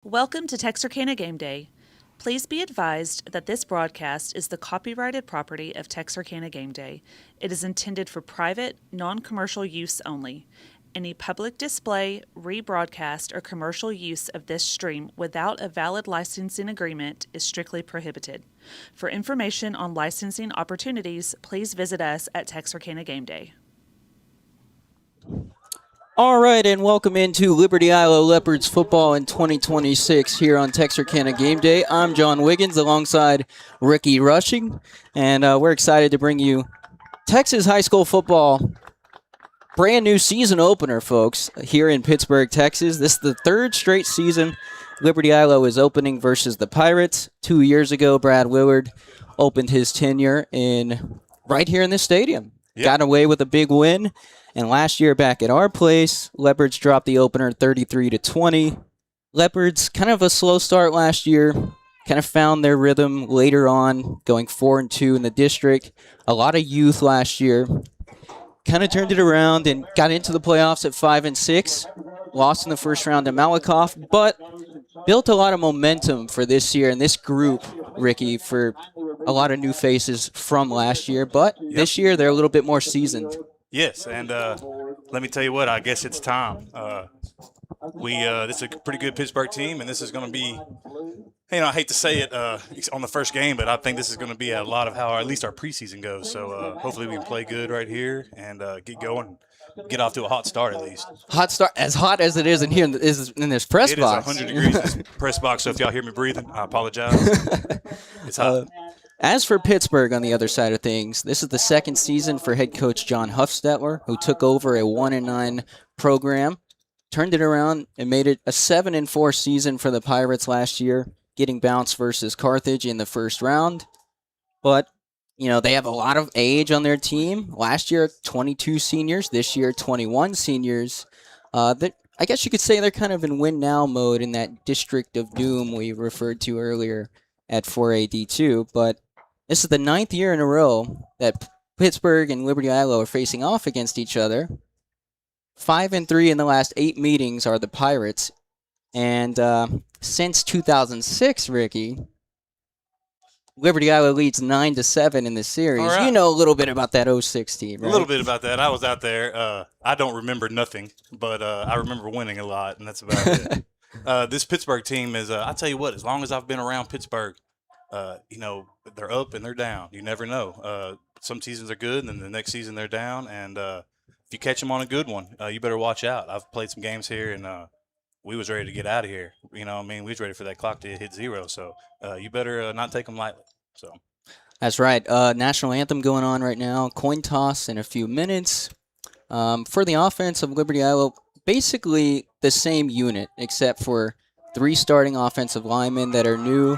Welcome to Texarkana Game Day. Please be advised that this broadcast is the copyrighted property of Texarkana Game Day. It is intended for private, non-commercial use only. Any public display, rebroadcast, or commercial use of this stream without a valid licensing agreement is strictly prohibited. For information on licensing opportunities, please visit us at Texarkana Game Day. All right, and welcome into Liberty-Eylau Leopards football in 2026 here on Texarkana Game Day. I'm John Wiggins alongside Ricky Rushing, and we're excited to bring you Texas high school football brand new season opener, folks, here in Pittsburg, Texas. This is the third straight season Liberty-Eylau is opening versus the Pirates. 2 years ago, Brad Willard opened his tenure right here in this stadium. Yep. Got away with a big win. And last year back at our place, Leopards dropped the opener 33-20. Leopards, kind of a slow start last year, kind of found their rhythm later on, going 4-2 in the district. A lot of youth last year. Kind of turned it around and got into the playoffs at 5-6. Lost in the first round to Malakoff, but built a lot of momentum for this year and this group, Ricky, for a lot of new faces from last year. But this year, they're a little bit more seasoned. Yes, and let me tell you what, I guess it's time. This is a pretty good Pittsburgh team, and this is going to be, I hate to say it on the first game, but I think this is going to be a lot of how at least our preseason goes. So hopefully we can play good right here and get going, get off to a hot start at least. Hot start, as hot as it is in here in this press box. It is 100 degrees in this press box, so if y'all hear me breathing, I apologize. It's hot. As for Pittsburgh on the other side of things, this is the second season for head coach John Huffstetler, who took over a 1-9 program, turned it around, and made it a 7-4 season for the Pirates last year, getting bounced versus Carthage in the first round. But, they have a lot of age on their team. Last year, 22 seniors. This year, 21 seniors. I guess you could say they're kind of in win-now mode in that district of doom we referred to earlier at 4AD2, but this is the 9th year in a row that Pittsburgh and Liberty-Eylau are facing off against each other. 5-3 in the last 8 meetings are the Pirates, and since 2006, Ricky, Liberty-Eylau leads 9-7 in the series. Right. You know a little bit about that 06 team, right? A little bit about that. I was out there. I don't remember nothing, but I remember winning a lot, and that's about it. This Pittsburgh team is, I'll tell you what, as long as I've been around Pittsburgh, they're up and they're down. You never know. Some seasons are good, and then the next season they're down. And if you catch them on a good one, you better watch out. I've played some games here, and we was ready to get out of here. We was ready for that clock to hit 0. So you better not take them lightly. So that's right. National anthem going on right now. Coin toss in a few minutes. For the offense of Liberty-Eylau, basically the same unit, except for 3 starting offensive linemen that are new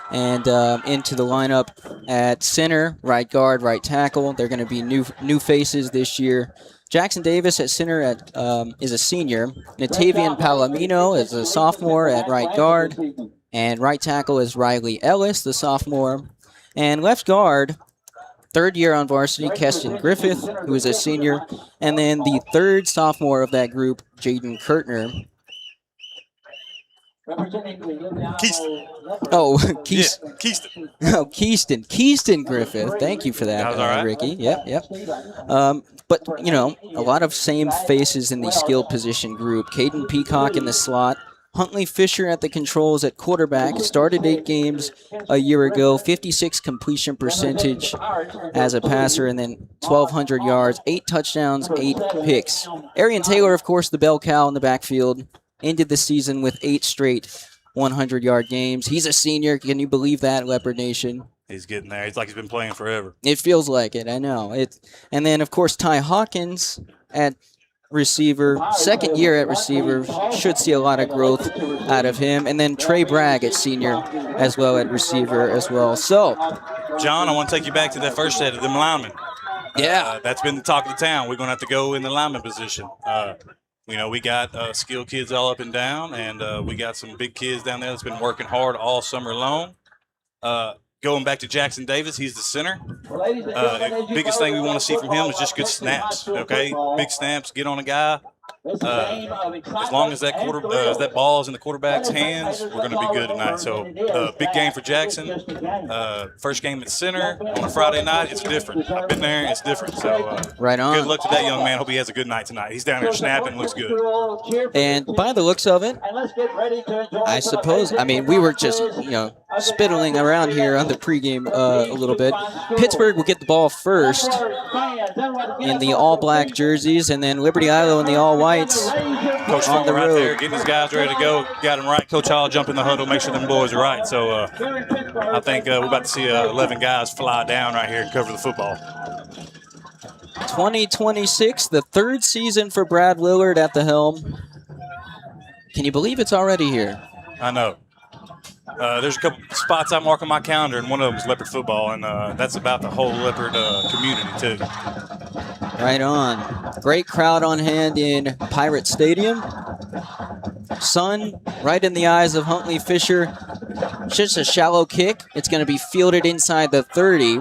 and into the lineup at center, right guard, right tackle. They're going to be new faces this year. Jackson Davis at center is a senior. Natavian Palomino is a sophomore at right guard. And right tackle is Riley Ellis, the sophomore. And left guard, third year on varsity, Keston Griffith, who is a senior. And then the third sophomore of that group, Jaden Kurtner. Keyston. Oh, Keyston. Oh, Keyston Griffith. Thank you for that, That was all right. Ricky. Yep. But, a lot of same faces in the skill position group. Caden Peacock in the slot. Huntley Fisher at the controls at quarterback. Started 8 games a year ago. 56 completion percentage as a passer, and then 1,200 yards, 8 touchdowns, 8 picks. Arian Taylor, of course, the bell cow in the backfield. Ended the season with 8 straight 100-yard games. He's a senior. Can you believe that, Leopard Nation? He's getting there. It's like he's been playing forever. It feels like it. I know. And then, of course, Ty Hawkins at receiver. Second year at receiver. Should see a lot of growth out of him. And then Trey Bragg at senior as well at receiver as well. So, John, I want to take you back to that first set of them linemen. Yeah. That's been the talk of the town. We're going to have to go in the lineman position. We got skilled kids all up and down, and we got some big kids down there that's been working hard all summer long. Going back to Jackson Davis, he's the center. Biggest thing we want to see from him is just good snaps, okay? Big snaps, get on a guy, as long as that ball is in the quarterback's hands, we're going to be good tonight. So big game for Jackson. First game at center on a Friday night. It's different. I've been there. It's different. So right on. Good luck to that young man. Hope he has a good night tonight. He's down there snapping. Looks good. And by the looks of it, I suppose, I mean, we were just, spittling around here on the pregame a little bit. Pittsburgh will get the ball first in the all-black jerseys, and then Liberty-Eylau in the all-whites. Coach on the right road. there, getting his guys ready to go. Got him right. Coach Hall jump in the huddle, make sure them boys are right. So I think we're about to see 11 guys fly down right here and cover the football. 2026, the third season for Brad Willard at the helm. Can you believe it's already here? I know. There's a couple spots I mark on my calendar, and one of them is Leopard football, and that's about the whole Leopard community, too. Right on. Great crowd on hand in Pirate Stadium. Sun right in the eyes of Huntley Fisher. Just a shallow kick. It's going to be fielded inside the 30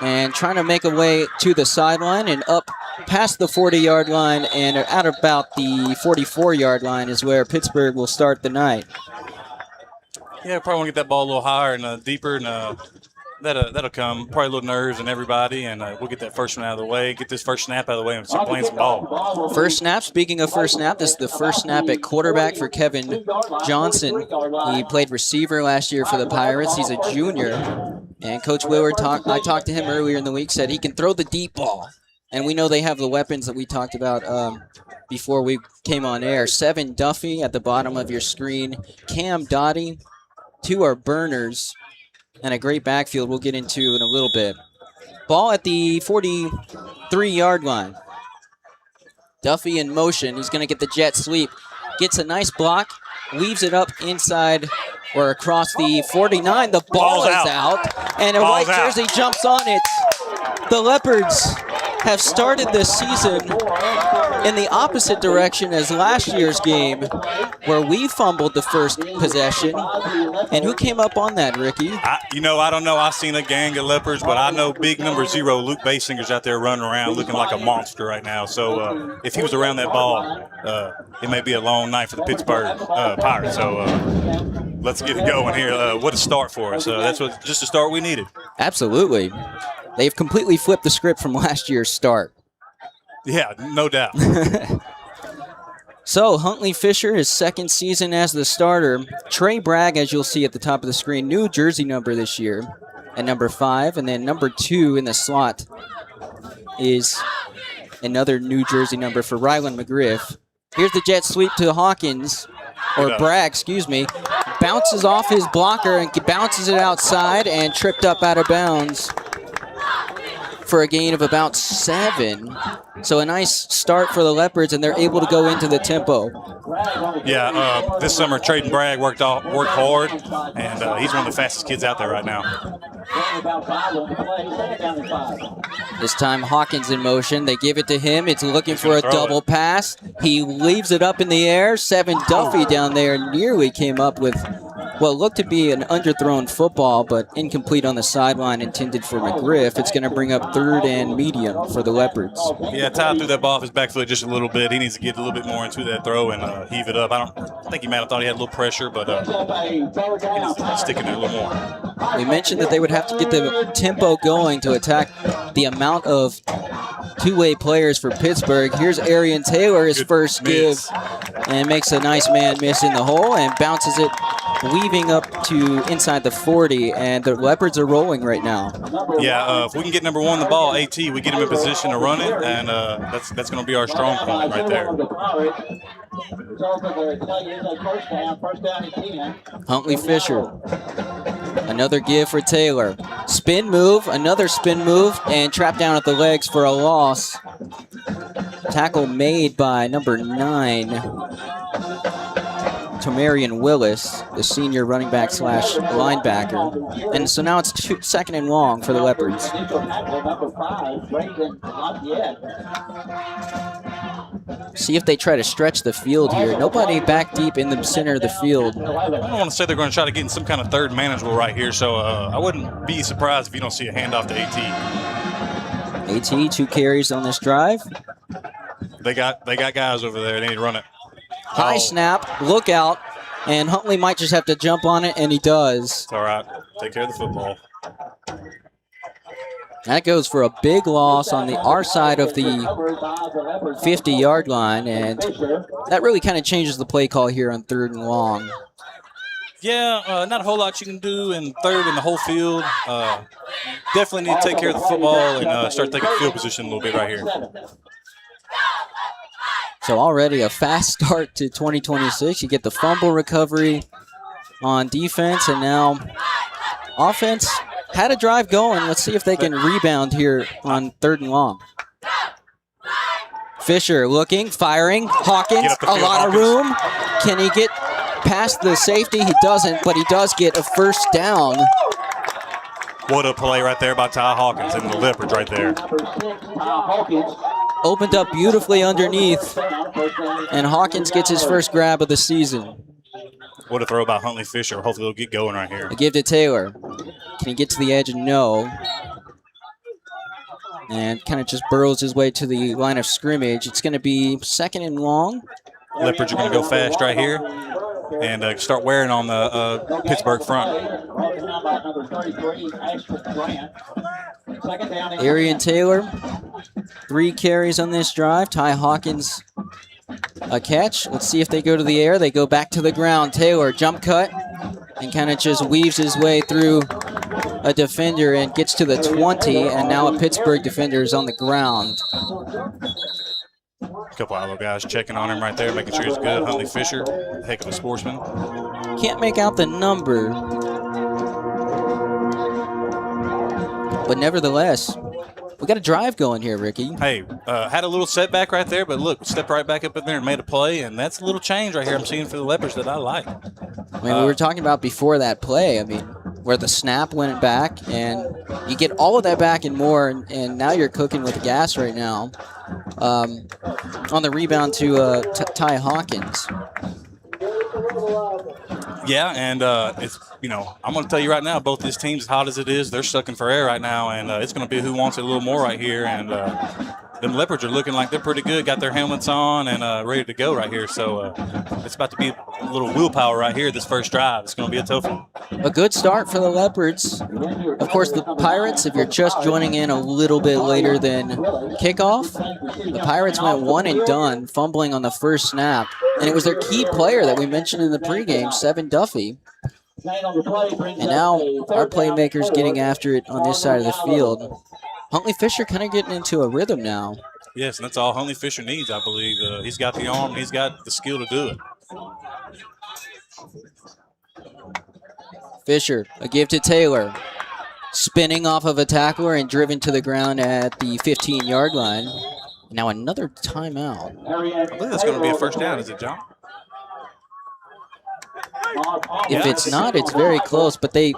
and trying to make a way to the sideline and up past the 40-yard line, and at about the 44-yard line is where Pittsburgh will start the night. Yeah, probably want to get that ball a little higher and deeper, and that'll come. Probably a little nerves and everybody, and we'll get that first one out of the way, get this first snap out of the way, and start playing some ball. First snap, speaking of first snap, this is the first snap at quarterback for Kevin Johnson. He played receiver last year for the Pirates. He's a junior, and Coach Willard, I talked to him earlier in the week, said he can throw the deep ball. And we know they have the weapons that we talked about before we came on air. Seven Duffy at the bottom of your screen. Cam Dottie. Two are burners. And a great backfield we'll get into in a little bit. Ball at the 43-yard line. Duffy in motion. He's going to get the jet sweep. Gets a nice block. Weaves it up inside or across the 49. The ball is out. And a white jersey jumps on it. The Leopards have started this season in the opposite direction as last year's game, where we fumbled the first possession. And who came up on that, Ricky? I don't know. I've seen a gang of Leopards, but I know big number 0, Luke Basinger's out there running around looking like a monster right now. So if he was around that ball, it may be a long night for the Pittsburgh Pirates. So let's get it going here. What a start for us. That's just the start we needed. Absolutely. They've completely flipped the script from last year's start. Yeah, no doubt. So, Huntley Fisher, his second season as the starter. Trey Bragg, as you'll see at the top of the screen, new jersey number this year at number 5. And then number 2 in the slot is another new jersey number for Rylan McGriff. Here's the jet sweep to Hawkins, or Bragg, excuse me. Bounces off his blocker and bounces it outside and tripped up out of bounds for a gain of about 7. So a nice start for the Leopards, and they're able to go into the tempo. Yeah, this summer Trayden Bragg worked hard, and he's one of the fastest kids out there right now. This time Hawkins in motion. They give it to him. It's looking for a double pass. He leaves it up in the air. 7 Duffy down there nearly came up with what looked to be an underthrown football, but incomplete on the sideline, intended for McGriff. It's going to bring up 3rd and medium for the Leopards. Yeah, Ty threw that ball off his back foot just a little bit. He needs to get a little bit more into that throw and heave it up. I think he might have thought he had a little pressure, but he needs to stick in there a little more. We mentioned that they would have to get the tempo going to attack the amount of two-way players for Pittsburgh. Here's Arian Taylor, his first give, and makes a nice man miss in the hole and bounces it, weaving up to inside the 40, and the Leopards are rolling right now. Yeah, if we can get number 1 the ball, AT, we get him in position to run it, and that's going to be our strong point right there. Huntley Fisher. Another give for Taylor. Spin move, another spin move, and trapped down at the legs for a loss. Tackle made by number 9, Tomarion Willis, the senior running back / linebacker. And so now it's 2nd and long for the Leopards. See if they try to stretch the field here. Nobody back deep in the center of the field. I don't want to say they're going to try to get in some kind of third manageable right here, so I wouldn't be surprised if you don't see a handoff to AT. AT, 2 carries on this drive. They got guys over there. They need to run it. High snap, look out, and Huntley might just have to jump on it, and he does. It's all right. Take care of the football. That goes for a big loss on our side of the 50-yard line, and that really kind of changes the play call here on 3rd and long. Yeah, not a whole lot you can do in 3rd in the whole field. Definitely need to take care of the football and start taking field position a little bit right here. So already a fast start to 2026. You get the fumble recovery on defense, and now offense had a drive going. Let's see if they can rebound here on 3rd and long. Fisher looking, firing. Hawkins, a lot of room. Can he get past the safety? He doesn't, but he does get a first down. What a play right there by Ty Hawkins and the Leopards right there. Opened up beautifully underneath, and Hawkins gets his first grab of the season. What a throw by Huntley Fisher. Hopefully they'll get going right here. A give to Taylor. Can he get to the edge? No. And kind of just burrows his way to the line of scrimmage. It's going to be 2nd and long. Leopards are going to go fast right here and start wearing on the Pittsburgh front. Arian Taylor, 3 carries on this drive. Ty Hawkins, a catch. Let's see if they go to the air. They go back to the ground. Taylor, jump cut, and kind of just weaves his way through a defender and gets to the 20, and now a Pittsburgh defender is on the ground. A couple of guys checking on him right there, making sure he's good. Huntley Fisher, heck of a sportsman. Can't make out the number, but nevertheless, we got a drive going here, Ricky. Hey, had a little setback right there, but look, stepped right back up in there and made a play, and that's a little change right here I'm seeing for the Leopards that I like. I mean, we were talking about before that play, I mean, where the snap went back, and you get all of that back and more, and now you're cooking with gas right now on the rebound to Ty Hawkins. Yeah, and it's, I'm going to tell you right now, both these teams, as hot as it is, they're sucking for air right now, and it's going to be who wants it a little more right here. And them Leopards are looking like they're pretty good, got their helmets on and ready to go right here. So it's about to be a little willpower right here this first drive. It's going to be a tough one. A good start for the Leopards. Of course, the Pirates, if you're just joining in a little bit later than kickoff, the Pirates went 1 and done, fumbling on the first snap. And it was their key player that we mentioned in the pregame, Seven Duffy. And now our playmakers getting after it on this side of the field. Huntley Fisher kind of getting into a rhythm now. Yes, and that's all Huntley Fisher needs, I believe. He's got the arm, he's got the skill to do it. Fisher, a give to Taylor. Spinning off of a tackler and driven to the ground at the 15-yard line. Now another timeout. I believe that's going to be a first down, is it, John? If it's not, it's very close, but they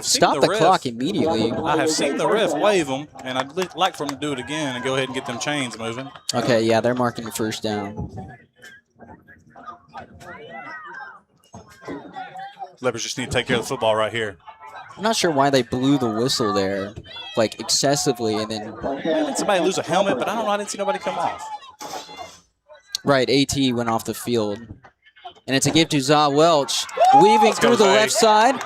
stop the clock immediately. I have seen the ref wave them, and I'd like for them to do it again and go ahead and get them chains moving. Okay, yeah, they're marking the first down. Leopards just need to take care of the football right here. I'm not sure why they blew the whistle there, like excessively, and then. Did somebody lose a helmet? But I don't know. I didn't see nobody come off. Right, AT went off the field. And it's a give to Zaw Welch, weaving through the left side,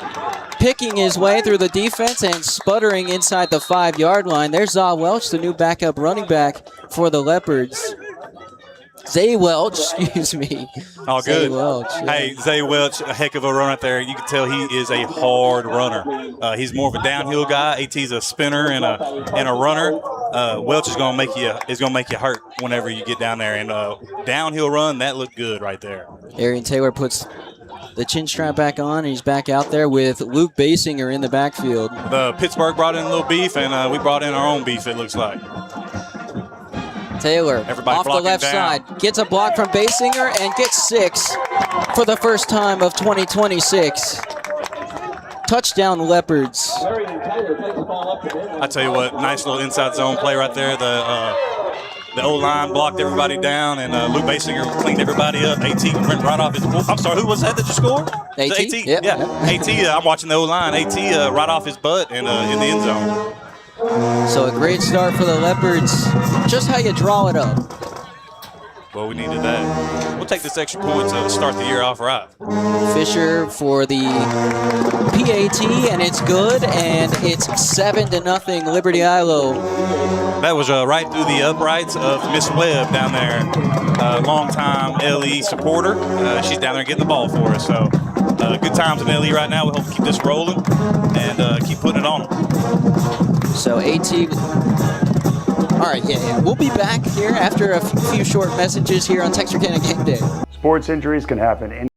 picking his way through the defense and sputtering inside the 5-yard line. There's Zaw Welch, the new backup running back for the Leopards. Zay Welch, excuse me. All good. Zay Welch, yeah. Hey, Zay Welch, a heck of a run right there. You can tell he is a hard runner. He's more of a downhill guy. AT's a spinner and a runner. Welch is gonna make you hurt whenever you get down there. And downhill run, that looked good right there. Arian Taylor puts the chin strap back on, and he's back out there with Luke Basinger in the backfield. Pittsburgh brought in a little beef, and we brought in our own beef, it looks like. Taylor off the left side, gets a block from Basinger and gets 6 for the first time of 2026. Touchdown Leopards. I tell you what, nice little inside zone play right there. The O-line blocked everybody down, and Luke Basinger cleaned everybody up. AT went right off his – I'm sorry, who was that just scored? AT? Yep. Yeah, AT, I'm watching the O-line. AT right off his butt and in the end zone. So a great start for the Leopards. Just how you draw it up. Well, we needed that. We'll take this extra point to start the year off right. Fisher for the PAT, and it's good, and it's 7-0 Liberty-Eylau. That was right through the uprights of Miss Webb down there, longtime LE supporter. She's down there getting the ball for us. So good times in LE right now. We hope to keep this rolling and keep putting it on them. So AT. All right, yeah. We'll be back here after a few short messages here on Texarkana Game Day. Sports injuries can happen in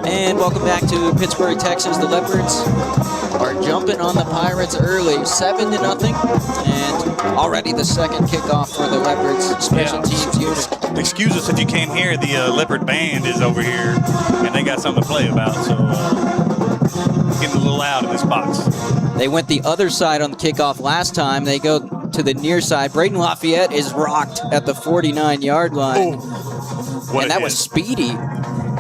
And welcome back to Pittsburg, Texas. The Leopards are jumping on the Pirates early, 7-0, and already the second kickoff for the Leopards special teams unit. Excuse us if you can't hear, the Leopard band is over here, and they got something to play about, so getting a little loud in this box. They went the other side on the kickoff last time. They go to the near side. Braden Lafayette is rocked at the 49-yard line. And that was Speedy.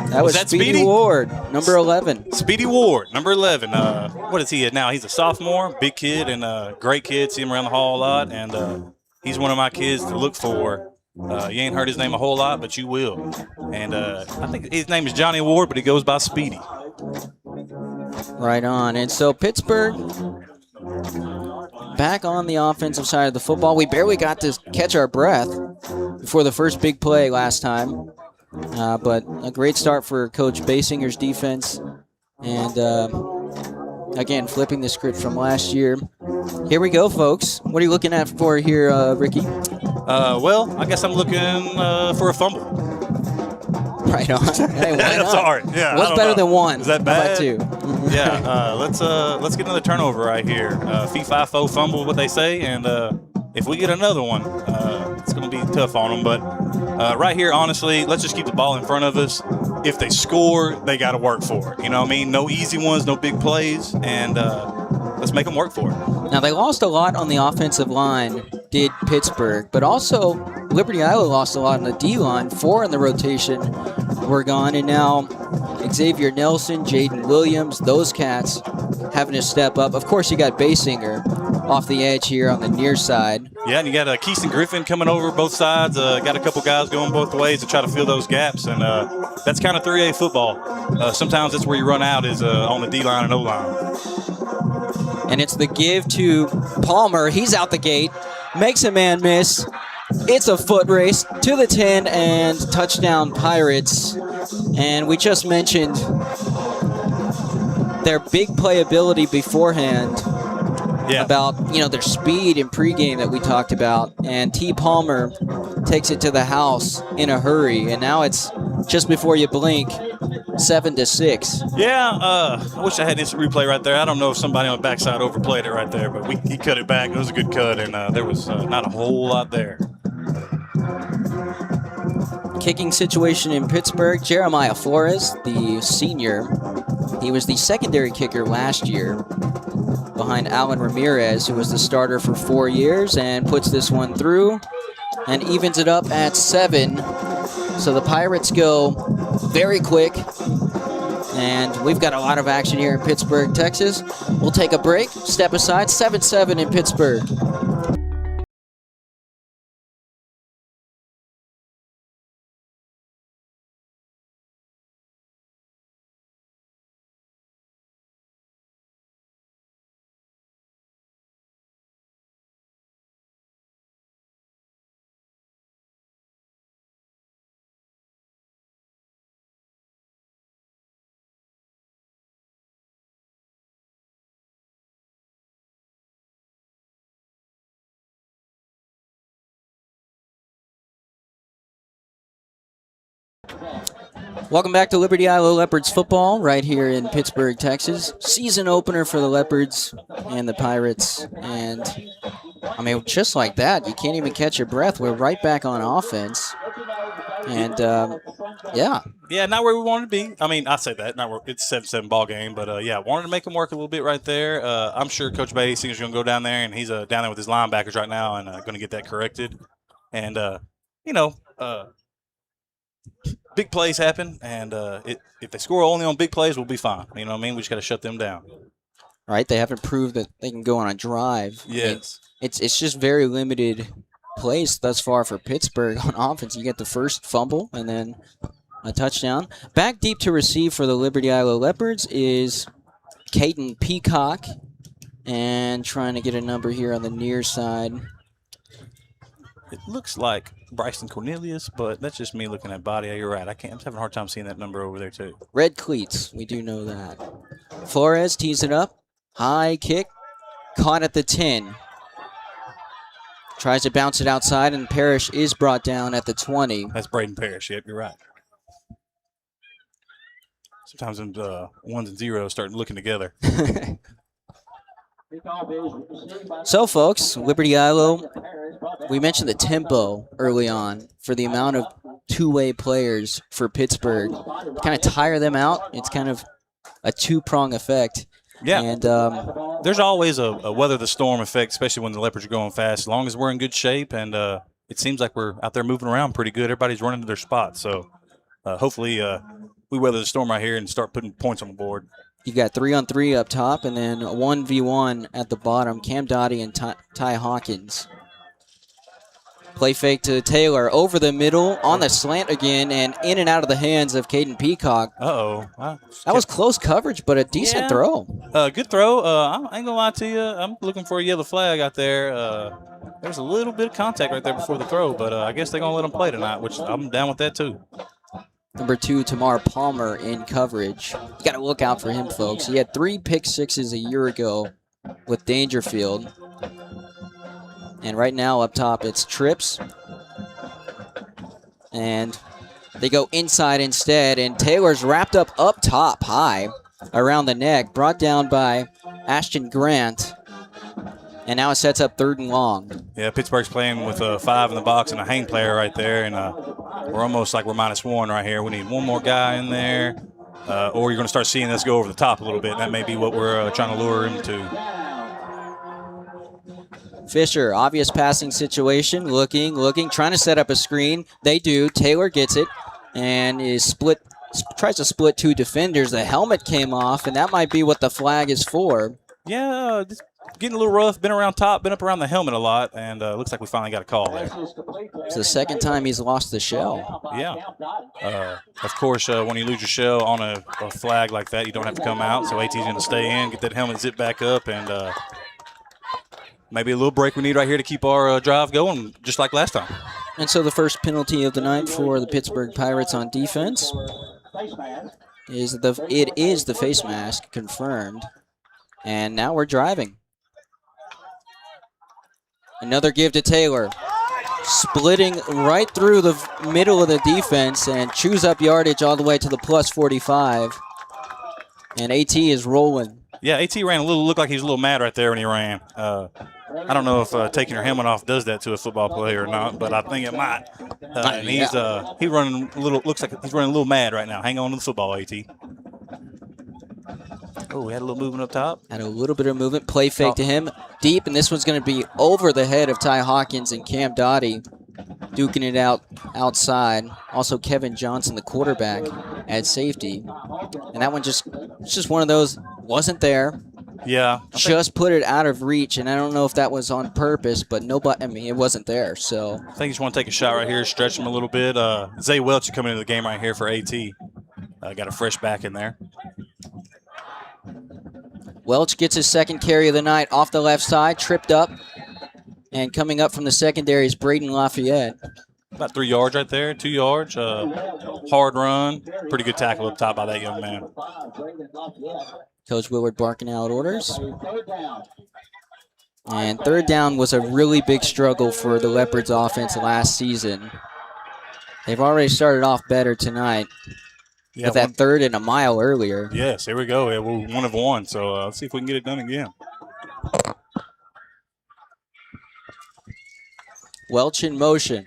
That was Speedy Ward, number 11. Speedy Ward, number 11. What is he at now? He's a sophomore, big kid, and great kid. See him around the hall a lot, and he's one of my kids to look for. You ain't heard his name a whole lot, but you will. And I think his name is Johnny Ward, but he goes by Speedy. Right on. And so Pittsburgh back on the offensive side of the football. We barely got to catch our breath before the first big play last time. But a great start for Coach Basinger's defense. And, again, flipping the script from last year. Here we go, folks. What are you looking at for here, Ricky? Well, I guess I'm looking for a fumble. Right on. Hey, why That's not? hard. Yeah, What's better than one? Is that bad? How about two? Yeah, let's get another turnover right here. Fee-fi-fo fumble, what they say, and if we get another one, it's going to be tough on them. But right here, honestly, let's just keep the ball in front of us. If they score, they got to work for it. You know what I mean? No easy ones, no big plays, and let's make them work for it. Now, they lost a lot on the offensive line, did Pittsburgh, but also Liberty-Eylau lost a lot on the D-line. 4 in the rotation were gone, and now Xavier Nelson, Jaden Williams, those cats having to step up. Of course, you got Basinger off the edge here on the near side. Yeah, and you got Keeson Griffin coming over both sides. Got a couple guys going both ways to try to fill those gaps, and that's kind of 3A football. Sometimes that's where you run out is on the D-line and O-line. And it's the give to Palmer. He's out the gate, makes a man miss. It's a foot race to the 10 and touchdown Pirates. And we just mentioned their big playability beforehand. Yeah. About, their speed in pregame that we talked about. And T. Palmer takes it to the house in a hurry. And now it's just before you blink, 7-6. Yeah, I wish I had instant replay right there. I don't know if somebody on the backside overplayed it right there, but he cut it back. It was a good cut, and there was not a whole lot there. Kicking situation in Pittsburgh, Jeremiah Flores, the senior. He was the secondary kicker last year behind Alan Ramirez, who was the starter for 4 years, and puts this one through and evens it up at 7. So the Pirates go very quick, and we've got a lot of action here in Pittsburg, Texas. We'll take a break, step aside, 7-7 in Pittsburgh. Welcome back to Liberty-Eylau Leopards football right here in Pittsburg, Texas. Season opener for the Leopards and the Pirates. And I mean, just like that, you can't even catch your breath. We're right back on offense. And, yeah. Yeah, not where we wanted to be. I mean, I say that. Not where, it's a 7-7 ball game, but yeah, wanted to make them work a little bit right there. I'm sure Coach Bates is going to go down there, and he's down there with his linebackers right now and going to get that corrected. And, big plays happen, and if they score only on big plays, we'll be fine. You know what I mean? We just got to shut them down. Right? They haven't proved that they can go on a drive. Yes. I mean, it's just very limited plays thus far for Pittsburgh on offense. You get the first fumble and then a touchdown. Back deep to receive for the Liberty-Eylau Leopards is Caden Peacock. And trying to get a number here on the near side. It looks like Bryson Cornelius, but that's just me looking at body. You're right. I'm having a hard time seeing that number over there, too. Red cleats. We do know that. Flores tees it up. High kick. Caught at the 10. Tries to bounce it outside, and Parrish is brought down at the 20. That's Braden Parrish. Yep, you're right. Sometimes them ones and zeros start looking together. So, folks, Liberty-Eylau, we mentioned the tempo early on for the amount of two-way players for Pittsburgh. Kind of tire them out. It's kind of a two-prong effect. Yeah. And there's always a weather the storm effect, especially when the Leopards are going fast. As long as we're in good shape, and it seems like we're out there moving around pretty good. Everybody's running to their spots. So hopefully we weather the storm right here and start putting points on the board. you got 3-on-3 up top, and then a 1v1 at the bottom. Cam Dottie and Ty Hawkins. Play fake to Taylor over the middle on the slant again, and in and out of the hands of Caden Peacock. Uh-oh. That was close coverage, but a decent throw. Good throw. I ain't going to lie to you. I'm looking for a yellow flag out there. There was a little bit of contact right there before the throw, but I guess they're going to let him play tonight, which I'm down with that too. Number 2, Tamar Palmer in coverage. You got to look out for him, folks. He had 3 pick sixes a year ago with Dangerfield. And right now up top, it's trips. And they go inside instead, and Taylor's wrapped up top high around the neck, brought down by Ashton Grant. And now it sets up 3rd and long. Yeah, Pittsburgh's playing with 5 in the box and a hang player right there, and we're almost like we're -1 right here. We need one more guy in there, or you're going to start seeing us go over the top a little bit. That may be what we're trying to lure him to. Fisher, obvious passing situation, looking, trying to set up a screen. They do. Taylor gets it and tries to split 2 defenders. The helmet came off, and that might be what the flag is for. Yeah, just getting a little rough. Been around top, been up around the helmet a lot, and looks like we finally got a call there. It's the 2nd time he's lost the shell. Yeah. Of course, when you lose your shell on a flag like that, you don't have to come out. So AT's going to stay in, get that helmet zipped back up, and maybe a little break we need right here to keep our drive going, just like last time. And so the first penalty of the night for the Pittsburgh Pirates on defense is the face mask, confirmed. And now we're driving. Another give to Taylor. Splitting right through the middle of the defense and chews up yardage all the way to the +45. And AT is rolling. Yeah, AT looked like he was a little mad right there when he ran. I don't know if taking your helmet off does that to a football player or not, but I think it might. And he's running a little. Looks like he's running a little mad right now. Hang on to the football, AT. Oh, we had a little movement up top. Had a little bit of movement. Play fake to him. Deep, and this one's going to be over the head of Ty Hawkins and Cam Dottie, duking it out outside. Also Kevin Johnson, the quarterback, at safety. And that one it's just one of those, wasn't there. Yeah. Just put it out of reach, and I don't know if that was on purpose, but it wasn't there. So I think you just want to take a shot right here, stretch him a little bit. Zay Welch is coming into the game right here for AT. Got a fresh back in there. Welch gets his 2nd carry of the night off the left side, tripped up. And coming up from the secondary is Braden Lafayette. About 3 yards right there, 2 yards. Hard run. Pretty good tackle up top by that young man. Coach Willard barking out orders. And 3rd down was a really big struggle for the Leopards offense last season. They've already started off better tonight. Yeah, with that 3rd and a mile earlier. Yes, here we go. Yeah, we're 1 of 1, so let's see if we can get it done again. Welch in motion.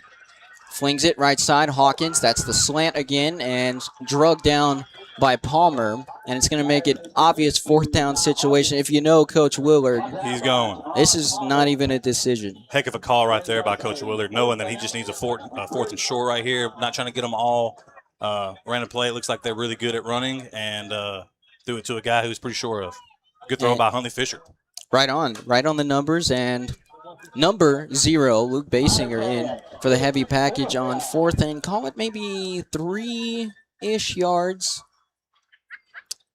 Flings it right side. Hawkins, that's the slant again, and drugged down by Palmer. And it's going to make it obvious 4th down situation. If you know Coach Willard, He's going. this is not even a decision. Heck of a call right there by Coach Willard, knowing that he just needs a fourth and short right here. Not trying to get them all ran a play. It looks like they're really good at running and threw it to a guy who's pretty sure of. Good throw by Huntley Fisher. Right on the numbers. And number 0, Luke Basinger in for the heavy package on 4th and call it maybe 3-ish yards.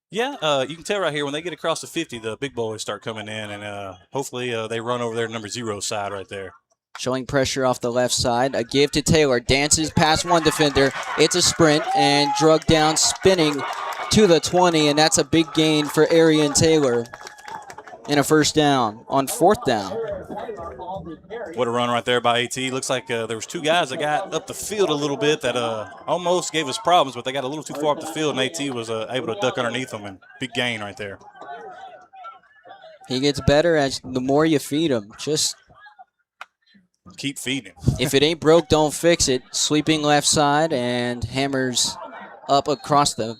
Yeah, you can tell right here when they get across the 50, the big boys start coming in, and hopefully they run over their number 0 side right there. Showing pressure off the left side. A give to Taylor. Dances past one defender. It's a sprint and drug down, spinning to the 20, and that's a big gain for Arian Taylor. And a 1st down on 4th down. What a run right there by AT. Looks like there was 2 guys that got up the field a little bit that almost gave us problems, but they got a little too far up the field, and AT was able to duck underneath them, and big gain right there. He gets better as the more you feed him. Just keep feeding. If it ain't broke, don't fix it. Sweeping left side and hammers up across the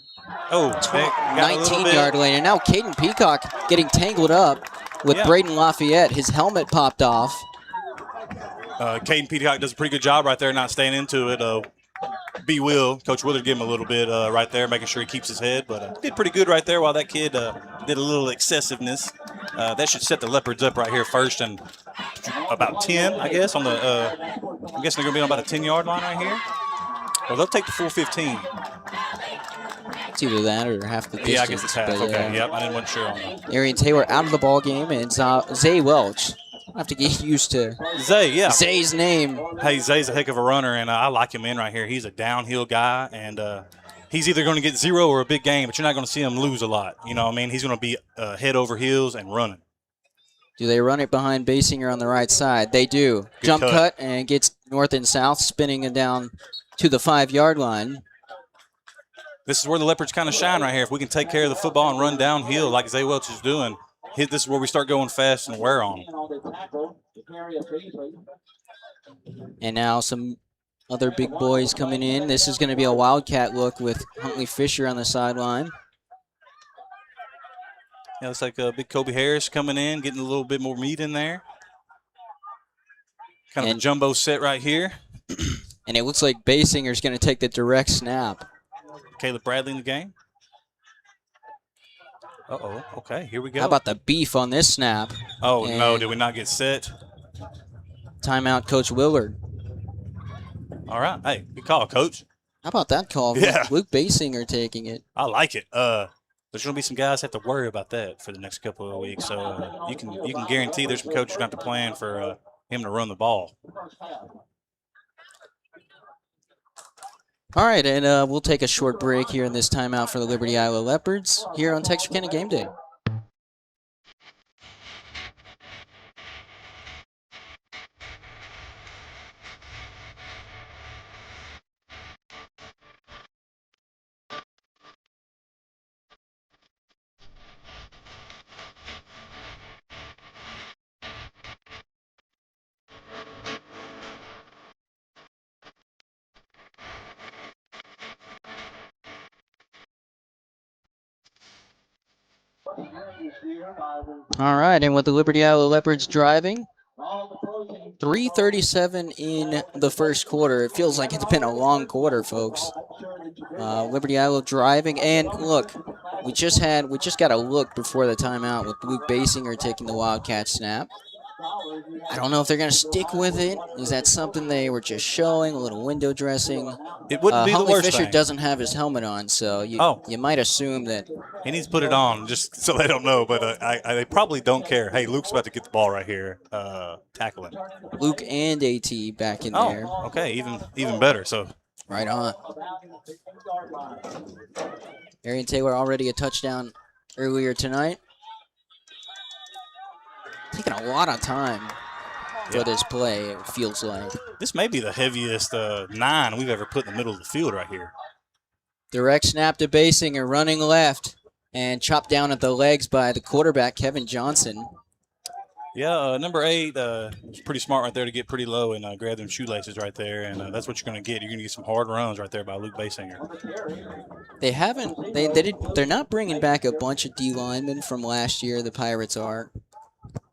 19-yard lane. And now Caden Peacock getting tangled up with Braden Lafayette. His helmet popped off. Caden Peacock does a pretty good job right there, not staying into it. Coach Willard gave him a little bit right there, making sure he keeps his head. But did pretty good right there while that kid did a little excessiveness. That should set the Leopards up right here first and about 10, I guess. On the I'm guessing they're going to be on about a 10-yard line right here. Well, they'll take the full 15. It's either that or half the distance. Yeah, I guess it's half. Okay, yep, I wasn't sure on that. Arian Taylor out of the ball game, and Zay Welch. I have to get used to Zay's name. Hey, Zay's a heck of a runner, and I like him in right here. He's a downhill guy, and he's either going to get 0 or a big game, but you're not going to see him lose a lot. You know what I mean? He's going to be head over heels and running. Do they run it behind Basinger on the right side? They do. Good Jump cut and gets north and south, spinning it down to the 5-yard line. This is where the Leopards kind of shine right here. If we can take care of the football and run downhill like Zay Welch is doing, this is where we start going fast and wear on. And now some other big boys coming in. This is going to be a Wildcat look with Huntley Fisher on the sideline. Yeah, looks like big Kobe Harris coming in, getting a little bit more meat in there. Kind of a jumbo set right here. And it looks like Basinger's going to take the direct snap. Caleb Bradley in the game. Uh-oh, okay, here we go. How about the beef on this snap? Oh, no, did we not get set? Timeout, Coach Willard. All right, hey, good call, Coach. How about that call? Yeah. Luke Basinger taking it. I like it. There's going to be some guys have to worry about that for the next couple of weeks. So you can guarantee there's some coaches going to have to plan for him to run the ball. All right, and we'll take a short break here in this timeout for the Liberty-Eylau Leopards here on Texarkana Game Day. All right, and with the Liberty-Eylau Leopards driving, 3:37 in the first quarter. It feels like it's been a long quarter, folks. Liberty-Eylau driving, and look, we just got a look before the timeout with Luke Basinger taking the Wildcat snap. I don't know if they're going to stick with it. Is that something they were just showing, a little window dressing? It wouldn't be the worst Fisher thing. doesn't have his helmet on, so you might assume that he needs to put it on just so they don't know, but they probably don't care. Hey, Luke's about to get the ball right here. Tackle him. Luke and AT back in there. Oh, okay, even better. So right on. Arian Taylor already a touchdown earlier tonight. Taking a lot of time for this play, it feels like. This may be the heaviest 9 we've ever put in the middle of the field right here. Direct snap to Basinger, running left, and chopped down at the legs by the quarterback, Kevin Johnson. Yeah, number 8 is pretty smart right there to get pretty low and grab them shoelaces right there, and that's what you're going to get. You're going to get some hard runs right there by Luke Basinger. They're not bringing back a bunch of D linemen from last year. The Pirates are,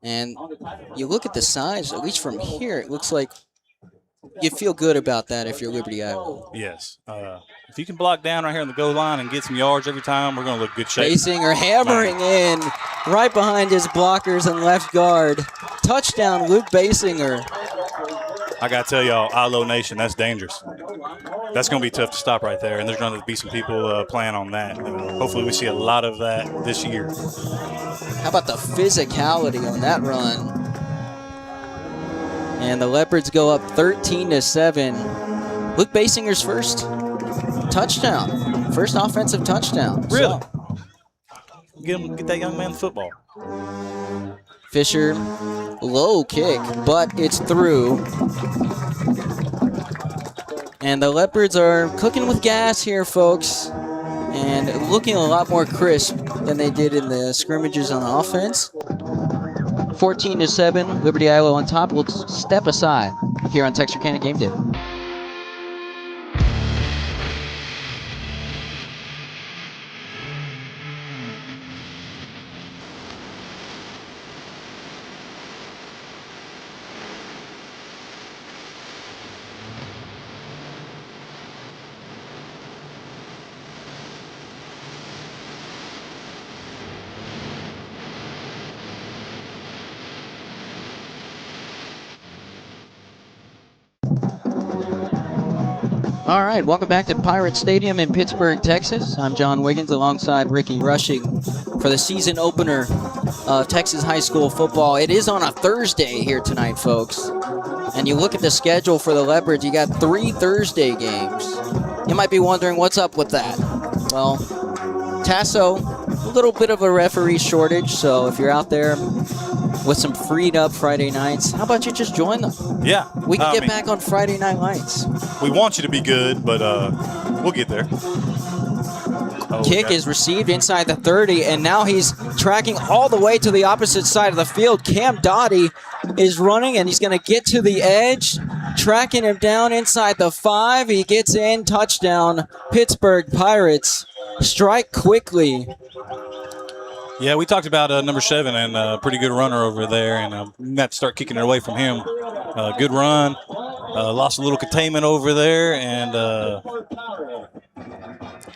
and you look at the size. At least from here, it looks like you feel good about that if you're Liberty-Eylau. Yes. If you can block down right here on the goal line and get some yards every time, we're going to look good shape. Basinger hammering in right behind his blockers and left guard. Touchdown, Luke Basinger. I got to tell y'all, Eylau Nation, that's dangerous. That's going to be tough to stop right there, and there's going to be some people playing on that. Hopefully we see a lot of that this year. How about the physicality on that run? And the Leopards go up 13-7. Luke Basinger's first touchdown, first offensive touchdown. Really? So, get that young man the football. Fisher, low kick, but it's through. And the Leopards are cooking with gas here, folks, and looking a lot more crisp than they did in the scrimmages on offense. 14-7, Liberty-Eylau on top. We'll step aside here on Texarkana Game Day. All right, welcome back to Pirate Stadium in Pittsburg, Texas. I'm John Wiggins alongside Ricky Rushing for the season opener of Texas high school football. It is on a Thursday here tonight, folks. And you look at the schedule for the Leopards, you got 3 Thursday games. You might be wondering what's up with that. Well, Tasso, a little bit of a referee shortage, so if you're out there with some freed up Friday nights, how about you just join them? Yeah. We can get back on Friday Night Lights. We want you to be good, but we'll get there. Kick is received inside the 30, and now he's tracking all the way to the opposite side of the field. Cam Dottie is running, and he's going to get to the edge, tracking him down inside the 5. He gets in, touchdown, Pittsburgh Pirates. Strike quickly. Yeah, we talked about number 7 and a pretty good runner over there, and we have to start kicking it away from him. Good run. Lost a little containment over there, and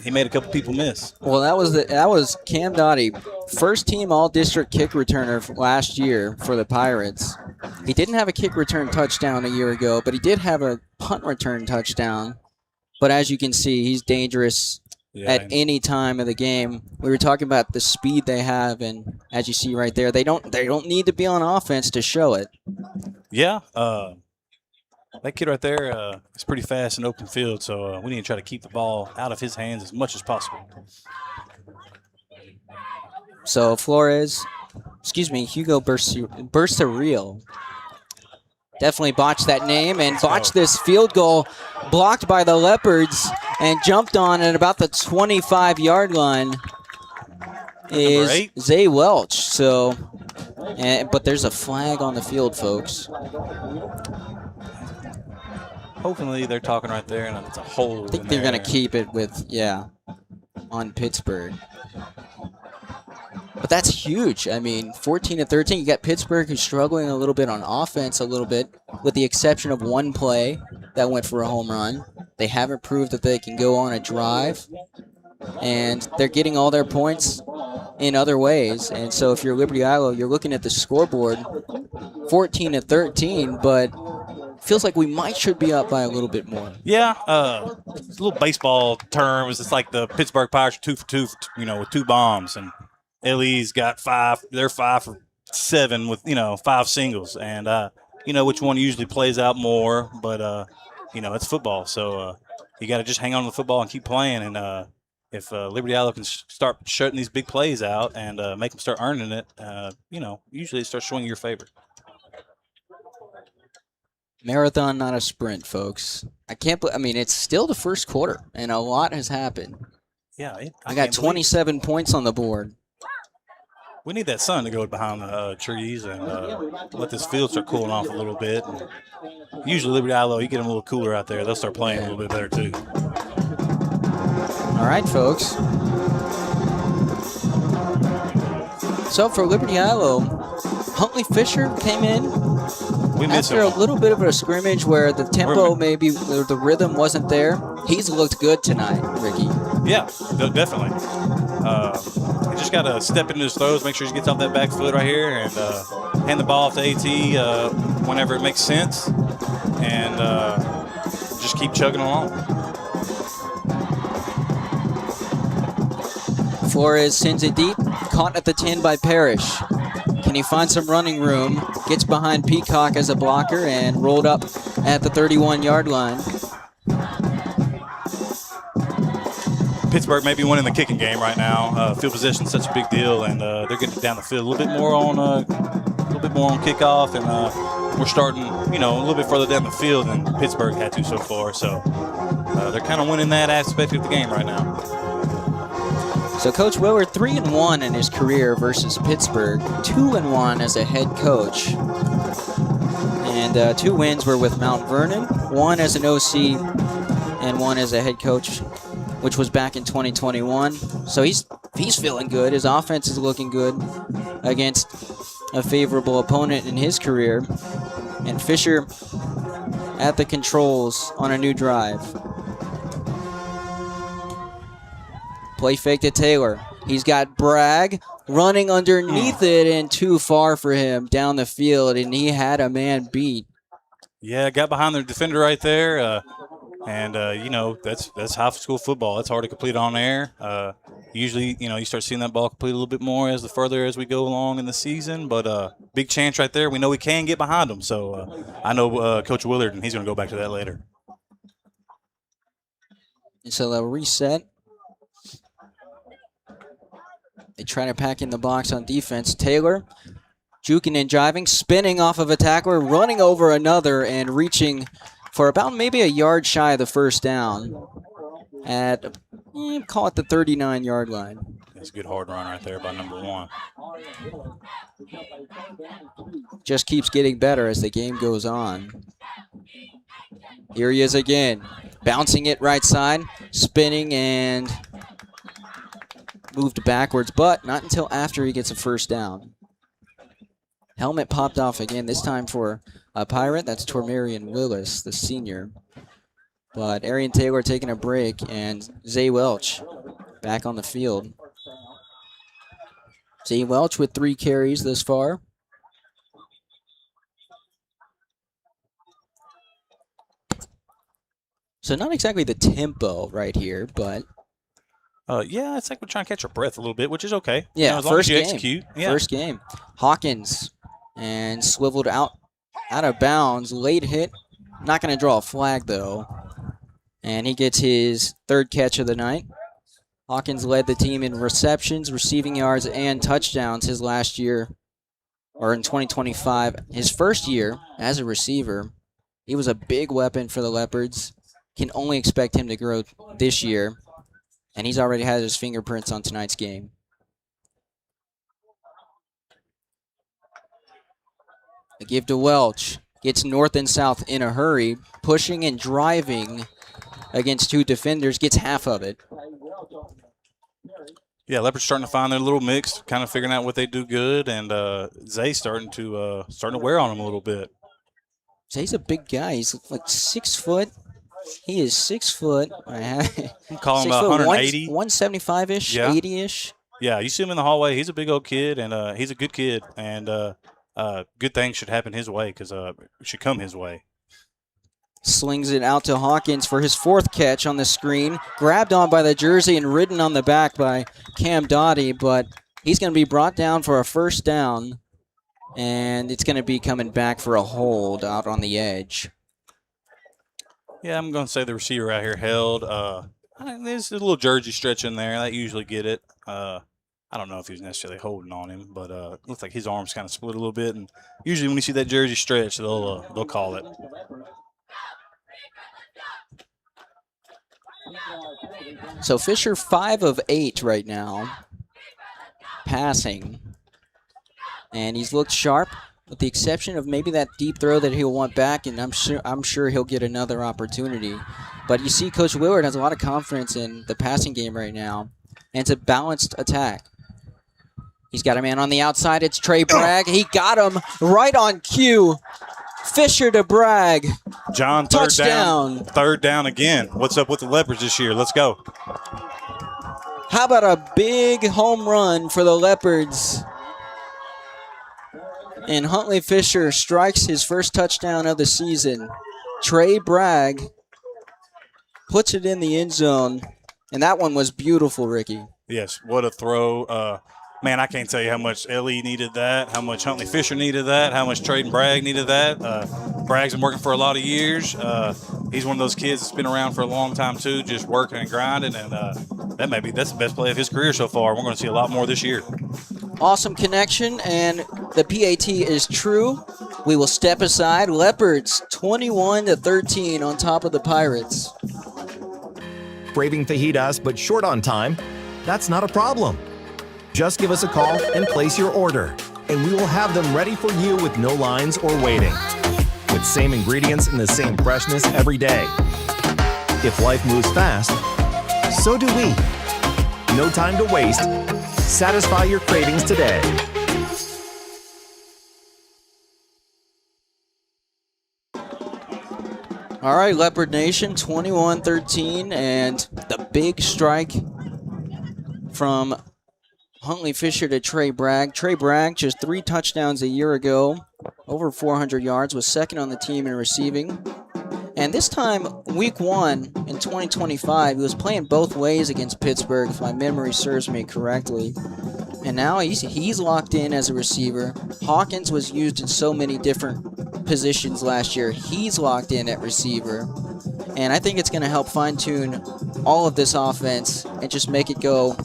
he made a couple people miss. Well, that was Cam Dottie, first team all-district kick returner last year for the Pirates. He didn't have a kick return touchdown a year ago, but he did have a punt return touchdown. But as you can see, he's dangerous at any time of the game. We were talking about the speed they have, and as you see right there, they don't need to be on offense to show it. Yeah, that kid right there is pretty fast in open field, so we need to try to keep the ball out of his hands as much as possible. So Hugo Bursareal definitely botched that name and botched this field goal, blocked by the Leopards, and jumped on at about the 25-yard line is Zay Welch. So, but there's a flag on the field, folks. Hopefully they're talking right there, and it's a hold. I think they're going to keep it with, on Pittsburgh. But that's huge. I mean, 14-13. You got Pittsburgh who's struggling a little bit on offense a little bit, with the exception of one play that went for a home run. They haven't proved that they can go on a drive, and they're getting all their points in other ways. And so if you're Liberty-Eylau, you're looking at the scoreboard, 14-13, but feels like we should be up by a little bit more. Yeah, it's a little baseball term. It's like the Pittsburgh Pirates are 2 for 2, with 2 bombs, and LE's got 5. They're 5 for 7 with 5 singles, and which one usually plays out more. But it's football, so you got to just hang on to the football and keep playing. And if Liberty-Eylau can start shutting these big plays out and make them start earning it, usually it starts swinging your favor. Marathon, not a sprint, folks. It's still the first quarter, and a lot has happened. Yeah, I got 27 points on the board. We need that sun to go behind the trees and let this field start cooling off a little bit. And usually Liberty-Eylau, you get them a little cooler out there, they'll start playing a little bit better too. All right, folks. So for Liberty-Eylau, Huntley Fisher came in We miss after him. a little bit of a scrimmage where the tempo maybe, the rhythm wasn't there. He's looked good tonight, Ricky. Yeah, definitely. He just got to step into his throws, make sure he gets off that back foot right here, and hand the ball off to AT whenever it makes sense, and just keep chugging along. Flores sends it deep, caught at the 10 by Parrish. Can he find some running room? Gets behind Peacock as a blocker and rolled up at the 31-yard line. Pittsburgh may be winning the kicking game right now. Field position is such a big deal, and they're getting it down the field a little bit more on kickoff, and we're starting, a little bit further down the field than Pittsburgh had to so far. So they're kind of winning that aspect of the game right now. So Coach Willard 3-1 in his career versus Pittsburgh, 2-1 as a head coach. And 2 wins were with Mount Vernon, 1 as an OC and 1 as a head coach, which was back in 2021. So he's feeling good. His offense is looking good against a favorable opponent in his career. And Fisher at the controls on a new drive. Play fake to Taylor. He's got Bragg running underneath it and too far for him down the field, and he had a man beat. Yeah, got behind the defender right there. And that's high school football. It's hard to complete on air. Usually, you start seeing that ball complete a little bit more as we go along in the season. But big chance right there. We know we can get behind them. So I know Coach Willard, and he's going to go back to that later. So they'll reset. They try to pack in the box on defense. Taylor juking and jiving, spinning off of a tackler, running over another, and reaching for about maybe a yard shy of the first down at, call it the 39-yard line. That's a good hard run right there by number 1. Just keeps getting better as the game goes on. Here he is again, bouncing it right side, spinning and moved backwards, but not until after he gets a first down. Helmet popped off again, this time for a Pirate. That's Tormarian Willis, the senior. But Arian Taylor taking a break, and Zay Welch back on the field. Zay Welch with 3 carries this far. So not exactly the tempo right here, but yeah, it's like we're trying to catch our breath a little bit, which is okay. yeah, as long first as you game. execute. Yeah. First game. Hawkins and swiveled out of bounds. Late hit. Not going to draw a flag, though. And he gets his 3rd catch of the night. Hawkins led the team in receptions, receiving yards, and touchdowns his last year, or in 2025. His first year as a receiver, he was a big weapon for the Leopards. Can only expect him to grow this year. And he's already had his fingerprints on tonight's game. A give to Welch. Gets north and south in a hurry. Pushing and driving against 2 defenders. Gets half of it. Yeah, Leopards starting to find their little mix, kind of figuring out what they do good, and Zay's starting to wear on him a little bit. Zay's a big guy. He's like 6 foot. He is 6 foot. I'm calling him about 180. 175-ish, Yeah. 80-ish. Yeah, you see him in the hallway. He's a big old kid, and he's a good kid. And good things should happen his way because it should come his way. Slings it out to Hawkins for his 4th catch on the screen. Grabbed on by the jersey and ridden on the back by Cam Doughty, but he's going to be brought down for a first down, and it's going to be coming back for a hold out on the edge. Yeah, I'm going to say the receiver out here held. There's a little jersey stretch in there. That usually get it. I don't know if he was necessarily holding on him, but it looks like his arms kind of split a little bit. And usually when you see that jersey stretch, they'll call it. So Fisher 5 of 8 right now, passing. and he's looked sharp, with the exception of maybe that deep throw that he'll want back, and I'm sure he'll get another opportunity. But you see Coach Willard has a lot of confidence in the passing game right now, and it's a balanced attack. He's got a man on the outside. It's Trey Bragg. He got him right on cue. Fisher to Bragg. John, Touchdown. Third down again. What's up with the Leopards this year? Let's go. How about a big home run for the Leopards? And Huntley Fisher strikes his first touchdown of the season. Trey Bragg puts it in the end zone. And that one was beautiful, Ricky. Yes, what a throw. Man, I can't tell you how much Ellie needed that, how much Huntley Fisher needed that, how much Trayden Bragg needed that. Bragg's been working for a lot of years. He's one of those kids that's been around for a long time, too, just working and grinding. And that's the best play of his career so far. We're going to see a lot more this year. Awesome connection, and the PAT is true. We will step aside. Leopards 21-13 on top of the Pirates. Craving fajitas but short on time? That's not a problem. Just give us a call and place your order, and we will have them ready for you with no lines or waiting. With same ingredients and the same freshness every day. If life moves fast, so do we. No time to waste. Satisfy your cravings today. All right, Leopard Nation, 21-13, and the big strike from Huntley Fisher to Trey Bragg. Trey Bragg, just 3 touchdowns a year ago, over 400 yards, was second on the team in receiving. And this time, week 1 in 2025, he was playing both ways against Pittsburgh, if my memory serves me correctly. And now he's locked in as a receiver. Hawkins was used in so many different positions last year. He's locked in at receiver. And I think it's going to help fine-tune all of this offense and just make it go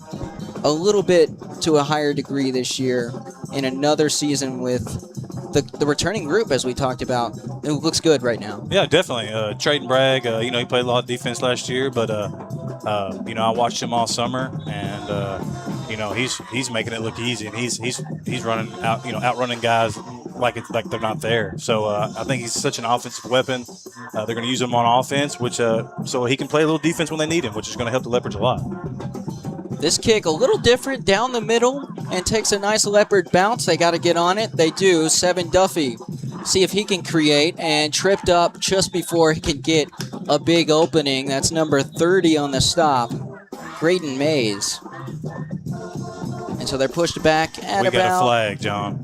a little bit to a higher degree this year in another season with the returning group, as we talked about. It looks good right now. Yeah, definitely. Trayden Bragg, he played a lot of defense last year, but I watched him all summer, and he's making it look easy, and he's running out, outrunning guys like they're not there. So I think he's such an offensive weapon. They're going to use him on offense, which so he can play a little defense when they need him, which is going to help the Leopards a lot. This kick a little different down the middle and takes a nice Leopard bounce. They got to get on it. They do. Seven Duffy. See if he can create, and tripped up just before he can get a big opening. That's number 30 on the stop, Graydon Mays. And so they're pushed back at We got a flag, John.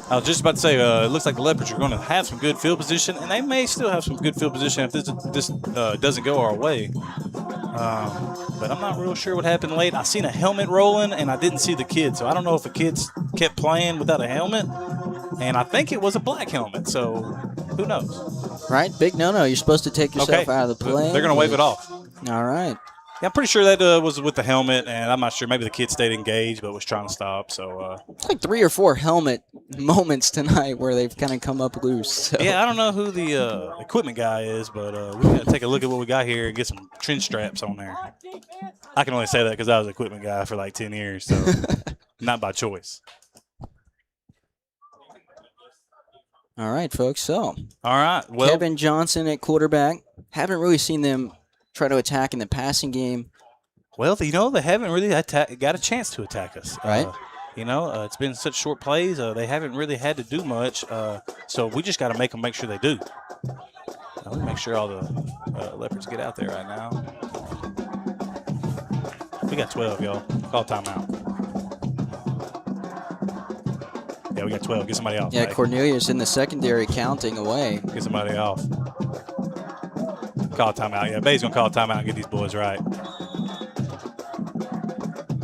I was just about to say, it looks like the Leopards are going to have some good field position, and they may still have some good field position if this doesn't go our way. But I'm not real sure what happened late. I seen a helmet rolling, and I didn't see the kid, so I don't know if the kids kept playing without a helmet, and I think it was a black helmet, so who knows? Right, big no-no. You're supposed to take yourself out of the play. They're going to wave it off. All right. Yeah, I'm pretty sure that was with the helmet, and I'm not sure. Maybe the kid stayed engaged but was trying to stop. So it's like 3 or 4 helmet moments tonight where they've kind of come up loose. So. Yeah, I don't know who the equipment guy is, but we got to take a look at what we got here and get some trench straps on there. I can only say that because I was an equipment guy for like 10 years, so not by choice. All right, folks. So, all right. Well, Kevin Johnson at quarterback. Haven't really seen them try to attack in the passing game. Well, they haven't really got a chance to attack us. Right. It's been such short plays. They haven't really had to do much. So we just got to make them make sure they do. Let me make sure all the Leopards get out there right now. We got 12, y'all. Call timeout. Yeah, we got 12. Get somebody off. Yeah, Bay. Cornelius in the secondary counting away. Get somebody off. Call timeout. Yeah, Bay's going to call timeout and get these boys right.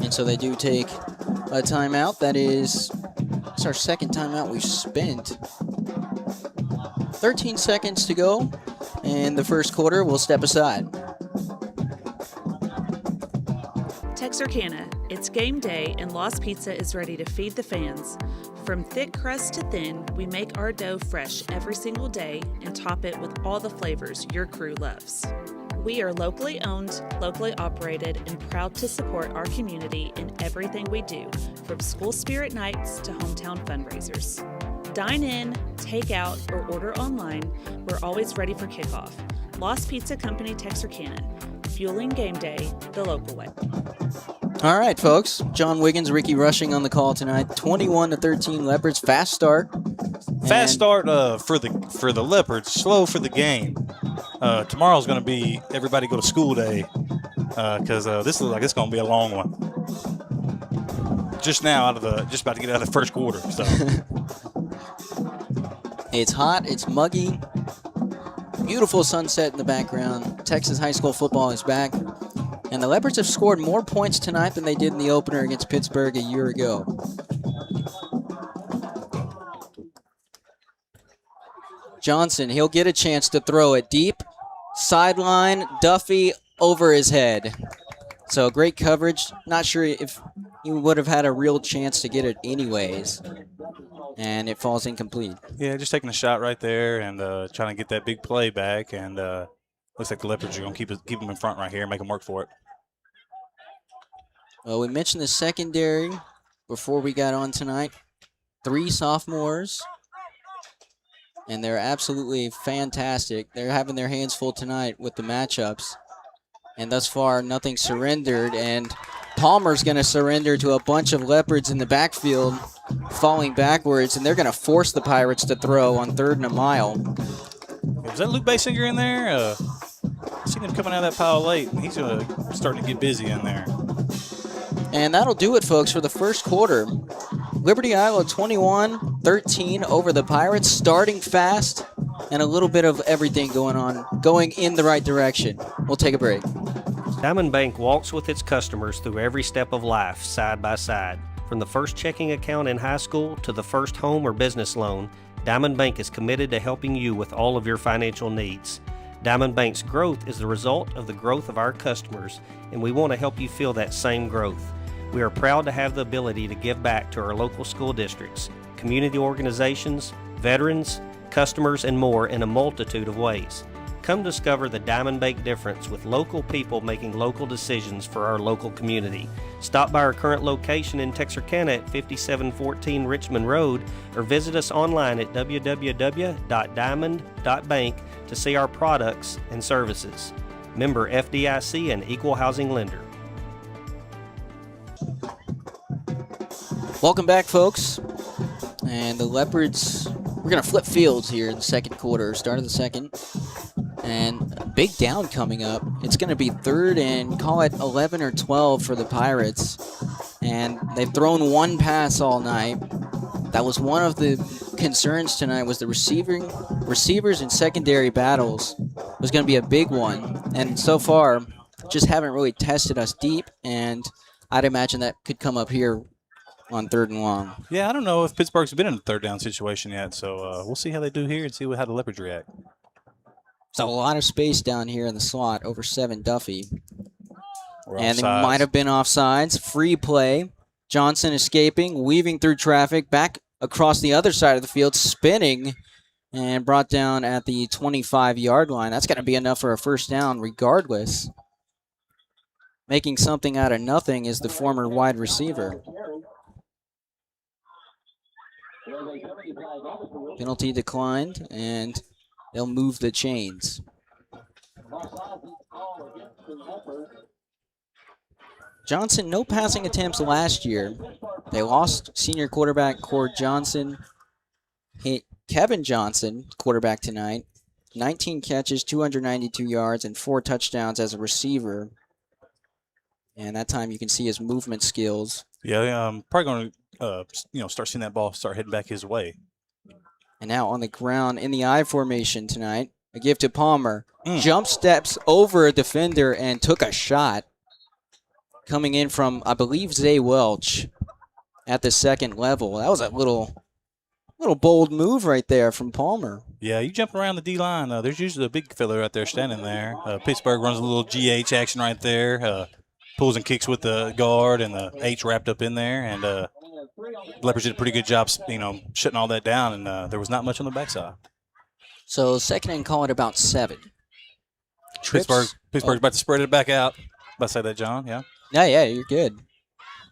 And so they do take a timeout. It's our second timeout we've spent. 13 seconds to go in the first quarter. We'll step aside. Texarkana, it's game day and Lost Pizza is ready to feed the fans. From thick crust to thin, we make our dough fresh every single day and top it with all the flavors your crew loves. We are locally owned, locally operated, and proud to support our community in everything we do, from school spirit nights to hometown fundraisers. Dine in, take out, or order online. We're always ready for kickoff. Lost Pizza Company, Texarkana. Fueling game day the local way. All right, folks. John Wiggins, Ricky Rushing on the call tonight. 21-13 Leopards. Fast start. Fast start for the Leopards, slow for the game. Tomorrow's going to be everybody go to school day because this looks like it's going to be a long one. Just about to get out of the first quarter. So It's hot. It's muggy. Beautiful sunset in the background. Texas high school football is back. And the Leopards have scored more points tonight than they did in the opener against Pittsburgh a year ago. Johnson, he'll get a chance to throw it deep. Sideline, Duffy over his head. So great coverage. Not sure if he would have had a real chance to get it anyways. And it falls incomplete. yeah, just taking a shot right there and trying to get that big play back. And looks like the Leopards are going to keep them in front right here and make them work for it. Well, we mentioned the secondary before we got on tonight. 3 sophomores. And they're absolutely fantastic. They're having their hands full tonight with the matchups. And thus far, nothing surrendered. And Palmer's going to surrender to a bunch of Leopards in the backfield, falling backwards. And they're going to force the Pirates to throw on 3rd and a mile. Was that Luke Basinger in there? I seen him coming out of that pile late. And he's starting to get busy in there. And that'll do it, folks, for the first quarter. Liberty-Eylau 21-13 over the Pirates, starting fast, and a little bit of everything going in the right direction. We'll take a break. Diamond Bank walks with its customers through every step of life, side by side. From the first checking account in high school to the first home or business loan, Diamond Bank is committed to helping you with all of your financial needs. Diamond Bank's growth is the result of the growth of our customers, and we want to help you feel that same growth. We are proud to have the ability to give back to our local school districts, community organizations, veterans, customers, and more in a multitude of ways. Come discover the Diamond Bank difference with local people making local decisions for our local community. Stop by our current location in Texarkana at 5714 Richmond Road or visit us online at www.diamond.bank to see our products and services. Member FDIC and Equal Housing Lender. Welcome back, folks. And the Leopards, we're going to flip fields here in the second quarter, start of the second. And a big down coming up. It's going to be 3rd and call it 11 or 12 for the Pirates. And they've thrown one pass all night. That was one of the concerns tonight, was the receivers and secondary battles was going to be a big one. And so far, just haven't really tested us deep. And I'd imagine that could come up here on 3rd and long. Yeah, I don't know if Pittsburgh's been in a 3rd down situation yet, so we'll see how they do here and see how the Leopards react. So a lot of space down here in the slot over 7 Duffy. And they offsides. might have been offsides. Free play. Johnson escaping, weaving through traffic, back across the other side of the field, spinning, and brought down at the 25-yard line. That's going to be enough for a first down regardless. Making something out of nothing is the former wide receiver. Penalty declined, and they'll move the chains. Johnson, no passing attempts last year. They lost senior quarterback Cord Johnson. Kevin Johnson, quarterback tonight, 19 catches, 292 yards, and 4 touchdowns as a receiver. And that time you can see his movement skills. Yeah, probably going to start seeing that ball start heading back his way. And now on the ground in the I formation tonight, a give to Palmer. Jump steps over a defender and took a shot. Coming in from, I believe, Zay Welch at the second level. That was a little bold move right there from Palmer. Yeah, you jump around the D-line. There's usually a big fella right there standing there. Pittsburgh runs a little GH action right there. Pulls and kicks with the guard and the H wrapped up in there. And Leopards did a pretty good job, shutting all that down. And there was not much on the backside. So second and call it about 7. trips. Pittsburgh's about to spread it back out. About to say that, John. Yeah. Yeah, you're good.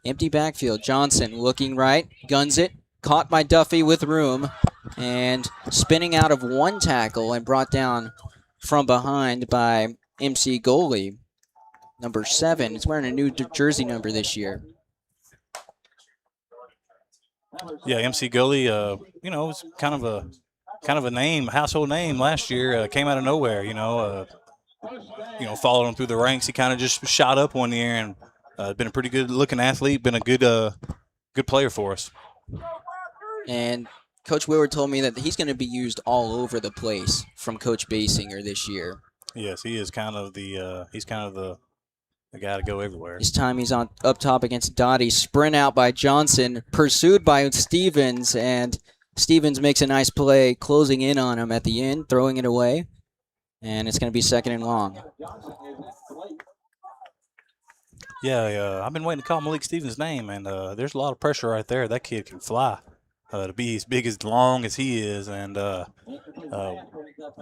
Empty backfield. Johnson looking right, guns it, caught by Duffy with room, and spinning out of one tackle and brought down from behind by MC goalie. Number 7. He's wearing a new jersey number this year. Yeah, MC Gully, was kind of a name, a household name last year. Came out of nowhere, followed him through the ranks. He kind of just shot up one year and been a pretty good looking athlete. Been a good player for us. And Coach Willard told me that he's going to be used all over the place from Coach Basinger this year. Yes, he is kind of the guy to go everywhere. This time he's on up top against Dottie. Sprint out by Johnson, pursued by Stevens, and Stevens makes a nice play, closing in on him at the end, throwing it away, and it's going to be 2nd and long. Yeah, I've been waiting to call Malik Stevens' name, and there's a lot of pressure right there. That kid can fly. To be as big as long as he is, and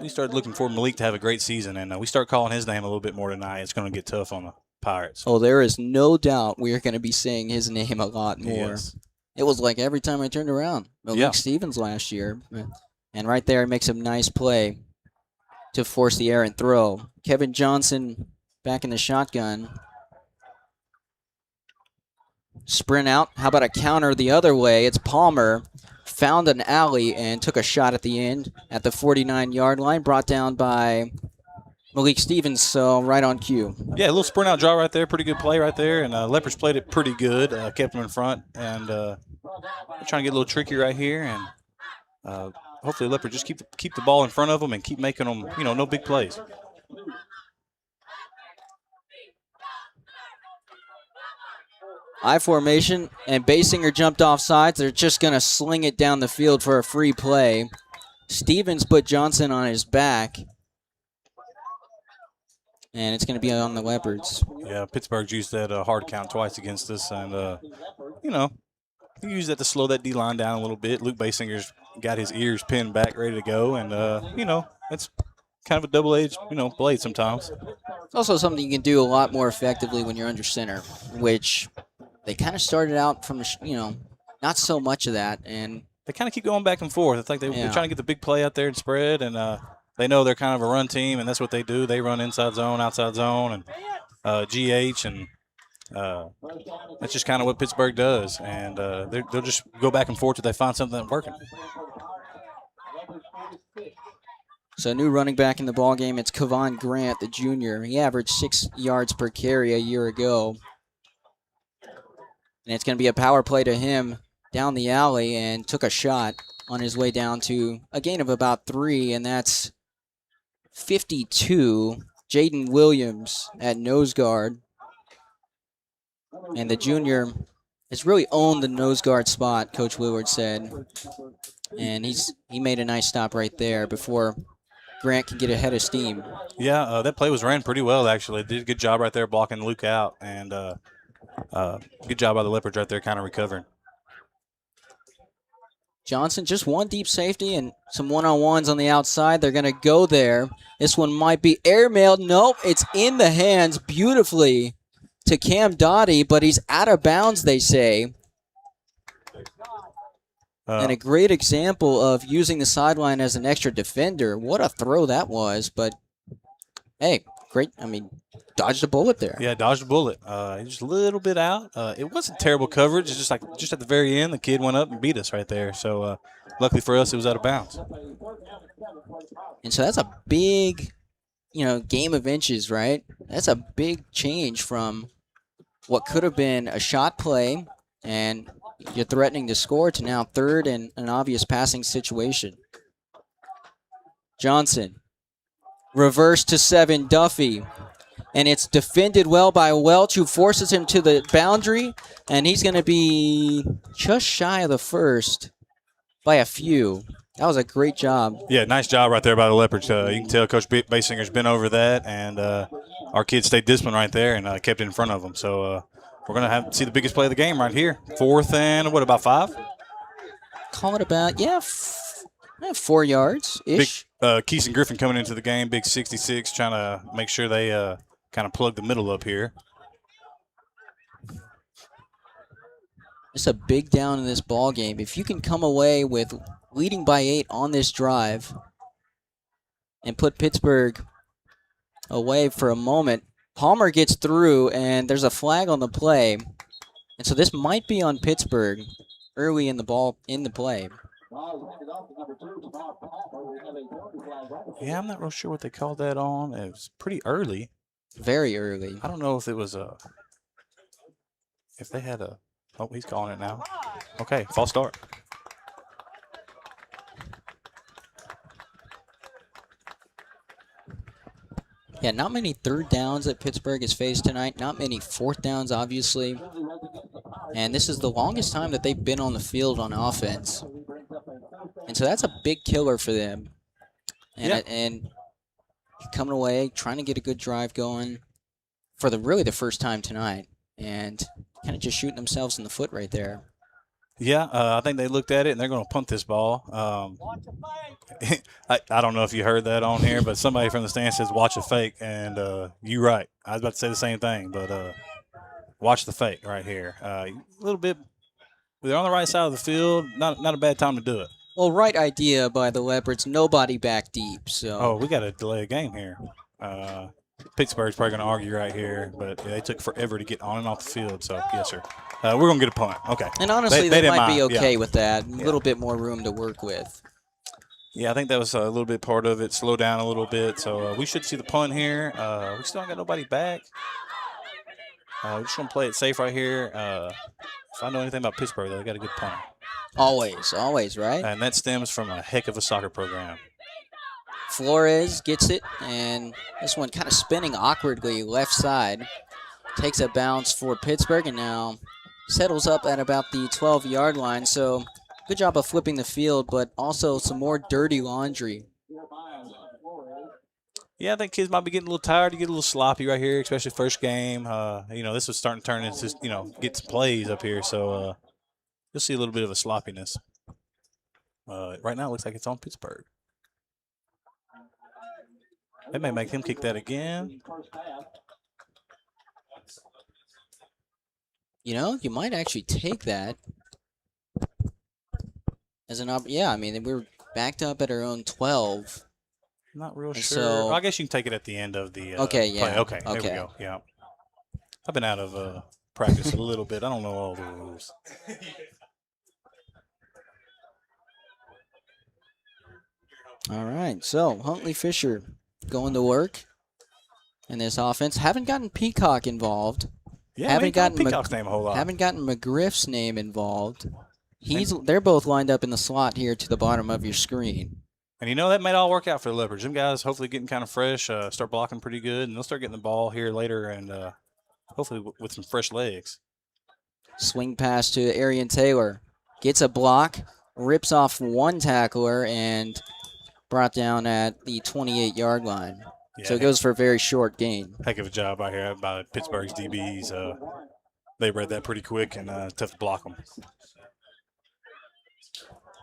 we started looking for Malik to have a great season, and we start calling his name a little bit more tonight. It's going to get tough on the Pirates. Oh, there is no doubt we are going to be saying his name a lot more. Yes. It was like every time I turned around. Malik Stevens last year. And right there, he makes a nice play to force the errant throw. Kevin Johnson back in the shotgun. Sprint out. How about a counter the other way? It's Palmer. Found an alley and took a shot at the end at the 49-yard line. Brought down by Malik Stevens, so right on cue. Yeah, a little sprint out draw right there. Pretty good play right there. And Leopards played it pretty good. Kept them in front. And we're trying to get a little tricky right here. And hopefully Leopards just keep the ball in front of them and keep making them, no big plays. I formation, and Basinger jumped off sides. They're just going to sling it down the field for a free play. Stevens put Johnson on his back. And it's going to be on the Leopards. Yeah, Pittsburgh's used that hard count twice against us. And, he used that to slow that D-line down a little bit. Luke Basinger's got his ears pinned back, ready to go. And, it's kind of a double-edged, blade sometimes. It's also something you can do a lot more effectively when you're under center, which they kind of started out from, not so much of that. And they kind of keep going back and forth. It's like they're trying to get the big play out there and spread, and they know they're kind of a run team, and that's what they do. They run inside zone, outside zone, and GH, and that's just kind of what Pittsburgh does. And they'll just go back and forth till they find something that's working. So new running back in the ball game. It's Kevon Grant, the junior. He averaged 6 yards per carry a year ago. And it's going to be a power play to him down the alley, and took a shot on his way down to a gain of about 3, and that's 52. Jaden Williams at nose guard. And the junior has really owned the nose guard spot, Coach Willard said. And he made a nice stop right there before Grant can get ahead of steam. Yeah, that play was ran pretty well, actually. Did a good job right there blocking Luke out, and good job by the Leopards right there kind of recovering. Johnson, just one deep safety and some one-on-ones on the outside. They're going to go there. This one might be airmailed. Nope, it's in the hands beautifully to Cam Dottie, but he's out of bounds, they say. And a great example of using the sideline as an extra defender. What a throw that was, but hey, great. Dodged a bullet there. Yeah, dodged a bullet. Just a little bit out. It wasn't terrible coverage. It's just at the very end, the kid went up and beat us right there. So luckily for us, it was out of bounds. And so that's a big, game of inches, right? That's a big change from what could have been a shot play and you're threatening to score to now third and an obvious passing situation. Johnson. Reverse to 7, Duffy. And it's defended well by Welch, who forces him to the boundary. And he's going to be just shy of the first by a few. That was a great job. Yeah, nice job right there by the Leopards. You can tell Coach Basinger's been over that. And our kids stayed disciplined right there and kept it in front of them. So we're going to have to see the biggest play of the game right here. 4th and, about 5? Call it about, 4 yards ish. Big Keeson Griffin coming into the game, big 66, trying to make sure they kind of plug the middle up here. It's a big down in this ball game. If you can come away with leading by 8 on this drive and put Pittsburgh away for a moment, Palmer gets through, and there's a flag on the play. And so this might be on Pittsburgh early in the play. Yeah, I'm not real sure what they called that on. It was pretty early. Very early. I don't know if it was if they had a. Oh, he's calling it now. Okay, false start. Yeah, not many third downs that Pittsburgh has faced tonight. Not many fourth downs, obviously. And this is the longest time that they've been on the field on offense. And so that's a big killer for them. And coming away, trying to get a good drive going for the first time tonight. And kind of just shooting themselves in the foot right there. Yeah, I think they looked at it, and they're going to punt this ball. I don't know if you heard that on here, but somebody from the stand says, watch the fake, and you're right. I was about to say the same thing, but watch the fake right here. A little bit – they're on the right side of the field. Not a bad time to do it. Well, right idea by the Leopards. Nobody back deep. So. Oh, we got to delay a game here. Pittsburgh's probably going to argue right here, but they took forever to get on and off the field. So, yes, sir. We're going to get a punt. Okay. And honestly, they didn't might be mind. okay with that. A little bit more room to work with. Yeah, I think that was a little bit part of it. Slow down a little bit. So, we should see the punt here. We still ain't got nobody back. We're just going to play it safe right here. If I know anything about Pittsburgh, though, they got a good punt. Always, right? And that stems from a heck of a soccer program. Flores gets it, and this one kind of spinning awkwardly left side. Takes a bounce for Pittsburgh, and now settles up at about the 12-yard line. So good job of flipping the field, but also some more dirty laundry. Yeah, I think kids might be getting a little tired, to get a little sloppy right here, especially first game. This was starting to turn into, get some plays up here. So you'll see a little bit of a sloppiness. Right now it looks like it's on Pittsburgh. They may make him kick that again. You might actually take that as an yeah, I mean, we're backed up at our own 12. Not real sure. So, I guess you can take it at the end of the okay, yeah. play. Okay, there we go. Yeah. I've been out of practice a little bit. I don't know all the rules. All right, so Huntley Fisher going to work in this offense. Haven't gotten Peacock involved. Yeah, haven't gotten Peacock's name a whole lot. Haven't gotten McGriff's name involved. They're both lined up in the slot here to the bottom of your screen. And that may all work out for the Leopards. Them guys hopefully getting kind of fresh, start blocking pretty good, and they'll start getting the ball here later and hopefully with some fresh legs. Swing pass to Arian Taylor. Gets a block, rips off one tackler, and brought down at the 28-yard line. Yeah, so it goes for a very short gain. Heck of a job out here by Pittsburgh's DBs. They read that pretty quick and tough to block them.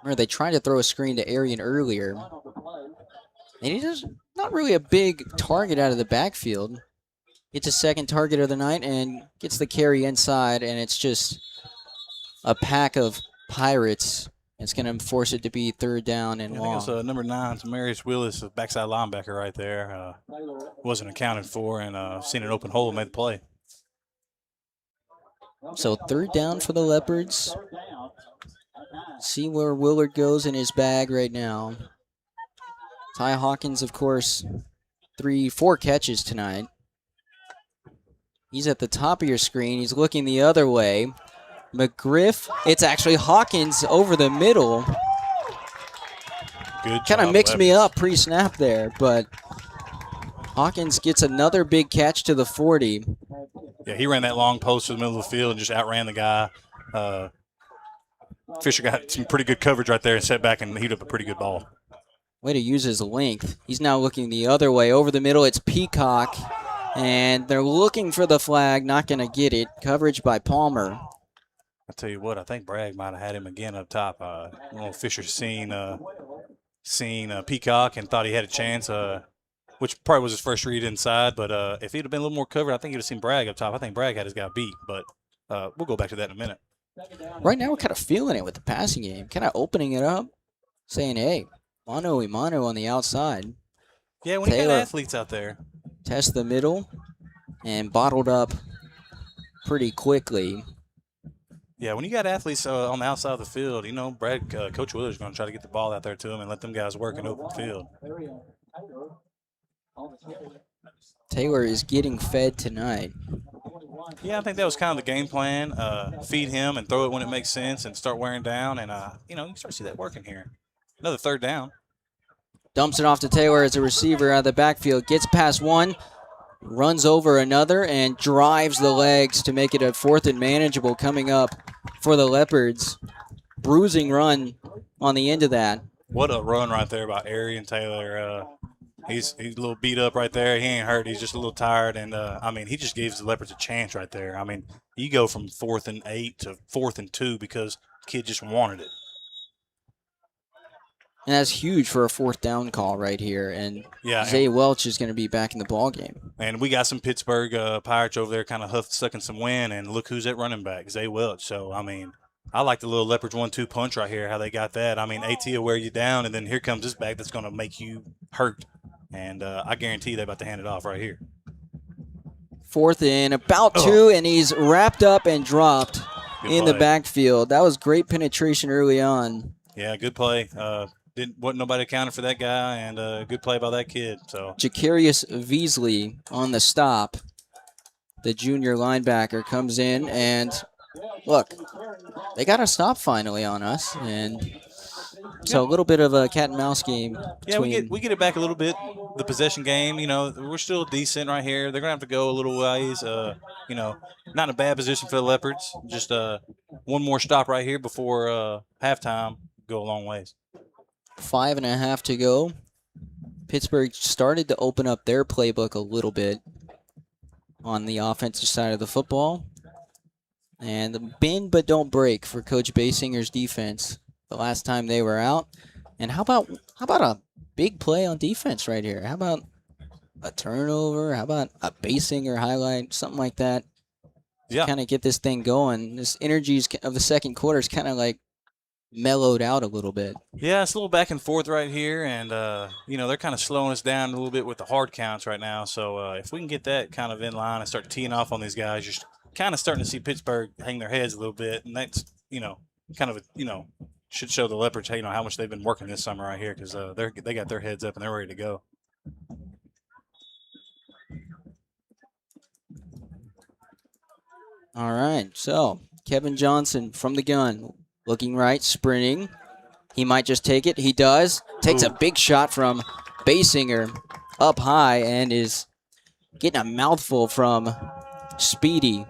Remember, they tried to throw a screen to Arian earlier. And he does not really a big target out of the backfield. Gets a second target of the night and gets the carry inside, and it's just a pack of Pirates. It's going to force it to be third down and long. I think it was number 9, Tamarius Willis, a backside linebacker right there. Wasn't accounted for and seen an open hole and made the play. So third down for the Leopards. See where Willard goes in his bag right now. Ty Hawkins, of course, 4 catches tonight. He's at the top of your screen. He's looking the other way. McGriff, it's actually Hawkins over the middle. Good job, kind of mixed me up pre-snap there, but Hawkins gets another big catch to the 40. Yeah, he ran that long post to the middle of the field and just outran the guy. Fisher got some pretty good coverage right there and set back and heat up a pretty good ball. Way to use his length. He's now looking the other way. Over the middle, it's Peacock, and they're looking for the flag, not going to get it. Coverage by Palmer. I tell you what, I think Bragg might have had him again up top. I don't know if Fisher's seen seen Peacock and thought he had a chance, which probably was his first read inside. But if he'd have been a little more covered, I think he'd have seen Bragg up top. I think Bragg had his guy beat, but we'll go back to that in a minute. Right now, we're kind of feeling it with the passing game, kind of opening it up, saying, hey, mano y mano on the outside. Yeah, when you got Taylor athletes out there. test the middle and bottled up pretty quickly. Yeah, when you got athletes on the outside of the field, you know, Coach Willer's going to try to get the ball out there to him and let them guys work in open field. Taylor is getting fed tonight. Yeah, I think that was kind of the game plan. Feed him and throw it when it makes sense and start wearing down. And, you know, you can start to see that working here. Another third down. Dumps it off to Taylor as a receiver out of the backfield. Gets past one, runs over another, and drives the legs to make it a 4th and manageable coming up for the Leopards. Bruising run on the end of that. What a run right there by Arian Taylor. He's a little beat up right there. He ain't hurt. He's just a little tired. And, I mean, he just gives the Leopards a chance right there. I mean, you go from 4th and 8 to 4th and 2 because the kid just wanted it. And that's huge for a 4th down call right here. And yeah, Zay Welch is going to be back in the ball game. And we got some Pittsburgh Pirates over there kind of sucking some wind. And look who's at running back, Zay Welch. So, I mean, I like the little Leopards 1-2 punch right here, how they got that. I mean, AT will wear you down, and then here comes this back that's going to make you hurt. And I guarantee they're about to hand it off right here. 4th and about 2, and he's wrapped up and dropped in the backfield. That was great penetration early on. Yeah, good play. Wasn't nobody accounted for that guy, and good play by that kid. So Jacarius Veasley on the stop. The junior linebacker comes in, and look, they got a stop finally on us, and so a little bit of a cat and mouse game. Yeah, we get it back a little bit. The possession game, you know, we're still decent right here. They're gonna have to go a little ways. You know, not in a bad position for the Leopards. Just one more stop right here before halftime. Go a long ways. 5.5 to go. Pittsburgh started to open up their playbook a little bit on the offensive side of the football. And the bend but don't break for Coach Basinger's defense the last time they were out. And how about a big play on defense right here? How about a turnover? How about a Basinger highlight? Something like that. Yeah. Kind of get this thing going. This energy of the second quarter is kind of like mellowed out a little bit. Yeah, it's a little back and forth right here, and you know, they're kind of slowing us down a little bit with the hard counts right now. So if we can get that kind of in line and start teeing off on these guys, you're kind of starting to see Pittsburgh hang their heads a little bit, and that's, you know, kind of should show the Leopards, you know, how much they've been working this summer right here, because they got their heads up and they're ready to go. All right, so Kevin Johnson from the gun. Looking right, sprinting. He might just take it. He does. Takes a big shot from Basinger up high and is getting a mouthful from Speedy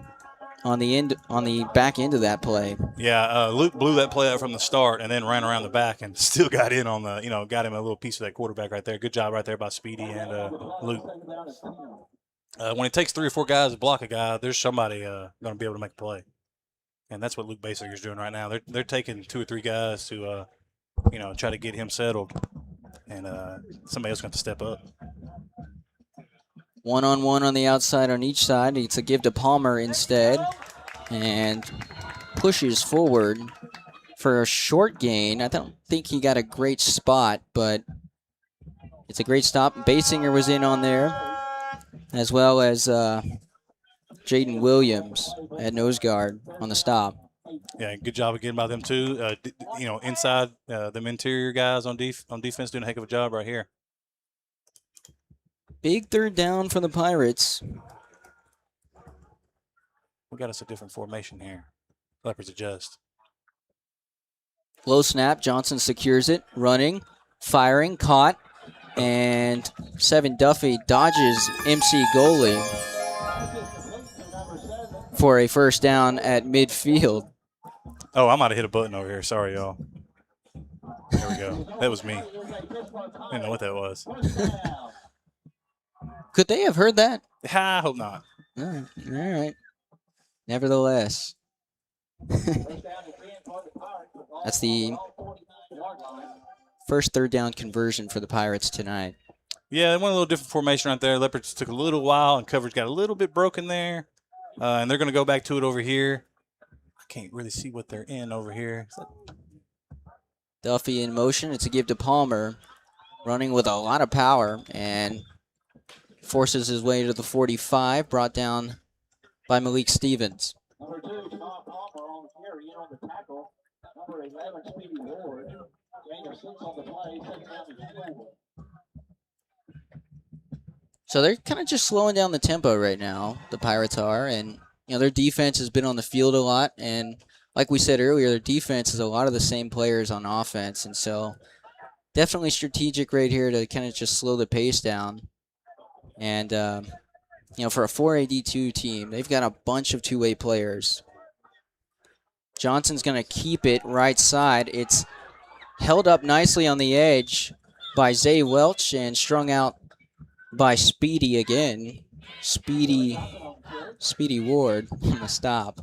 on the back end of that play. Yeah, Luke blew that play out from the start and then ran around the back and still got in on the, got him a little piece of that quarterback right there. Good job right there by Speedy and Luke. When it takes 3 or 4 guys to block a guy, there's somebody going to be able to make a play. And that's what Luke Basinger's doing right now. They're taking 2 or 3 guys to, try to get him settled. And somebody else going to step up. 1-on-1 on the outside on each side. It's a give to Palmer instead. And pushes forward for a short gain. I don't think he got a great spot, but it's a great stop. Basinger was in on there, as well as Jaden Williams at nose guard on the stop. Yeah, good job of getting by them too. Inside them interior guys on defense doing a heck of a job right here. Big third down for the Pirates. We got us a different formation here. Leopards adjust. Low snap. Johnson secures it. Running. Firing. Caught. And 7 Duffy dodges MC goalie for a first down at midfield. Oh, I might have hit a button over here. Sorry, y'all. There we go. That was me. I didn't know what that was. Could they have heard that? I hope not. All right. Nevertheless. That's the first third down conversion for the Pirates tonight. Yeah, they went a little different formation right there. Leopards took a little while, and coverage got a little bit broken there. And they're going to go back to it over here. I can't really see what they're in over here. Duffy in motion. It's a give to Palmer, running with a lot of power, and forces his way to the 45, brought down by Malik Stevens. Number 2, Tom Palmer on the carry, in on the tackle. Number 11, Speedy Ward. Gain of 6 on the play, second down and 4. So they're kind of just slowing down the tempo right now, the Pirates are, and their defense has been on the field a lot, and like we said earlier, their defense is a lot of the same players on offense, and so definitely strategic right here to kind of just slow the pace down. And, for a 4AD2 team, they've got a bunch of two-way players. Johnson's going to keep it right side. It's held up nicely on the edge by Zay Welch and strung out by Speedy again. Speedy Ward on the stop.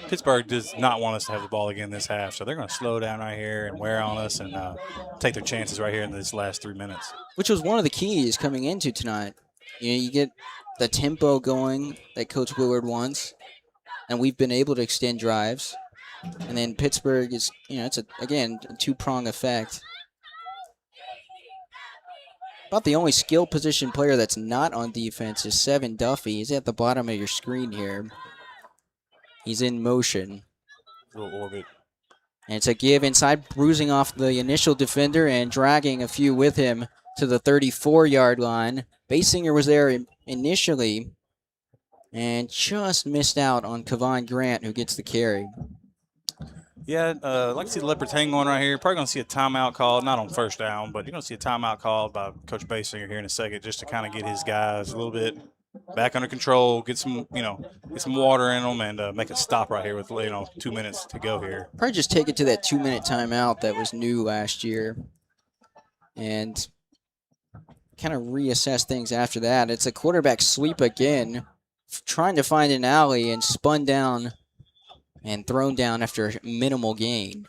Pittsburgh does not want us to have the ball again this half, so they're going to slow down right here and wear on us and take their chances right here in this last 3 minutes. Which was one of the keys coming into tonight. You get the tempo going that Coach Willard wants, and we've been able to extend drives. And then Pittsburgh is, it's a two-prong effect. About the only skill position player that's not on defense is Seven Duffy. He's at the bottom of your screen here. He's in motion. Little orbit. And it's a give inside, bruising off the initial defender and dragging a few with him to the 34-yard line. Basinger was there initially and just missed out on Kevon Grant, who gets the carry. Yeah, I'd like to see the Leopards hang on right here. Probably going to see a timeout called, not on first down, but you're going to see a timeout called by Coach Basinger here in a second, just to kind of get his guys a little bit back under control, get some water in them, and make a stop right here with 2 minutes to go here. Probably just take it to that 2-minute timeout that was new last year, and kind of reassess things after that. It's a quarterback sweep again, trying to find an alley and spun down and thrown down after a minimal gain.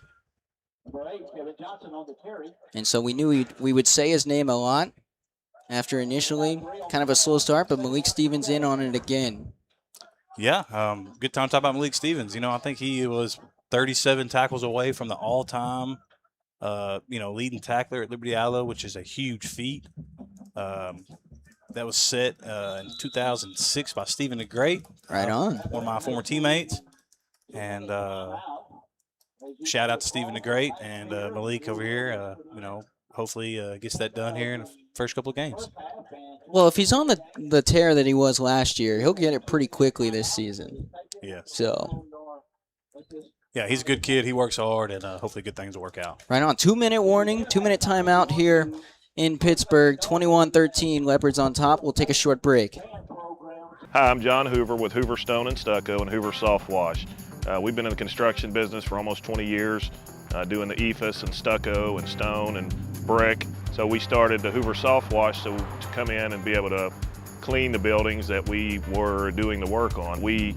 And so we knew we would say his name a lot after initially kind of a slow start, but Malik Stevens in on it again. Yeah, good time to talk about Malik Stevens. I think he was 37 tackles away from the all-time, leading tackler at Liberty-Eylau, which is a huge feat. That was set in 2006 by Stephen the Great. Right on. One of my former teammates. And shout out to Stephen the Great and Malik over here. Hopefully gets that done here in the first couple of games. Well, if he's on the tear that he was last year, he'll get it pretty quickly this season. Yeah. So. Yeah, he's a good kid. He works hard, and hopefully good things will work out. Right on. 2-minute warning, 2-minute timeout here in Pittsburgh. 21-13, Leopards on top. We'll take a short break. Hi, I'm John Hoover with Hoover Stone and Stucco and Hoover Soft Wash. We've been in the construction business for almost 20 years, doing the EIFS and stucco and stone and brick. So we started the Hoover Soft Wash to come in and be able to clean the buildings that we were doing the work on. We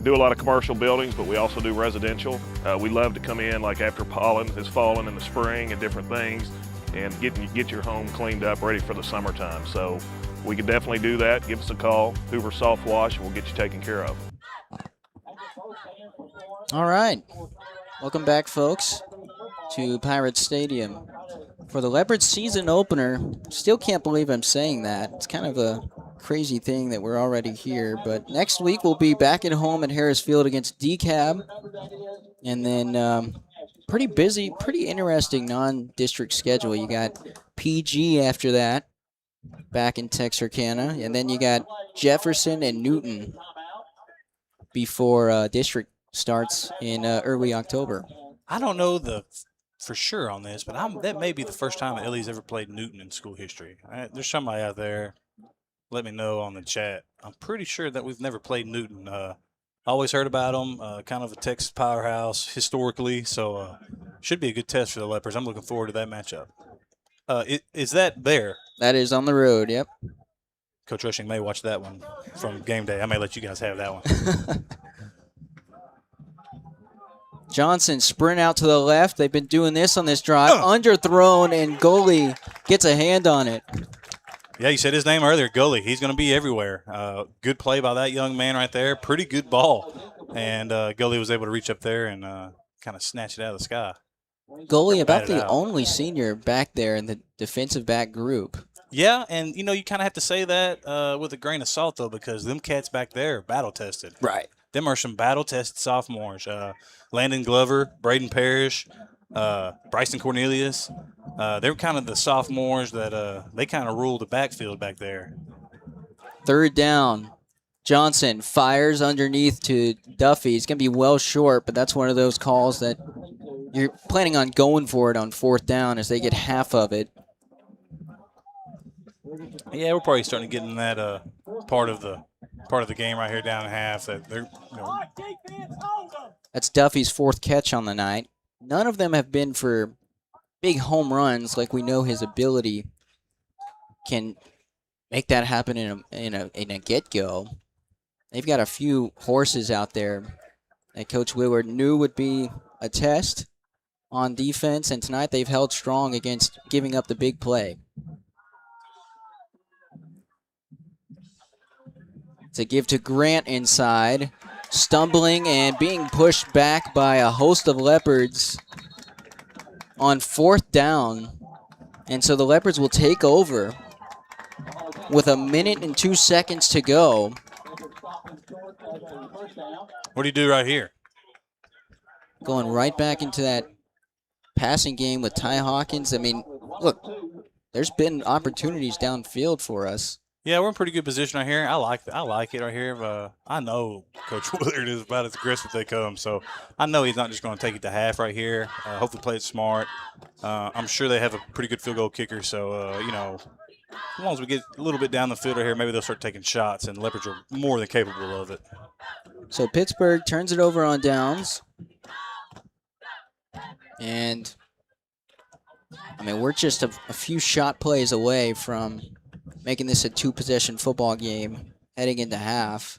do a lot of commercial buildings, but we also do residential. We love to come in like after pollen has fallen in the spring and different things and get your home cleaned up, ready for the summertime. So we can definitely do that. Give us a call, Hoover Soft Wash, and we'll get you taken care of. All right. Welcome back, folks, to Pirates Stadium. For the Leopards season opener, still can't believe I'm saying that. It's kind of a crazy thing that we're already here. But next week we'll be back at home at Harris Field against DCAB. And then pretty busy, pretty interesting non-district schedule. You got PG after that, back in Texarkana. And then you got Jefferson and Newton before district starts in early October. I don't know for sure on this, but that may be the first time that Ellie's ever played Newton in school history. There's somebody out there. Let me know on the chat. I'm pretty sure that we've never played Newton. Always heard about them, kind of a Texas powerhouse historically, so should be a good test for the Leopards. I'm looking forward to that matchup. Is that there? That is on the road, yep. Coach Rushing may watch that one from game day. I may let you guys have that one. Johnson sprint out to the left. They've been doing this on this drive. Underthrown, and goalie gets a hand on it. Yeah, you said his name earlier, goalie. He's going to be everywhere. Good play by that young man right there. Pretty good ball. And goalie was able to reach up there and kind of snatch it out of the sky. Goalie about Batted the out. only senior back there in the defensive back group. Yeah, and, you kind of have to say that with a grain of salt, though, because them cats back there are battle-tested. Right. Them are some battle-tested sophomores. Landon Glover, Braden Parrish, Bryson Cornelius. They're kind of the sophomores that they kind of rule the backfield back there. Third down. Johnson fires underneath to Duffy. He's going to be well short, but that's one of those calls that you're planning on going for it on fourth down as they get half of it. Yeah, we're probably starting to get in that part of the game right here down in half. That they're That's Duffy's fourth catch on the night. None of them have been for big home runs, like we know his ability can make that happen in a get-go. They've got a few horses out there that Coach Willard knew would be a test on defense, and tonight they've held strong against giving up the big play. To give to Grant inside, stumbling and being pushed back by a host of Leopards on fourth down. And so the Leopards will take over with 1 minute and 2 seconds to go. what do you do right here? Going right back into that passing game with Ty Hawkins. I mean, look, there's been opportunities downfield for us. Yeah, we're in pretty good position right here. I like it right here. I know Coach Willard is about as aggressive as they come, so I know he's not just going to take it to half right here. Hopefully play it smart. I'm sure they have a pretty good field goal kicker, so, as long as we get a little bit down the field right here, maybe they'll start taking shots, and the Leopards are more than capable of it. So Pittsburgh turns it over on downs. And, I mean, we're just a few shot plays away from making this a two-possession football game heading into half.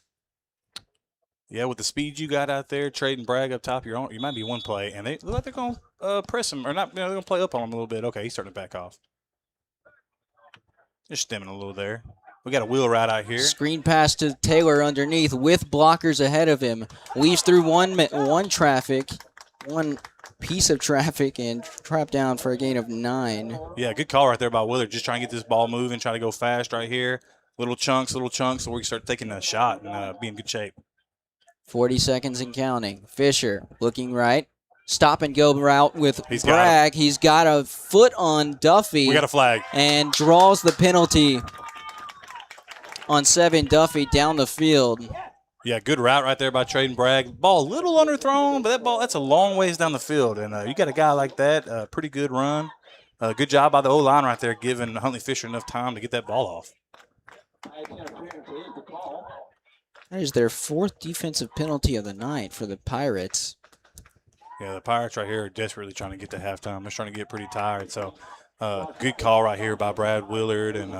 Yeah, with the speed you got out there, trading Bragg up top, you might be one play, and they look like they're going to press him, or not. They're going to play up on him a little bit. Okay, he's starting to back off. Just stemming a little there. We got a wheel right out here. Screen pass to Taylor underneath with blockers ahead of him. Weaves through one piece of traffic and trapped down for a gain of 9. Yeah, good call right there by Willard. Just trying to get this ball moving, trying to go fast right here. Little chunks, so we can start taking a shot and be in good shape. 40 seconds and counting. Fisher looking right. Stop and go route with Bragg. He's got a foot on Duffy. We got a flag. And draws the penalty on 7 Duffy down the field. Yeah, good route right there by Traden Bragg. Ball a little underthrown, but that's a long ways down the field. And you got a guy like that, pretty good run. Good job by the O-line right there, giving Huntley Fisher enough time to get that ball off. That is their 4th defensive penalty of the night for the Pirates. Yeah, the Pirates right here are desperately trying to get to halftime. They're starting to get pretty tired. So, good call right here by Brad Willard and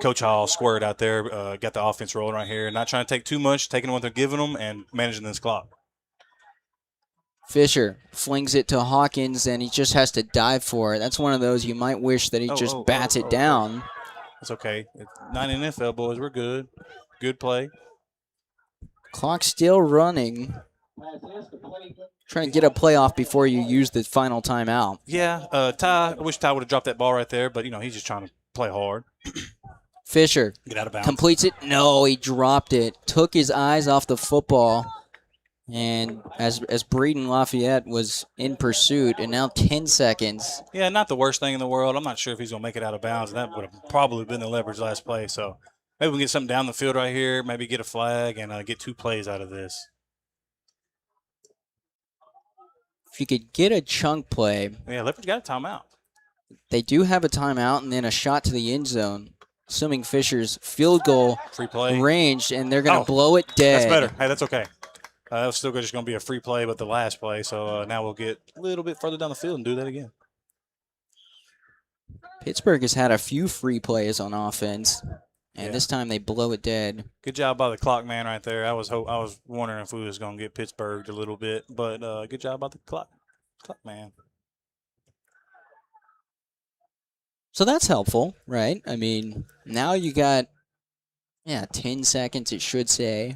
Coach Hall squared out there. Got the offense rolling right here. Not trying to take too much, taking what they're giving them and managing this clock. Fisher flings it to Hawkins, and he just has to dive for it. That's one of those you might wish that he just bats it down. That's okay. It's not an NFL, boys. We're good. Good play. Clock still running. Trying to get a play off before you use the final timeout. Yeah, I wish Ty would have dropped that ball right there, but, he's just trying to play hard. Fisher get out of bounds. Completes it. No, he dropped it. Took his eyes off the football. And as Breeden Lafayette was in pursuit, and now 10 seconds. Yeah, not the worst thing in the world. I'm not sure if he's going to make it out of bounds, and that would have probably been the Leopards' last play. So maybe we can get something down the field right here, maybe get a flag, and get 2 plays out of this. If you could get a chunk play. Yeah, Leopards got a timeout. They do have a timeout and then a shot to the end zone, assuming Fisher's field goal free play ranged, and they're going to blow it dead. That's better. Hey, that's okay. That was still just going to be a free play, but the last play. So now we'll get a little bit further down the field and do that again. Pittsburgh has had a few free plays on offense. And Yeah. this time they blow it dead. Good job by the clock man right there. I was wondering if we was gonna get Pittsburghed a little bit, but good job by the clock man. So that's helpful, right? I mean, now you got, 10 seconds, it should say.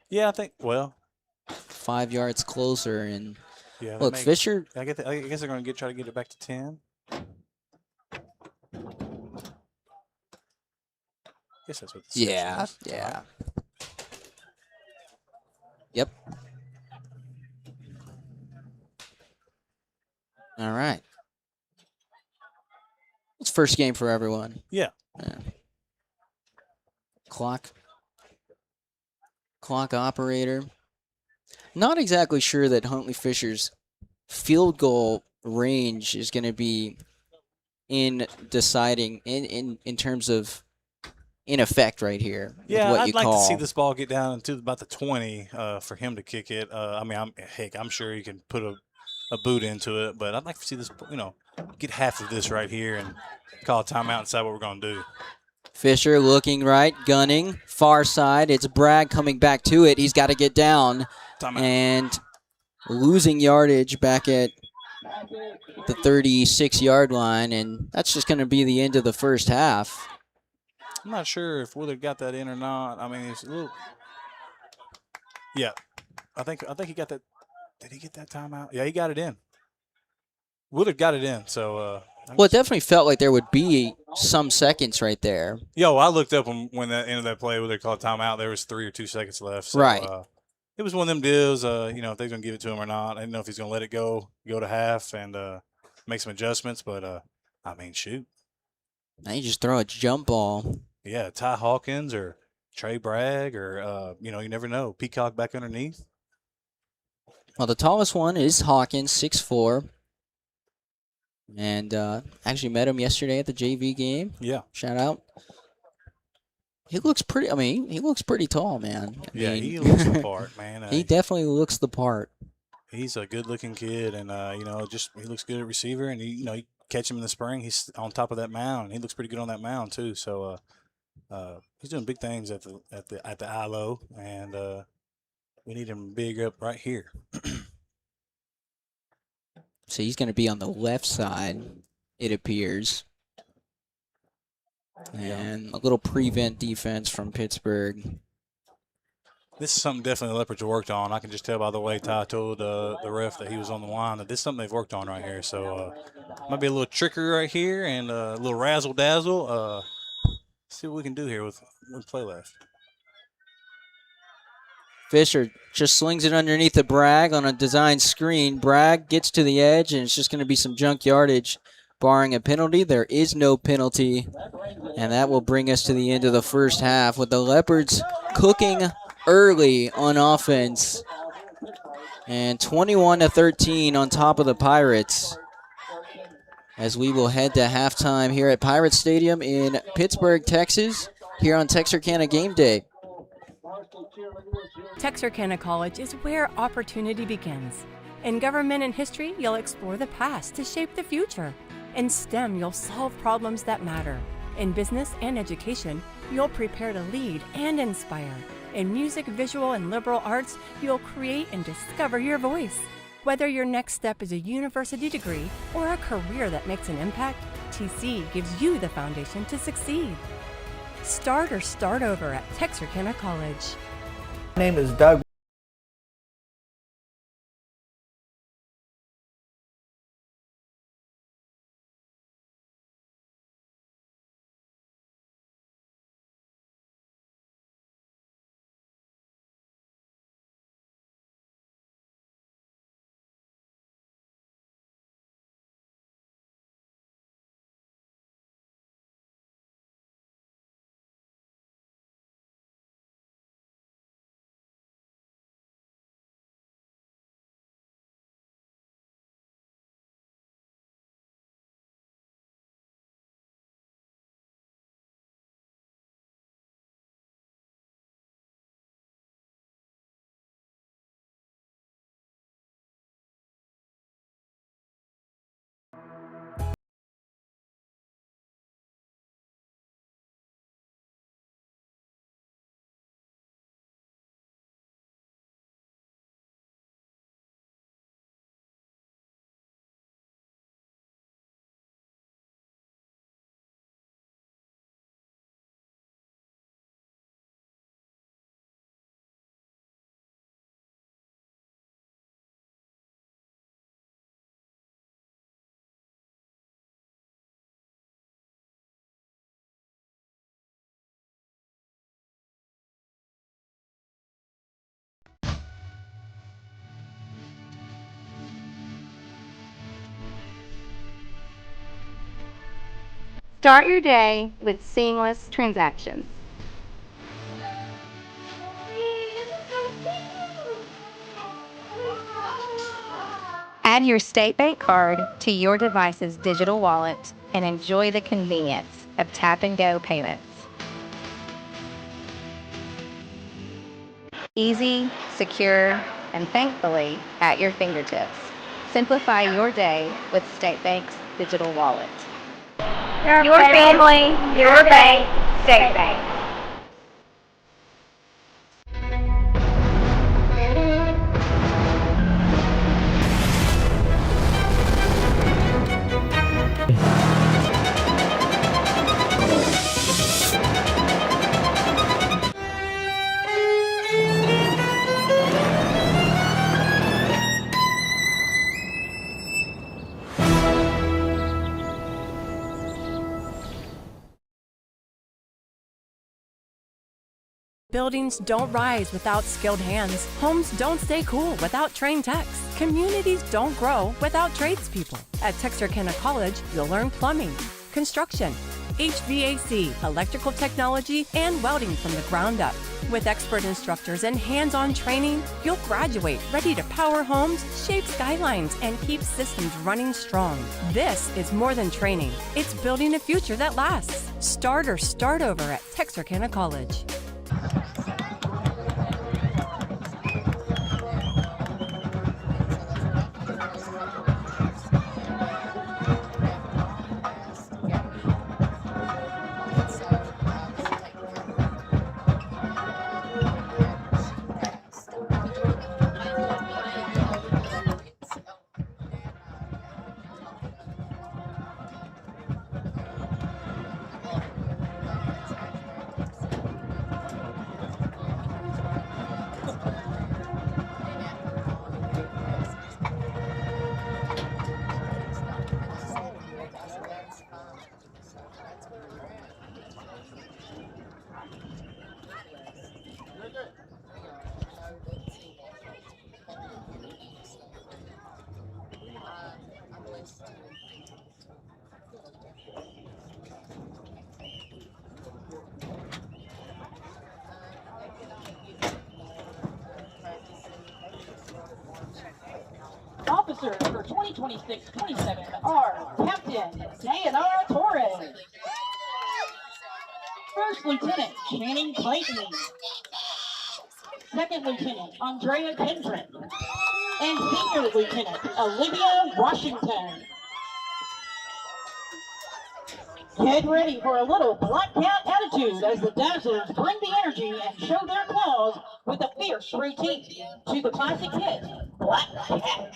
Yeah, I think. Well, 5 yards closer. And yeah. look, Fisher. I guess they're gonna try to get it back to 10. I guess that's what the session Yeah, is. yeah. Yep. All right. It's first game for everyone. Yeah. Clock operator. Not exactly sure that Huntley Fisher's field goal range is going to be in deciding in terms of in effect right here. With Yeah, what I'd you like call. to see this ball get down to about the 20 for him to kick it. I mean, I'm sure he can put a boot into it, but I'd like to see this, get half of this right here and call a timeout and decide what we're going to do. Fisher looking right, gunning, far side. It's Bragg coming back to it. He's got to get down. Timeout. And losing yardage back at the 36-yard line, and that's just going to be the end of the first half. I'm not sure if Willard got that in or not. I mean, it's a little. Yeah, I think he got that. Did he get that timeout? Yeah, he got it in. Willard got it in. So. Well, it definitely felt like there would be some seconds right there. Yo, I looked up when that ended that play where they called timeout. There was 3 or 2 seconds left. So, Right. It was one of them deals. If they're gonna give it to him or not. I didn't know if he's gonna let it go to half and make some adjustments. But I mean, shoot. Now you just throw a jump ball. Yeah, Ty Hawkins or Trey Bragg or you never know. Peacock back underneath. Well, the tallest one is Hawkins, 6'4". And actually met him yesterday at the JV game. Yeah. Shout out. He looks pretty. I mean, he looks pretty tall, man. I mean, he looks the part, man. He definitely looks the part. He's a good-looking kid, and he looks good at receiver. And you catch him in the spring, he's on top of that mound. He looks pretty good on that mound too. So he's doing big things at the Eylau, and we need him big up right here. So he's going to be on the left side, it appears. And a little prevent defense from Pittsburgh. This is something definitely the Leopards worked on. I can just tell by the way Ty told the ref that he was on the line that this is something they've worked on right here. So might be a little trickery right here and a little razzle-dazzle. See what we can do here with play left. Fisher just slings it underneath the Bragg on a design screen. Bragg gets to the edge, and it's just going to be some junk yardage, barring a penalty. There is no penalty, and that will bring us to the end of the first half with the Leopards cooking early on offense. And 21-13 on top of the Pirates as we will head to halftime here at Pirate Stadium in Pittsburg, Texas, here on Texarkana Game Day. Texarkana College is where opportunity begins. In government and history, you'll explore the past to shape the future. In STEM, you'll solve problems that matter. In business and education, you'll prepare to lead and inspire. In music, visual, and liberal arts, you'll create and discover your voice. Whether your next step is a university degree or a career that makes an impact, TC gives you the foundation to succeed. Start or start over at Texarkana College. My name is Doug Start your day with seamless transactions. Add your State Bank card to your device's digital wallet and enjoy the convenience of tap-and-go payments. Easy, secure, and thankfully at your fingertips. Simplify your day with State Bank's digital wallet. Your family, your bank, State Bank. Buildings don't rise without skilled hands. Homes don't stay cool without trained techs. Communities don't grow without tradespeople. At Texarkana College, you'll learn plumbing, construction, HVAC, electrical technology, and welding from the ground up. With expert instructors and hands-on training, you'll graduate ready to power homes, shape skylines, and keep systems running strong. This is more than training. It's building a future that lasts. Start or start over at Texarkana College. Officers for 2026-27 are Captain Dayanara Torres, First Lieutenant Channing Clayton, Second Lieutenant Andrea Kendrick, and Senior Lieutenant Olivia Washington. Get ready for a little Black Cat attitude as the Dazzlers bring the energy and show their claws with a fierce routine to the classic hit, Black Cat.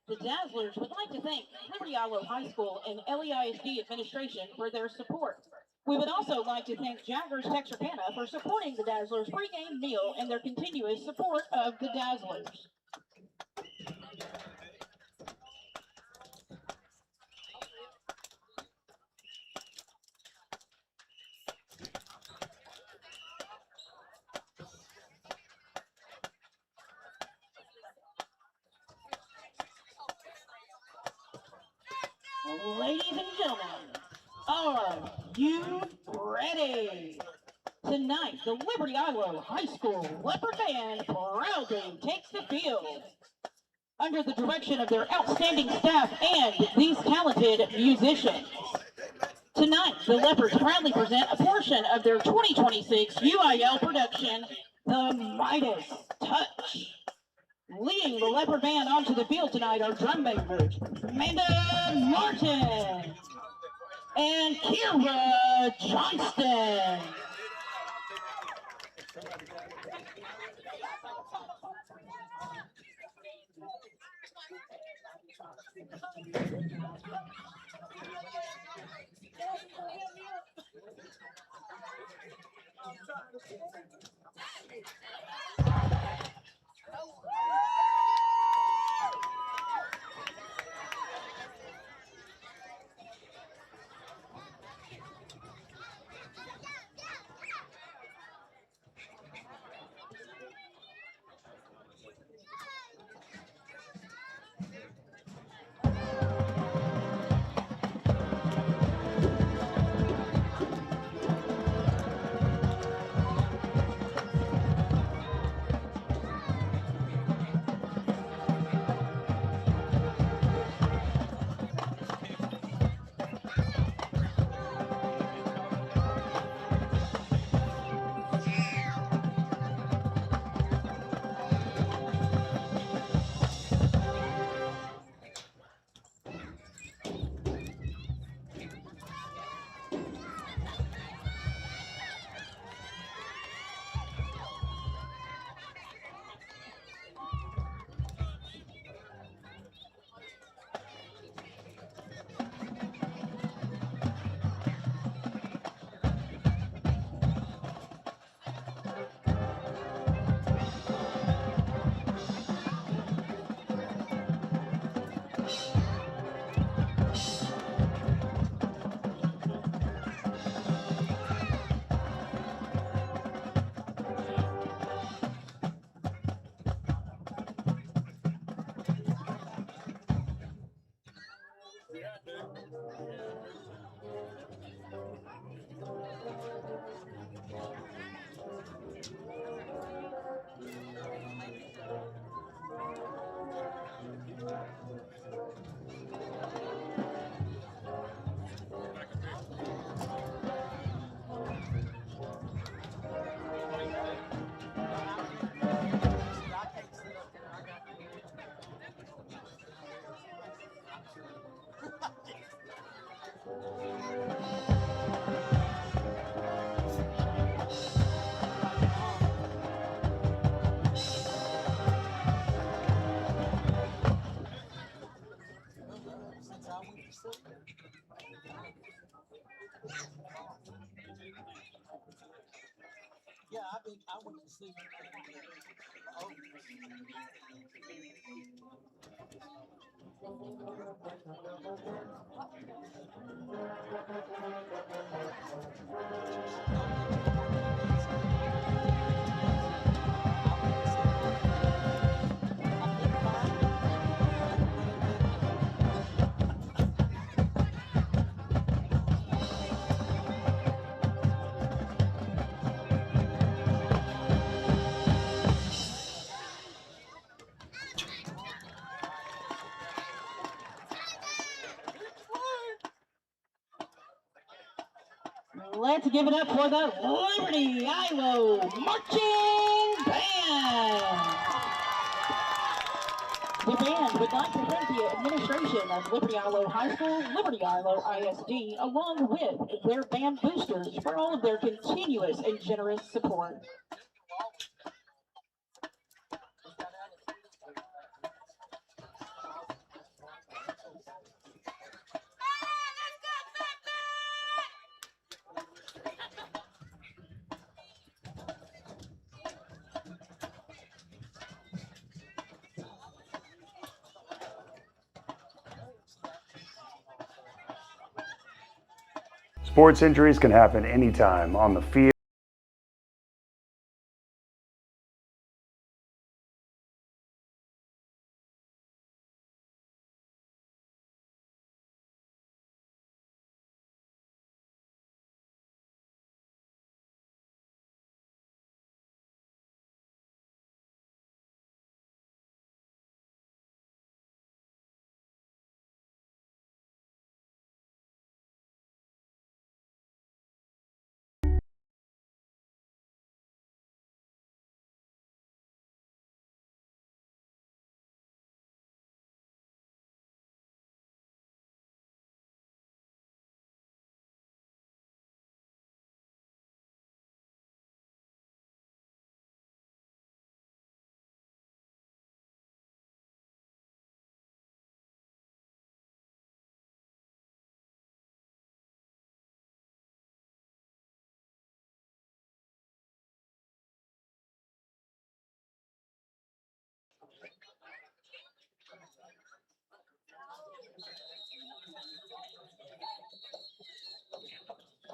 The Dazzlers would like to thank Liberty-Eylau High School and LEISD administration for their support. We would also like to thank Jaggers Texarkana for supporting the Dazzlers pregame meal and their continuous support of the Dazzlers. Ladies and gentlemen, are you ready? Tonight, the Liberty-Eylau High School Leopard Band proudly takes the field. Under the direction of their outstanding staff and these talented musicians. Tonight, the Leopards proudly present a portion of their 2026 UIL production, The Midas Touch. Leading the Leopard Band onto the field tonight are drum makers Amanda Martin and Kira Johnston. Let's give it up for the Liberty-Eylau Marching Band. The band would like to thank the administration of Liberty-Eylau High School, Liberty-Eylau ISD, along with their band boosters for all of their continuous and generous support. Sports injuries can happen anytime on the field.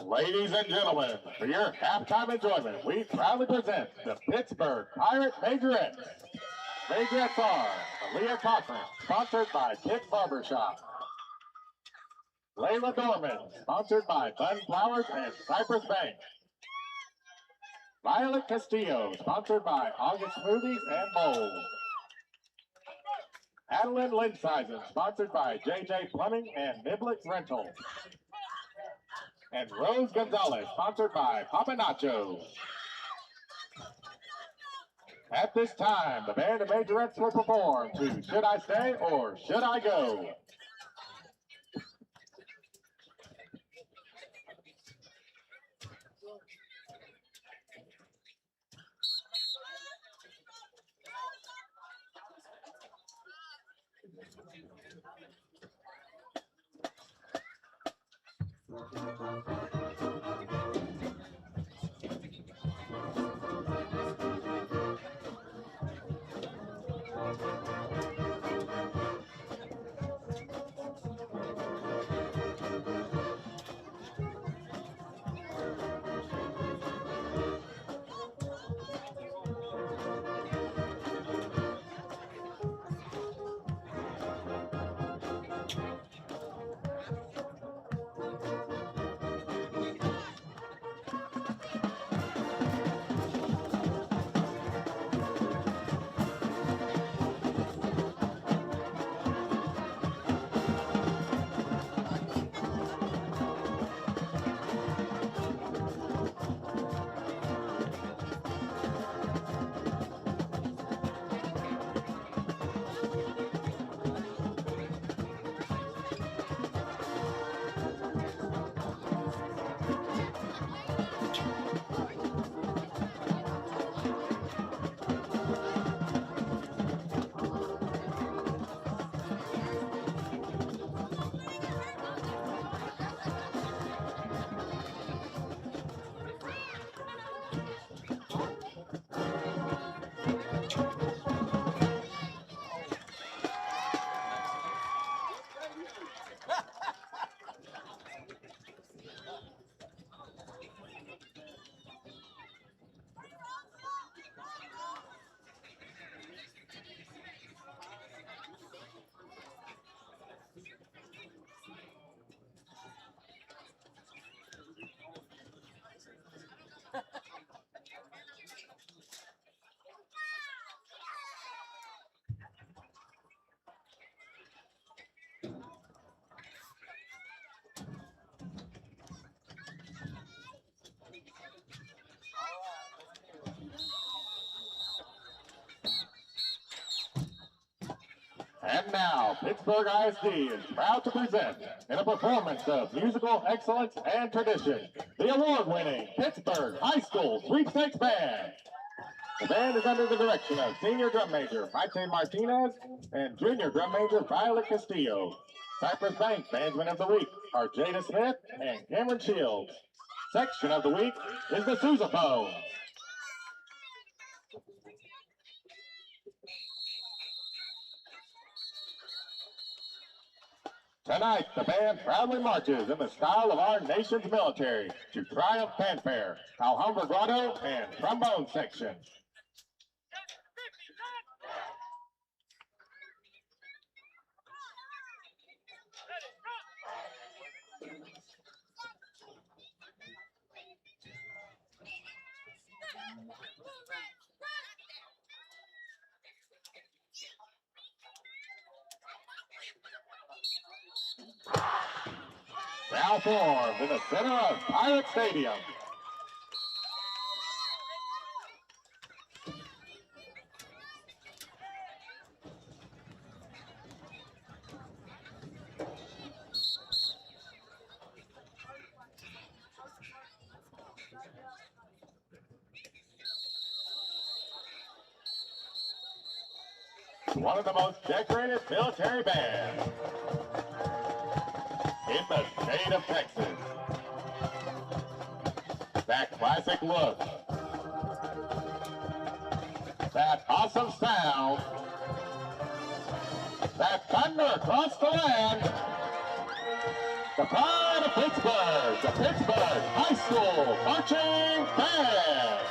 Ladies and gentlemen, for your halftime enjoyment, we proudly present the Pittsburg Pirate Majorettes. Majorettes are Aaliyah Cochran, sponsored by Kit Barbershop. Layla Dorman, sponsored by Bun Flowers and Cypress Bank. Violet Castillo, sponsored by August Smoothies and Bowls. Adeline Lindseisen, sponsored by JJ Plumbing and Niblets Rental. And Rose Gonzalez, sponsored by Papa Nachos. At this time, the band of Majorettes will perform to Should I Stay or Should I Go? And now, Pittsburg ISD is proud to present, in a performance of musical excellence and tradition, the award-winning Pittsburg High School Sweepstakes Band. The band is under the direction of Senior Drum Major Maite Martinez and Junior Drum Major Violet Castillo. Cypress Bank Bandsmen of the Week are Jada Smith and Cameron Shields. Section of the Week is the Sousaphone. Tonight, the band proudly marches in the style of our nation's military to Triumph Fanfare, Alhambra Grotto, and Trombone Section. Now formed in the center of Pirate Stadium. One of the most decorated military bands in the state of Texas. That classic look, that awesome sound, that thunder across the land. The pride of Pittsburgh, the Pittsburgh High School Marching Band.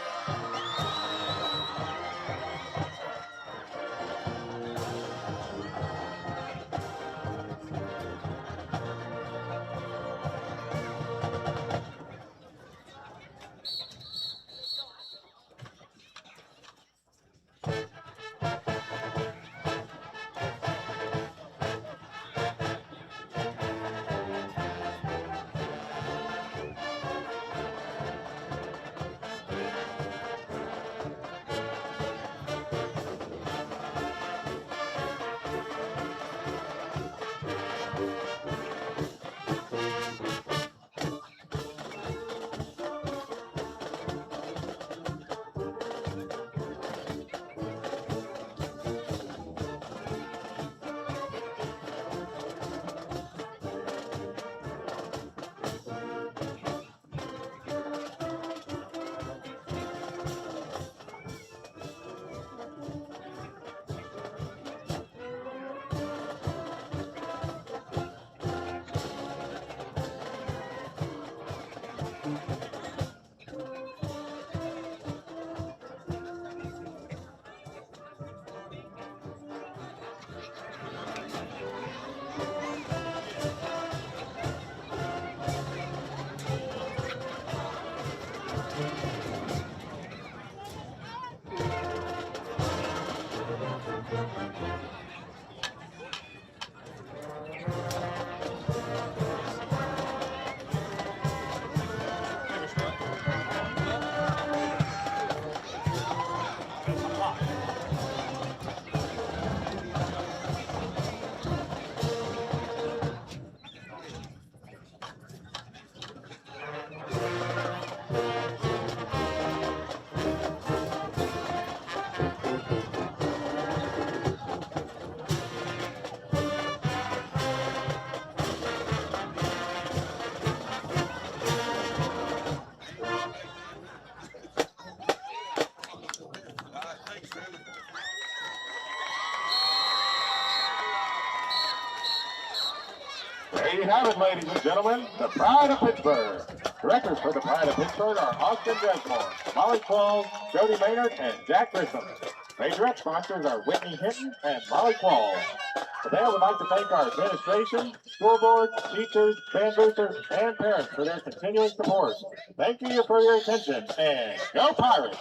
There you have it, ladies and gentlemen, the Pride of Pittsburgh. Directors for the Pride of Pittsburgh are Austin Dresmore, Molly Qualls, Jody Maynard, and Jack Grissom. Majorette sponsors are Whitney Hinton and Molly Qualls. Today I would like to thank our administration, school board, teachers, band boosters, and parents for their continuing support. Thank you for your attention, and go Pirates!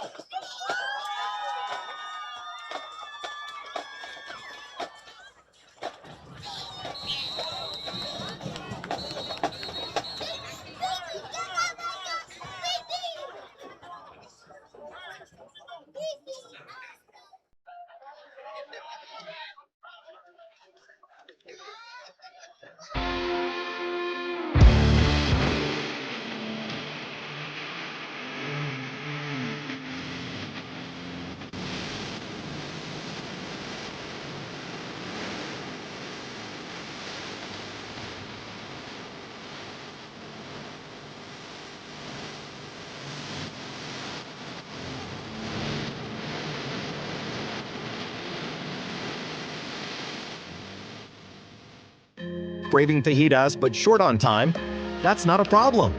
craving fajitas but short on time? That's not a problem.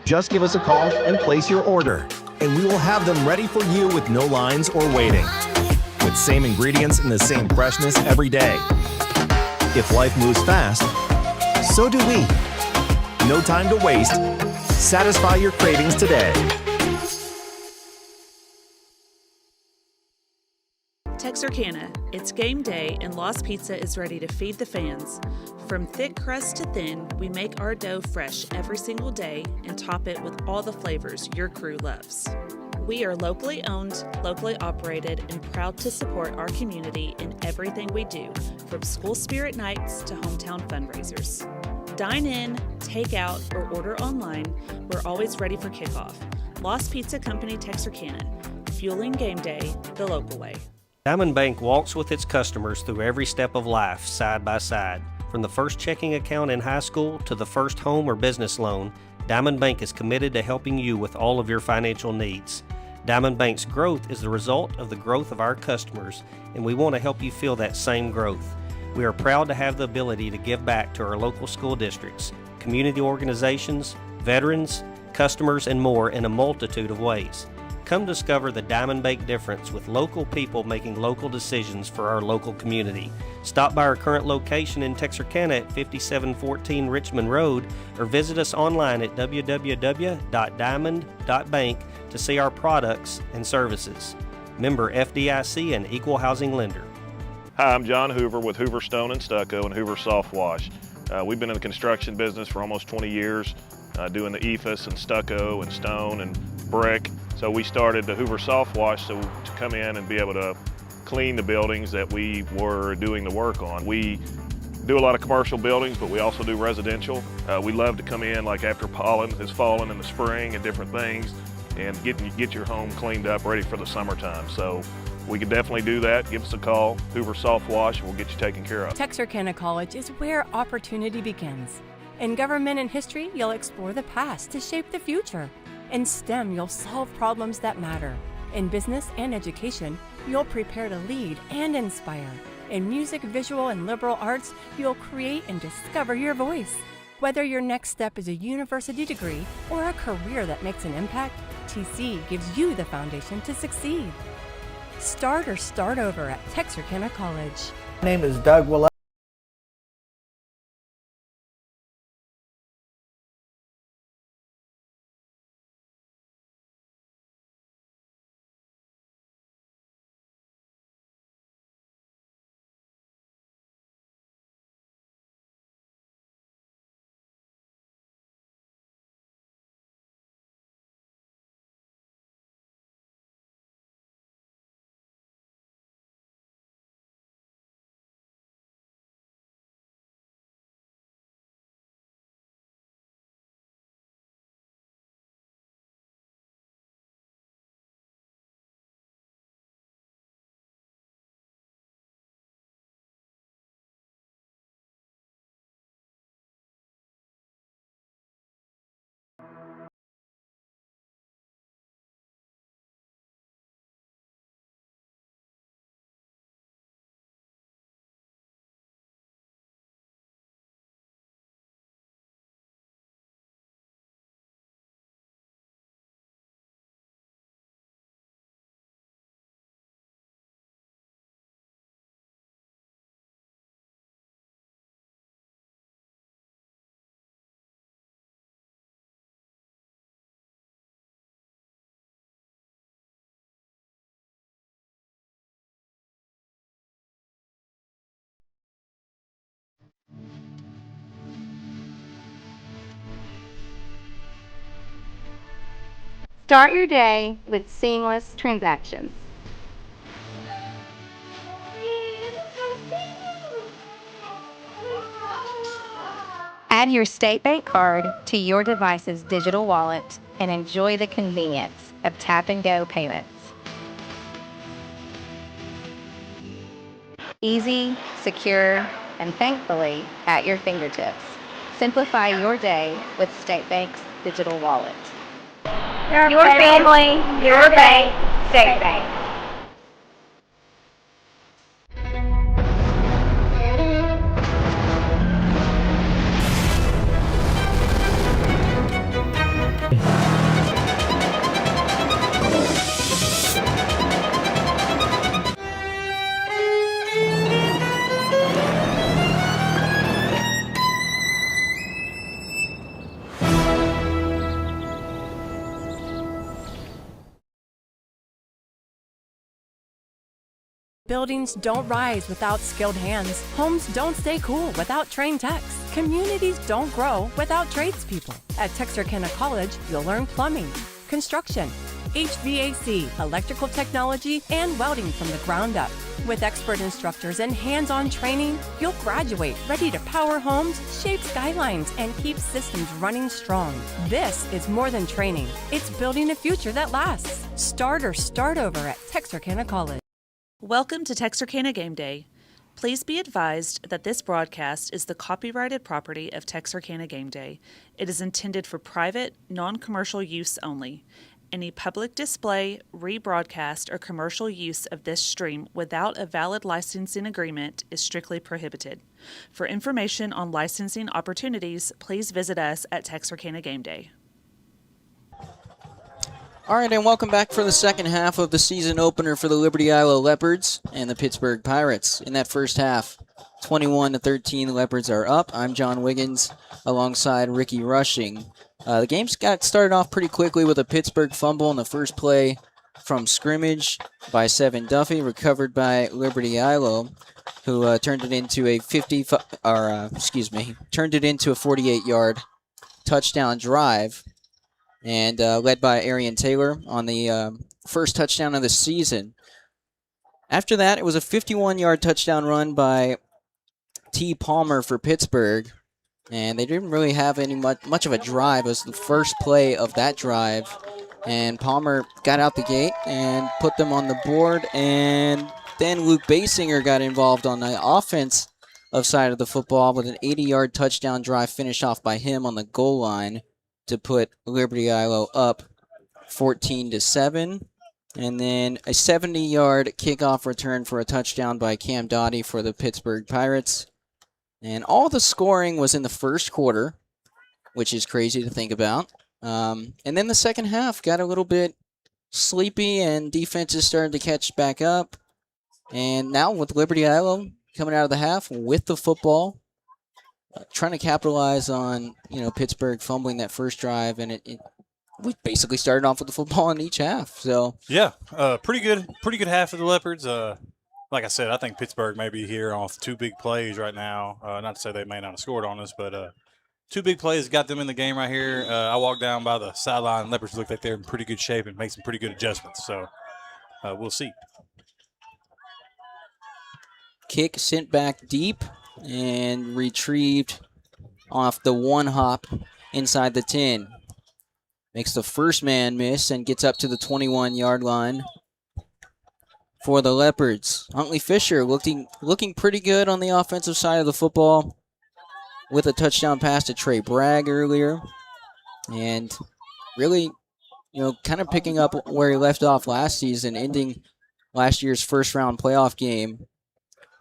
Just give us a call and place your order, and we will have them ready for you with no lines or waiting. With same ingredients and the same freshness every day. If life moves fast, so do we. No time to waste. Satisfy your cravings today. Texarkana, it's game day and Lost Pizza is ready to feed the fans. From thick crust to thin, we make our dough fresh every single day and top it with all the flavors your crew loves. We are locally owned, locally operated, and proud to support our community in everything we do, from school spirit nights to hometown fundraisers. Dine in, take out, or order online, we're always ready for kickoff. Lost Pizza Company Texarkana, fueling game day the local way. Diamond Bank walks with its customers through every step of life, side by side. From the first checking account in high school to the first home or business loan, Diamond Bank is committed to helping you with all of your financial needs. Diamond Bank's growth is the result of the growth of our customers, and we want to help you feel that same growth. We are proud to have the ability to give back to our local school districts, community organizations, veterans, customers, and more in a multitude of ways. Come discover the Diamond Bank difference with local people making local decisions for our local community. Stop by our current location in Texarkana at 5714 Richmond Road or visit us online at www.diamond.bank to see our products and services. Member FDIC and Equal Housing Lender. Hi, I'm John Hoover with Hoover Stone and Stucco and Hoover Soft Wash. We've been in the construction business for almost 20 years, doing the EIFS and stucco and stone and brick. So we started the Hoover Soft Wash to come in and be able to clean the buildings that we were doing the work on. We do a lot of commercial buildings, but we also do residential. We love to come in like after pollen has fallen in the spring and different things and get your home cleaned up, ready for the summertime. So we can definitely do that. Give us a call, Hoover Soft Wash, and we'll get you taken care of. Texarkana College is where opportunity begins. In government and history, you'll explore the past to shape the future. In STEM, you'll solve problems that matter. In business and education, you'll prepare to lead and inspire. In music, visual, and liberal arts, you'll create and discover your voice. Whether your next step is a university degree or a career that makes an impact, TC gives you the foundation to succeed. Start or start over at Texarkana College. My name is Doug Willett. Start your day with seamless transactions. Add your State Bank card to your device's digital wallet and enjoy the convenience of tap-and-go payments. Easy, secure, and thankfully at your fingertips. Simplify your day with State Bank's digital wallet. Your family, your bank, State Bank. Buildings don't rise without skilled hands. Homes don't stay cool without trained techs. Communities don't grow without tradespeople. At Texarkana College, you'll learn plumbing, construction, HVAC, electrical technology, and welding from the ground up. With expert instructors and hands-on training, you'll graduate ready to power homes, shape skylines, and keep systems running strong. This is more than training. It's building a future that lasts. Start or start over at Texarkana College. Welcome to Texarkana Game Day. Please be advised that this broadcast is the copyrighted property of Texarkana Game Day. It is intended for private, non-commercial use only. Any public display, rebroadcast, or commercial use of this stream without a valid licensing agreement is strictly prohibited. For information on licensing opportunities, please visit us at Texarkana Game Day. All right, and welcome back for the second half of the season opener for the Liberty-Eylau Leopards and the Pittsburg Pirates. In that first half, 21-13, the Leopards are up. I'm John Wiggins alongside Ricky Rushing. The game's got started off pretty quickly with a Pittsburgh fumble in the first play from scrimmage by Seven Duffy, recovered by Liberty-Eylau, who turned it into a 48-yard touchdown drive, and led by Arian Taylor on the first touchdown of the season. After that, it was a 51-yard touchdown run by T. Palmer for Pittsburgh. And they didn't really have any much of a drive. It was the first play of that drive. And Palmer got out the gate and put them on the board. And then Luke Basinger got involved on the offensive side of the football with an 80-yard touchdown drive finished off by him on the goal line to put Liberty-Eylau up 14-7. And then a 70-yard kickoff return for a touchdown by Cam Doughty for the Pittsburgh Pirates. And all the scoring was in the first quarter, which is crazy to think about. And then the second half got a little bit sleepy, and defenses started to catch back up. And now with Liberty-Eylau coming out of the half with the football, trying to capitalize on Pittsburgh fumbling that first drive, and we basically started off with the football in each half. So yeah, pretty good half of the Leopards. Like I said, I think Pittsburgh may be here off two big plays right now. Not to say they may not have scored on us, but two big plays got them in the game right here. I walked down by the sideline. Leopards looked like they're in pretty good shape and made some pretty good adjustments. So we'll see. Kick sent back deep and retrieved off the one hop inside the 10. Makes the first man miss and gets up to the 21-yard line. For the Leopards, Huntley Fisher looking pretty good on the offensive side of the football with a touchdown pass to Trey Bragg earlier. And really, kind of picking up where he left off last season, ending last year's first-round playoff game,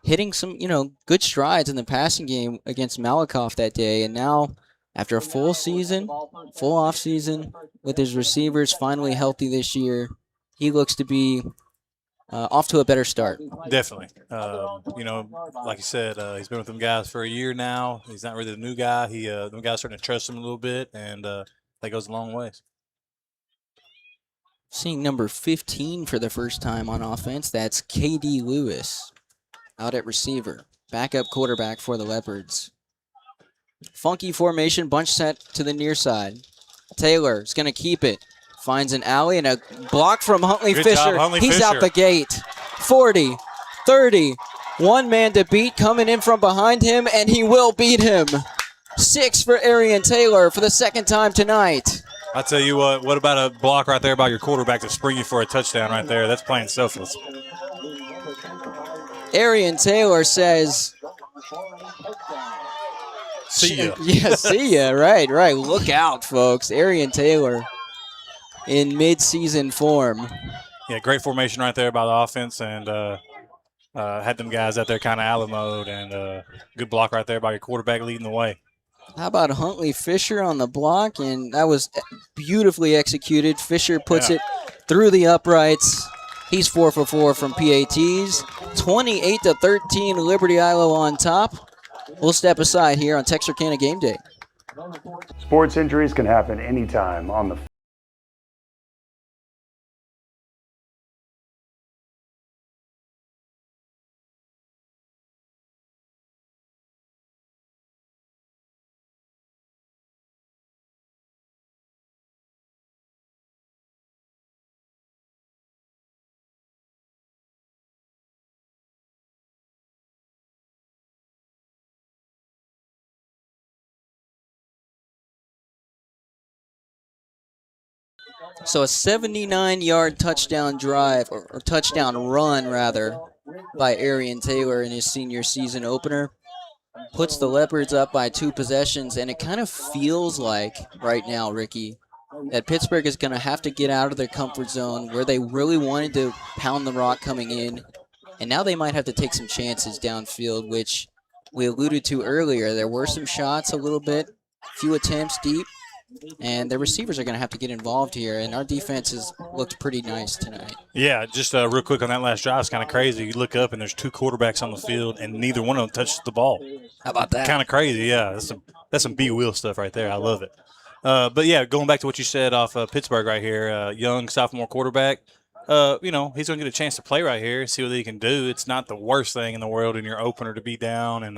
hitting some, good strides in the passing game against Malakoff that day. And now, after a full off season, with his receivers finally healthy this year, he looks to be off to a better start. Definitely. Like you said, he's been with them guys for a year now. He's not really the new guy. Them guys starting to trust him a little bit, and that goes a long ways. Seeing number 15 for the first time on offense, that's K.D. Lewis out at receiver. Backup quarterback for the Leopards. Funky formation, bunch set to the near side. Taylor is going to keep it. Finds an alley and a block from Huntley Good Fisher. job, Huntley He's Fisher. out the gate. 40, 30, one man to beat coming in from behind him, and he will beat him. 6 for Arian Taylor for the second time tonight. I tell you what about a block right there by your quarterback to spring you for a touchdown right there? That's playing selfless. Arian Taylor says, see ya. Yeah, see ya. Right. Look out, folks. Arian Taylor in mid-season form. Yeah, great formation right there by the offense, and had them guys out there kind of alley mode, and good block right there by your quarterback leading the way. How about Huntley Fisher on the block? And that was beautifully executed. Fisher puts it through the uprights. He's 4 for 4 from PATs. 28-13, Liberty-Eylau on top. We'll step aside here on Texarkana Game Day. Sports injuries can happen anytime on the So a 79-yard touchdown drive, or touchdown run, rather, by Arian Taylor in his senior season opener puts the Leopards up by 2 possessions, and it kind of feels like right now, Ricky, that Pittsburgh is going to have to get out of their comfort zone where they really wanted to pound the rock coming in, and now they might have to take some chances downfield, which we alluded to earlier. There were some shots a little bit, few attempts deep, and the receivers are going to have to get involved here, and our defense has looked pretty nice tonight. Yeah, just real quick on that last drive, it's kind of crazy. You look up, and there's 2 quarterbacks on the field, and neither one of them touches the ball. How about that? Kind of crazy, yeah. That's some B-Wheel stuff right there. I love it. But, yeah, going back to what you said off Pittsburgh right here, young sophomore quarterback, he's going to get a chance to play right here, see what he can do. It's not the worst thing in the world in your opener to be down and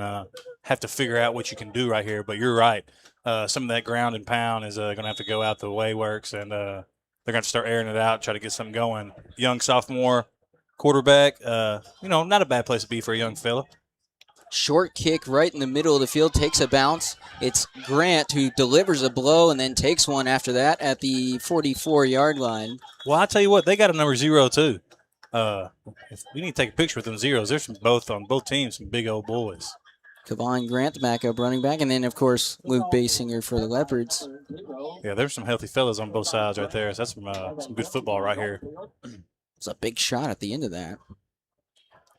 have to figure out what you can do right here. But you're right. Some of that ground and pound is going to have to go out the way works, and they're going to have to start airing it out, try to get something going. Young sophomore quarterback, not a bad place to be for a young fella. Short kick right in the middle of the field, takes a bounce. It's Grant who delivers a blow and then takes one after that at the 44-yard line. Well, I tell you what, they got a number 0 too. We need to take a picture with them zeros. There's some on both teams, some big old boys. Kavon Grant, the backup running back, and then, of course, Luke Basinger for the Leopards. Yeah, there's some healthy fellas on both sides right there. So that's some good football right here. It's a big shot at the end of that.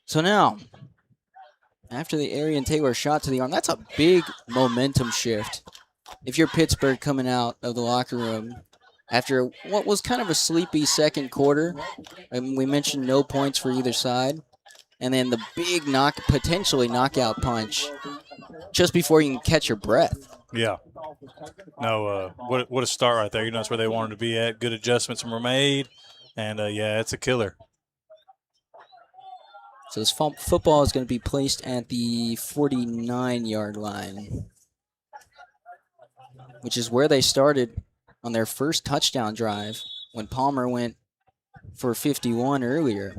So now, after the Arian Taylor shot to the arm, that's a big momentum shift. If you're Pittsburgh coming out of the locker room after what was kind of a sleepy second quarter, we mentioned no points for either side. And then the big potentially knockout punch just before you can catch your breath. Yeah. No, what a start right there. That's where they wanted to be at. Good adjustments were made. And, it's a killer. So this football is going to be placed at the 49-yard line, which is where they started on their first touchdown drive when Palmer went for 51 earlier.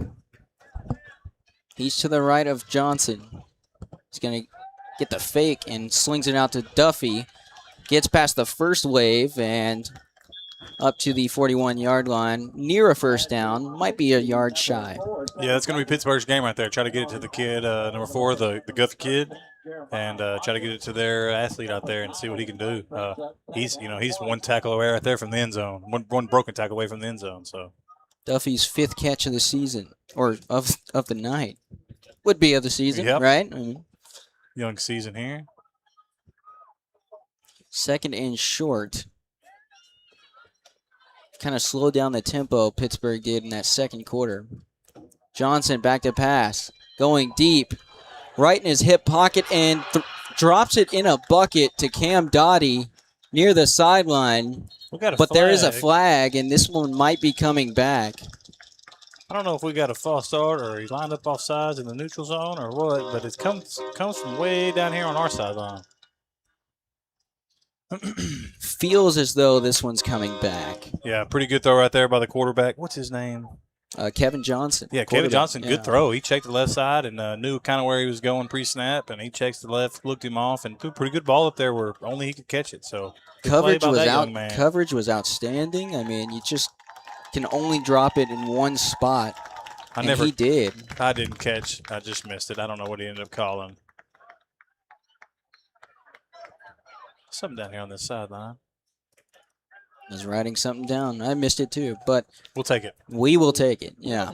He's to the right of Johnson. He's going to get the fake and slings it out to Duffy. Gets past the first wave and up to the 41-yard line. Near a first down. Might be a yard shy. Yeah, that's going to be Pittsburgh's game right there. Try to get it to the kid, number 4, the Guth kid, and try to get it to their athlete out there and see what he can do. He's one tackle away right there from the end zone. One broken tackle away from the end zone. So Duffy's 5th catch of the season, or of the night. Would be of the season, yep. Right? Young season here. Second and short. Kind of slowed down the tempo Pittsburgh did in that second quarter. Johnson back to pass. Going deep. Right in his hip pocket and drops it in a bucket to Cam Dottie near the sideline. But there is a flag, and this one might be coming back. I don't know if we got a false start or he lined up off sides in the neutral zone or what, but it comes from way down here on our sideline. Feels as though this one's coming back. Yeah, pretty good throw right there by the quarterback. What's his name? Kevin Johnson. Yeah, Kevin Johnson, good throw. He checked the left side and knew kind of where he was going pre-snap, and he checks the left, looked him off, and threw a pretty good ball up there where only he could catch it. So coverage was outstanding. I mean, you just can only drop it in one spot. He did. I didn't catch. I just missed it. I don't know what he ended up calling. Something down here on this sideline. I was writing something down. I missed it too, but we'll take it. We will take it. Yeah.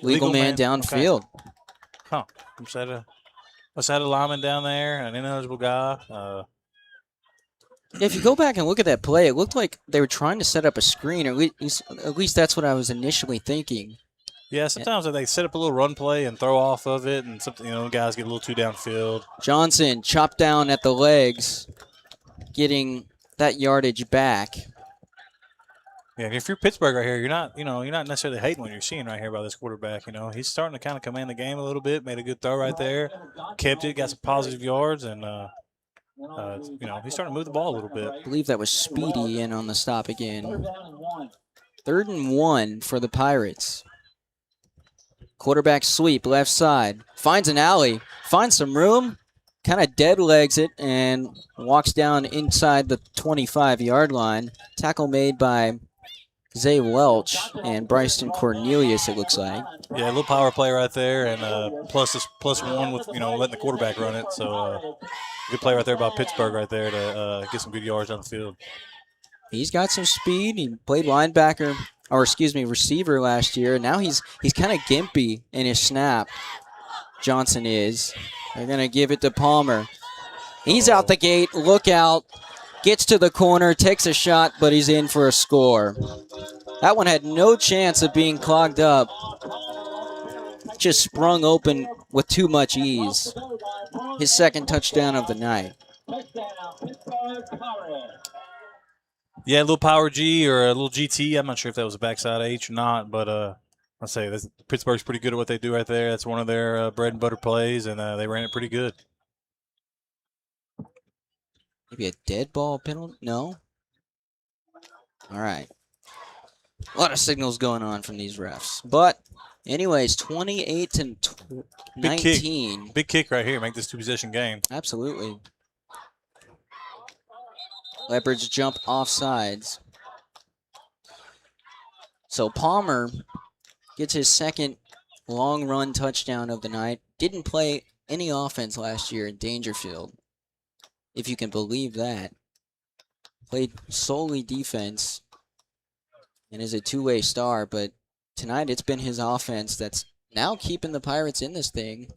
Legal man downfield. Okay. Huh. Was that a lineman down there? An ineligible guy? If you go back and look at that play, it looked like they were trying to set up a screen, or at least that's what I was initially thinking. Yeah, sometimes they set up a little run play and throw off of it, and something guys get a little too downfield. Johnson chopped down at the legs, getting that yardage back. Yeah, if you're Pittsburgh right here, you're not necessarily hating what you're seeing right here by this quarterback. He's starting to kind of command the game a little bit. Made a good throw right there, kept it, got some positive yards, and he's starting to move the ball a little bit. I believe that was Speedy in on the stop again. 3rd and 1 for the Pirates. Quarterback sweep, left side. Finds an alley. Finds some room. kind of dead legs it and walks down inside the 25-yard line. Tackle made by Zay Welch and Bryson Cornelius, it looks like. Yeah, a little power play right there, and plus one with, letting the quarterback run it. So good play right there by Pittsburgh right there to get some good yards on the field. He's got some speed. He played receiver last year. Now he's kind of gimpy in his snap. Johnson is. They're going to give it to Palmer. He's out the gate. Look out. Gets to the corner, takes a shot, but he's in for a score. That one had no chance of being clogged up. Just sprung open with too much ease. His second touchdown of the night. Yeah, a little power G or a little GT. I'm not sure if that was a backside H or not, but I'll say this, Pittsburgh's pretty good at what they do right there. That's one of their bread and butter plays, and they ran it pretty good. Maybe a dead ball penalty? No? All right. A lot of signals going on from these refs. But, anyways, 28-19. Big kick right here. Make this two-possession game. Absolutely. Leopards jump off sides. So Palmer gets his second long run touchdown of the night. Didn't play any offense last year in Dangerfield, if you can believe that. Played solely defense and is a two-way star, but tonight it's been his offense that's now keeping the Pirates in this thing.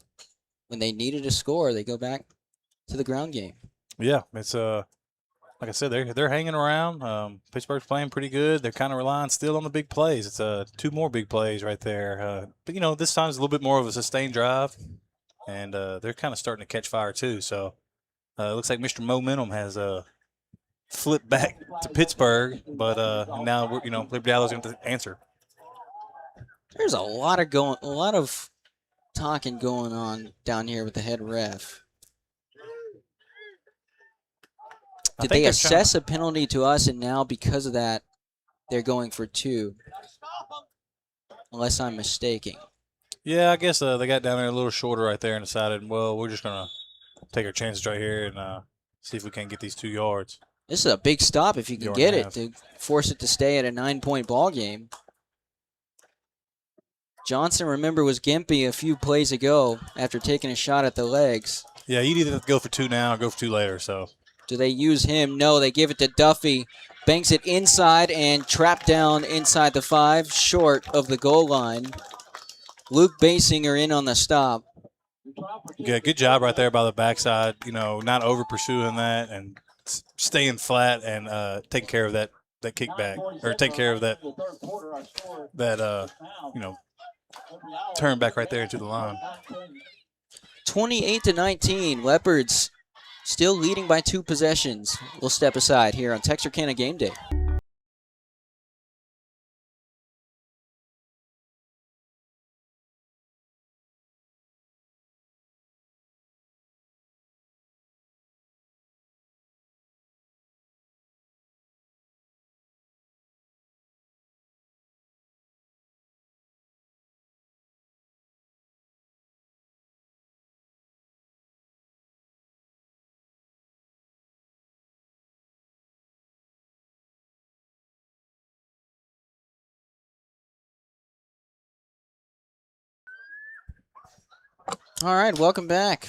When they needed a score, they go back to the ground game. Yeah, it's like I said, they're hanging around. Pittsburgh's playing pretty good. They're kind of relying still on the big plays. It's two more big plays right there. But this time it's a little bit more of a sustained drive, and they're kind of starting to catch fire too. So it looks like Mr. Momentum has flipped back to Pittsburgh, but now Liberty-Eylau's going to answer. There's a lot of talking going on down here with the head ref. Did they assess a penalty to us, and now because of that, they're going for two? Unless I'm mistaken. Yeah, I guess they got down there a little shorter right there and decided, well, we're just going to take our chances right here and see if we can get these 2 yards. This is a big stop if you can get it to force it to stay at a 9-point ball game. Johnson, remember, was gimpy a few plays ago after taking a shot at the legs. Yeah, you'd either have to go for 2 now or go for 2 later, so. Do they use him? No, they give it to Duffy. Banks it inside and trapped down inside the 5, short of the goal line. Luke Basinger in on the stop. Yeah, good job right there by the backside. Not over pursuing that and staying flat and taking care of that kickback, or taking care of that turn back right there into the line. 28-19, Leopards still leading by 2 possessions. We'll step aside here on Texarkana Game Day. All right, welcome back.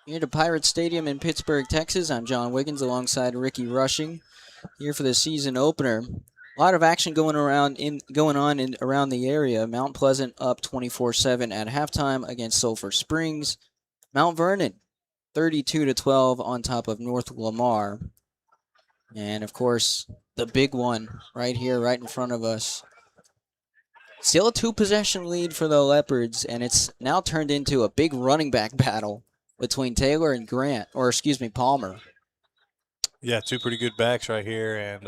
Here to Pirate Stadium in Pittsburg, Texas. I'm John Wiggins alongside Ricky Rushing here for the season opener. A lot of action going on around the area. Mount Pleasant up 24-7 at halftime against Sulphur Springs. Mount Vernon 32-12 on top of North Lamar. And of course, the big one right here, right in front of us. Still a 2-possession lead for the Leopards, and it's now turned into a big running back battle between Taylor and Palmer. Yeah, 2 pretty good backs right here, and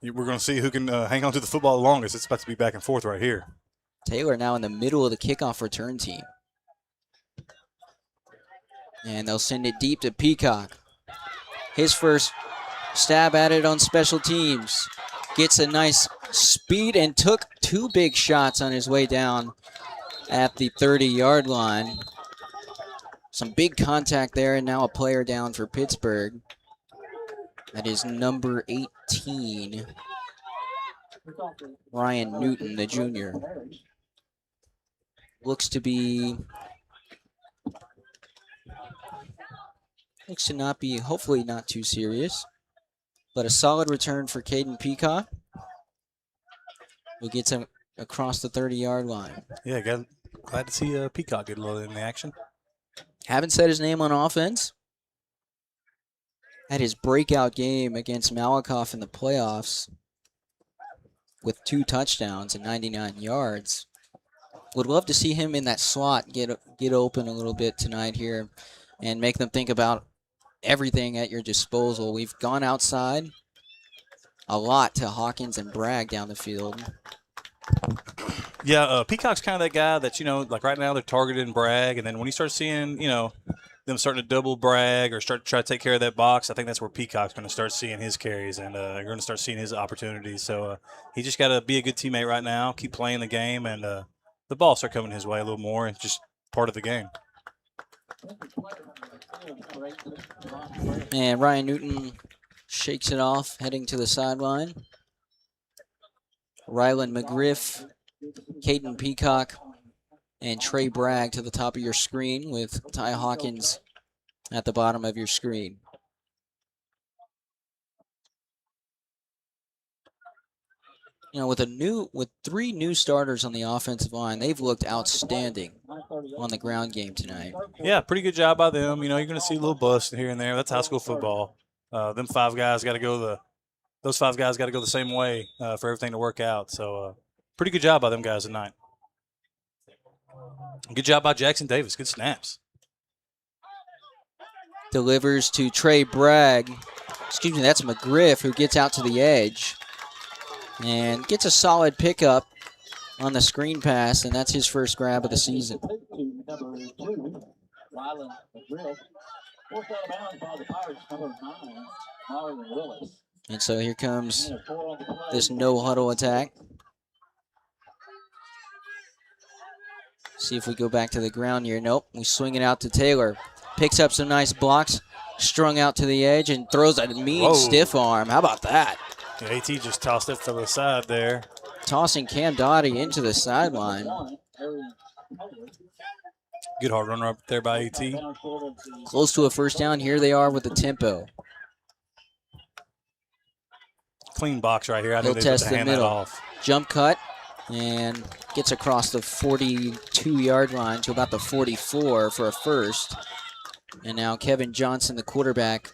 we're going to see who can hang on to the football the longest. It's about to be back and forth right here. Taylor now in the middle of the kickoff return team. And they'll send it deep to Peacock. His first stab at it on special teams. Gets a nice speed and took 2 big shots on his way down at the 30-yard line. Some big contact there, and now a player down for Pittsburgh. That is number 18, Ryan Newton, the junior. Looks to not be, hopefully not too serious, but a solid return for Caden Peacock, who gets him across the 30-yard line. Yeah, glad to see Peacock get a little in the action. Haven't said his name on offense. Had his breakout game against Malakoff in the playoffs with 2 touchdowns and 99 yards. Would love to see him in that slot get open a little bit tonight here and make them think about everything at your disposal. We've gone outside a lot to Hawkins and Bragg down the field. Yeah, Peacock's kind of that guy that, like right now they're targeting Bragg, and then when you start seeing, them starting to double Bragg or start to try to take care of that box, I think that's where Peacock's going to start seeing his carries, and you're going to start seeing his opportunities. So he just got to be a good teammate right now, keep playing the game, and the ball start coming his way a little more. It's just part of the game. And Ryan Newton shakes it off, heading to the sideline. Rylan McGriff, Caden Peacock, and Trey Bragg to the top of your screen, with Ty Hawkins at the bottom of your screen. With 3 new starters on the offensive line, they've looked outstanding on the ground game tonight. Yeah, pretty good job by them. You're going to see a little bust here and there. That's high school football. Those 5 guys got to go the same way for everything to work out. So pretty good job by them guys tonight. Good job by Jackson Davis. Good snaps. Delivers to Trey Bragg. Excuse me, that's McGriff, who gets out to the edge and gets a solid pickup on the screen pass, and that's his first grab of the season. And so here comes this no-huddle attack. See if we go back to the ground here. Nope, we swing it out to Taylor. Picks up some nice blocks, strung out to the edge, and throws a mean stiff arm. How about that? Yeah, AT just tossed it to the side there. Tossing Cam Dottie into the sideline. Good hard runner up there by AT. Close to a first down. Here they are with the tempo. Clean box right here. I He'll think test they the hand that middle. off. Jump cut and gets across the 42-yard line to about the 44 for a first. And now Kevin Johnson, the quarterback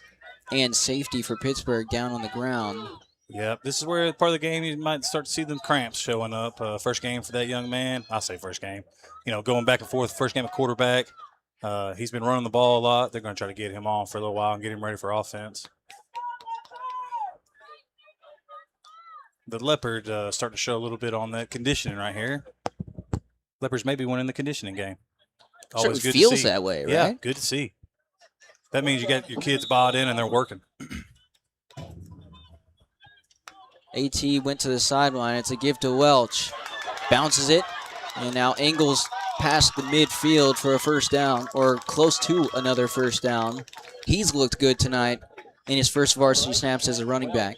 and safety for Pittsburgh, down on the ground. Yep, this is where part of the game you might start to see them cramps showing up. First game for that young man. I say first game. Going back and forth. First game of quarterback. He's been running the ball a lot. They're going to try to get him on for a little while and get him ready for offense. The Leopard starting to show a little bit on that conditioning right here. Leopards may be winning the conditioning game. Always good feels to see. That way, right? Yeah, good to see. That means you got your kids bought in and they're working. AT went to the sideline. It's a give to Welch. Bounces it. And now Engels past the midfield for a first down, or close to another first down. He's looked good tonight in his first varsity snaps as a running back.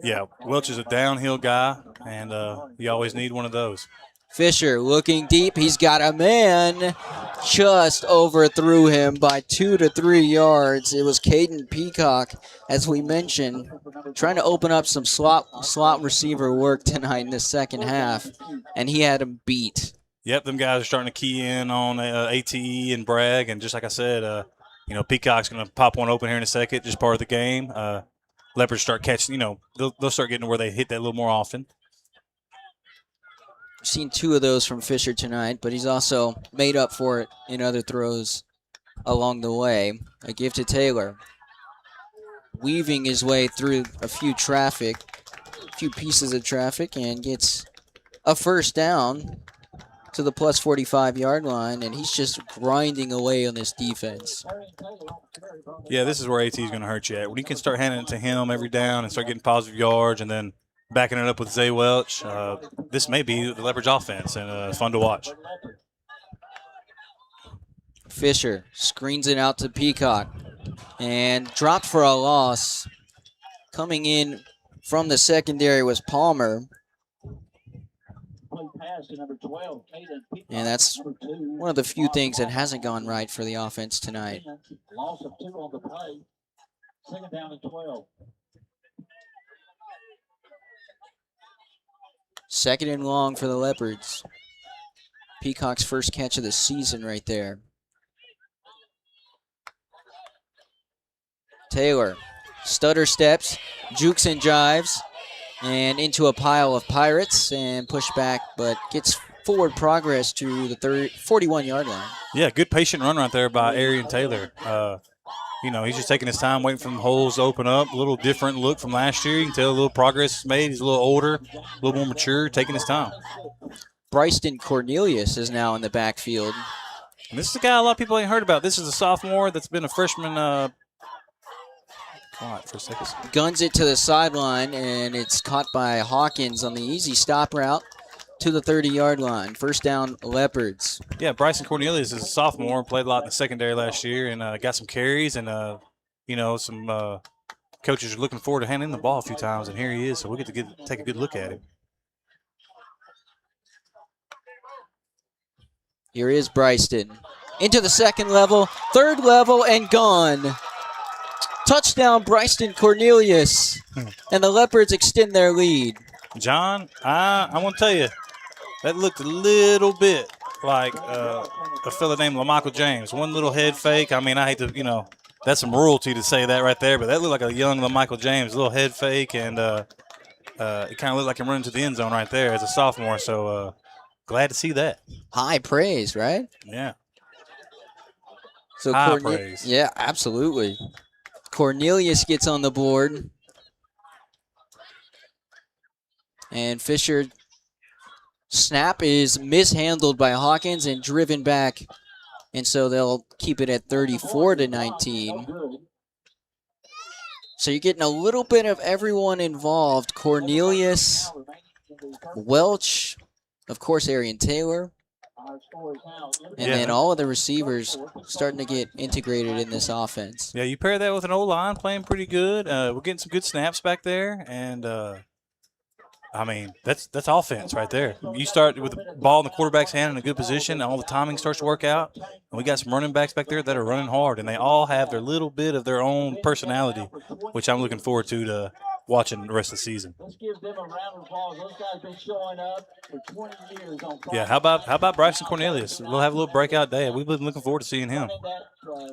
Yeah, Welch is a downhill guy, and you always need one of those. Fisher looking deep. He's got a man. Just overthrew him by 2 to 3 yards. It was Caden Peacock, as we mentioned, trying to open up some slot receiver work tonight in the second half, and he had him beat. Yep, them guys are starting to key in on ATE and Bragg, and just like I said, Peacock's going to pop one open here in a second, just part of the game. Leopards start catching, they'll start getting to where they hit that a little more often. We've seen 2 of those from Fisher tonight, but he's also made up for it in other throws along the way. A give to Taylor. Weaving his way through a few pieces of traffic, and gets a first down to the plus 45-yard line, and he's just grinding away on this defense. Yeah, this is where AT is going to hurt you at. When you can start handing it to him every down and start getting positive yards and then backing it up with Zay Welch, this may be the Leopards offense, and it's fun to watch. Fisher screens it out to Peacock and dropped for a loss. Coming in from the secondary was Palmer. And that's one of the few things that hasn't gone right for the offense tonight. Loss of 2 on the play. Second down and 12. Second and long for the Leopards. Peacock's first catch of the season right there. Taylor, stutter steps, jukes and jives, and into a pile of Pirates and push back, but gets forward progress to the 41-yard line. Yeah, good patient run right there by Arian Taylor. He's just taking his time, waiting for the holes to open up. A little different look from last year. You can tell a little progress is made. He's a little older, a little more mature, taking his time. Bryson Cornelius is now in the backfield. And this is a guy a lot of people ain't heard about. This is a sophomore that's been a freshman. Hold on for a second. Guns it to the sideline, and it's caught by Hawkins on the easy stop route to the 30-yard line. First down, Leopards. Yeah, Bryson Cornelius is a sophomore, played a lot in the secondary last year, and got some carries, and some coaches are looking forward to handing him the ball a few times, and here he is. So we get to take a good look at him. Here is Bryson. Into the second level, third level, and gone. Touchdown, Bryson Cornelius. And the Leopards extend their lead. John, I want to tell you, that looked a little bit like a fella named LaMichael James. One little head fake. I mean, I hate to, that's some royalty to say that right there, but that looked like a young LaMichael James, a little head fake, and it kind of looked like him running to the end zone right there as a sophomore. So glad to see that. High praise, right? Yeah. So high praise. Yeah, absolutely. Cornelius gets on the board. And Fisher snap is mishandled by Hawkins and driven back. And so they'll keep it at 34-19. So you're getting a little bit of everyone involved. Cornelius, Welch, of course, Arian Taylor. And then all of the receivers starting to get integrated in this offense. Yeah, you pair that with an O-line playing pretty good. We're getting some good snaps back there. And, that's offense right there. You start with the ball in the quarterback's hand in a good position, and all the timing starts to work out. And we got some running backs back there that are running hard, and they all have their little bit of their own personality, which I'm looking forward to watching the rest of the season. Let's give them a round of applause. Those guys have been showing up for 20 years on Friday. Yeah, how about Bryson Cornelius? We'll have a little breakout day. We've been looking forward to seeing him.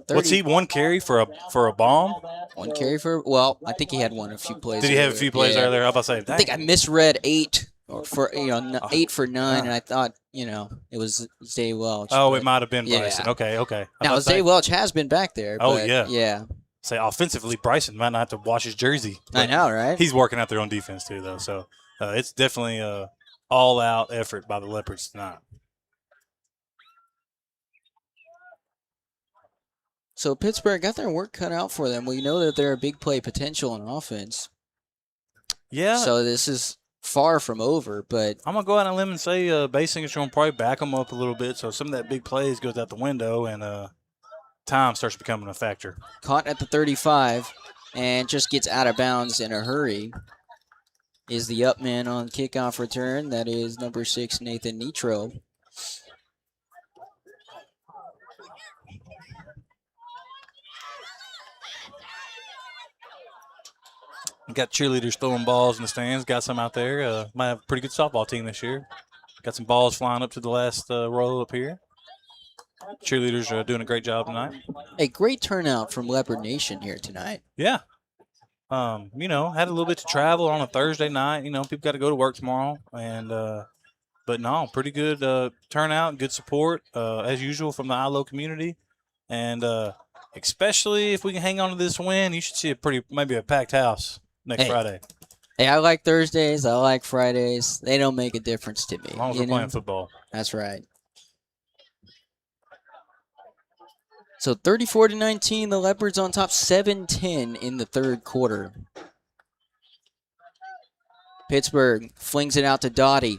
What's he, one carry for a bomb? One carry I think he had a few plays. Did he have a few plays earlier? I was about to say, I think I misread 8 for 8 for 9, and I thought it was Zay Welch. Oh, it might have been Bryson. Yeah. Okay. Now Zay Welch has been back there. Oh but yeah. Say offensively, Bryson might not have to wash his jersey. I know, right? He's working out there on defense too, though. So it's definitely a all-out effort by the Leopards tonight. So Pittsburgh got their work cut out for them. We know that they're a big play potential on offense. Yeah. So this is far from over, but I'm gonna go out on a limb and say Basinger's gonna probably back them up a little bit, so some of that big plays goes out the window, and time starts becoming a factor. Caught at the 35 and just gets out of bounds in a hurry is the up man on kickoff return. That is number 6, Nathan Nitro. Got cheerleaders throwing balls in the stands. Got some out there. Might have a pretty good softball team this year. Got some balls flying up to the last row up here. Cheerleaders are doing a great job tonight. A great turnout from Leopard Nation here tonight. Yeah. Had a little bit to travel on a Thursday night. People got to go to work tomorrow. But no, pretty good turnout, good support, as usual, from the Eylau community. And especially if we can hang on to this win, you should see maybe a packed house next Friday. Hey, I like Thursdays. I like Fridays. They don't make a difference to me. As long as we're playing football. That's right. So 34-19, the Leopards on top, 7-10 in the third quarter. Pittsburgh flings it out to Doughty.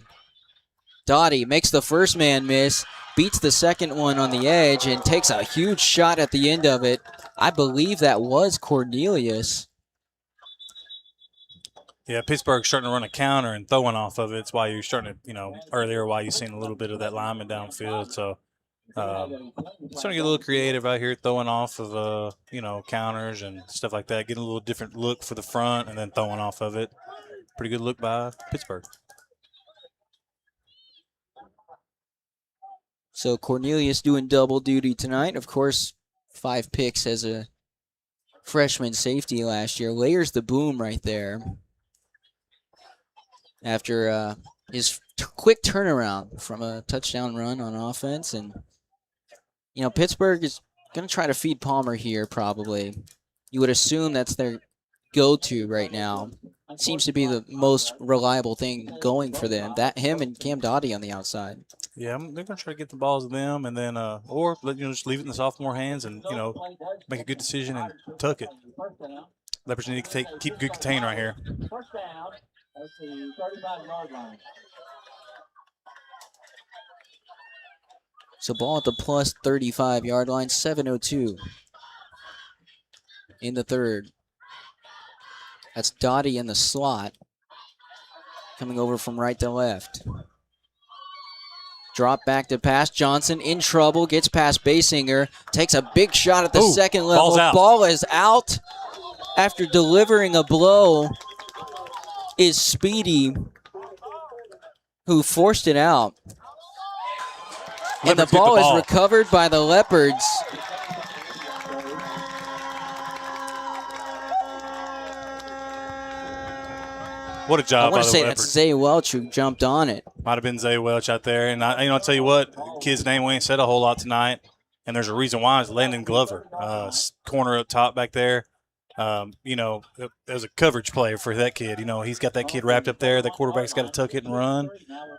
Doughty makes the first man miss, beats the second one on the edge and takes a huge shot at the end of it. I believe that was Cornelius. Yeah, Pittsburgh's starting to run a counter and throwing off of it. It's why you're starting to, earlier why you've seen a little bit of that lineman downfield. So starting to get a little creative out here, throwing off of, counters and stuff like that, getting a little different look for the front and then throwing off of it. Pretty good look by Pittsburgh. So Cornelius doing double duty tonight. Of course, 5 picks as a freshman safety last year. Layers the boom right there after his quick turnaround from a touchdown run on offense. And, Pittsburgh is going to try to feed Palmer here probably. You would assume that's their go-to right now. Seems to be the most reliable thing going for them. Him and Cam Dottie on the outside. Yeah, they're going to try to get the balls to them and then, or just leave it in the sophomore hands and, make a good decision and tuck it. Leopards need to keep good contain right here. First down at the 35-yard line. So ball at the plus 35-yard line, 7:02 in the third. That's Dottie in the slot, coming over from right to left. Drop back to pass. Johnson in trouble, gets past Basinger, takes a big shot at the second level. Ball is out after delivering a blow. Is Speedy, who forced it out. And the ball is recovered by the Leopards. What a job by the Leopards. I want to say that's Zay Welch who jumped on it. Might have been Zay Welch out there. And, I'll tell you what, kid's name we ain't said a whole lot tonight. And there's a reason why. It's Landon Glover, corner up top back there. There's a coverage play for that kid. He's got that kid wrapped up there. The quarterback's got to tuck it and run.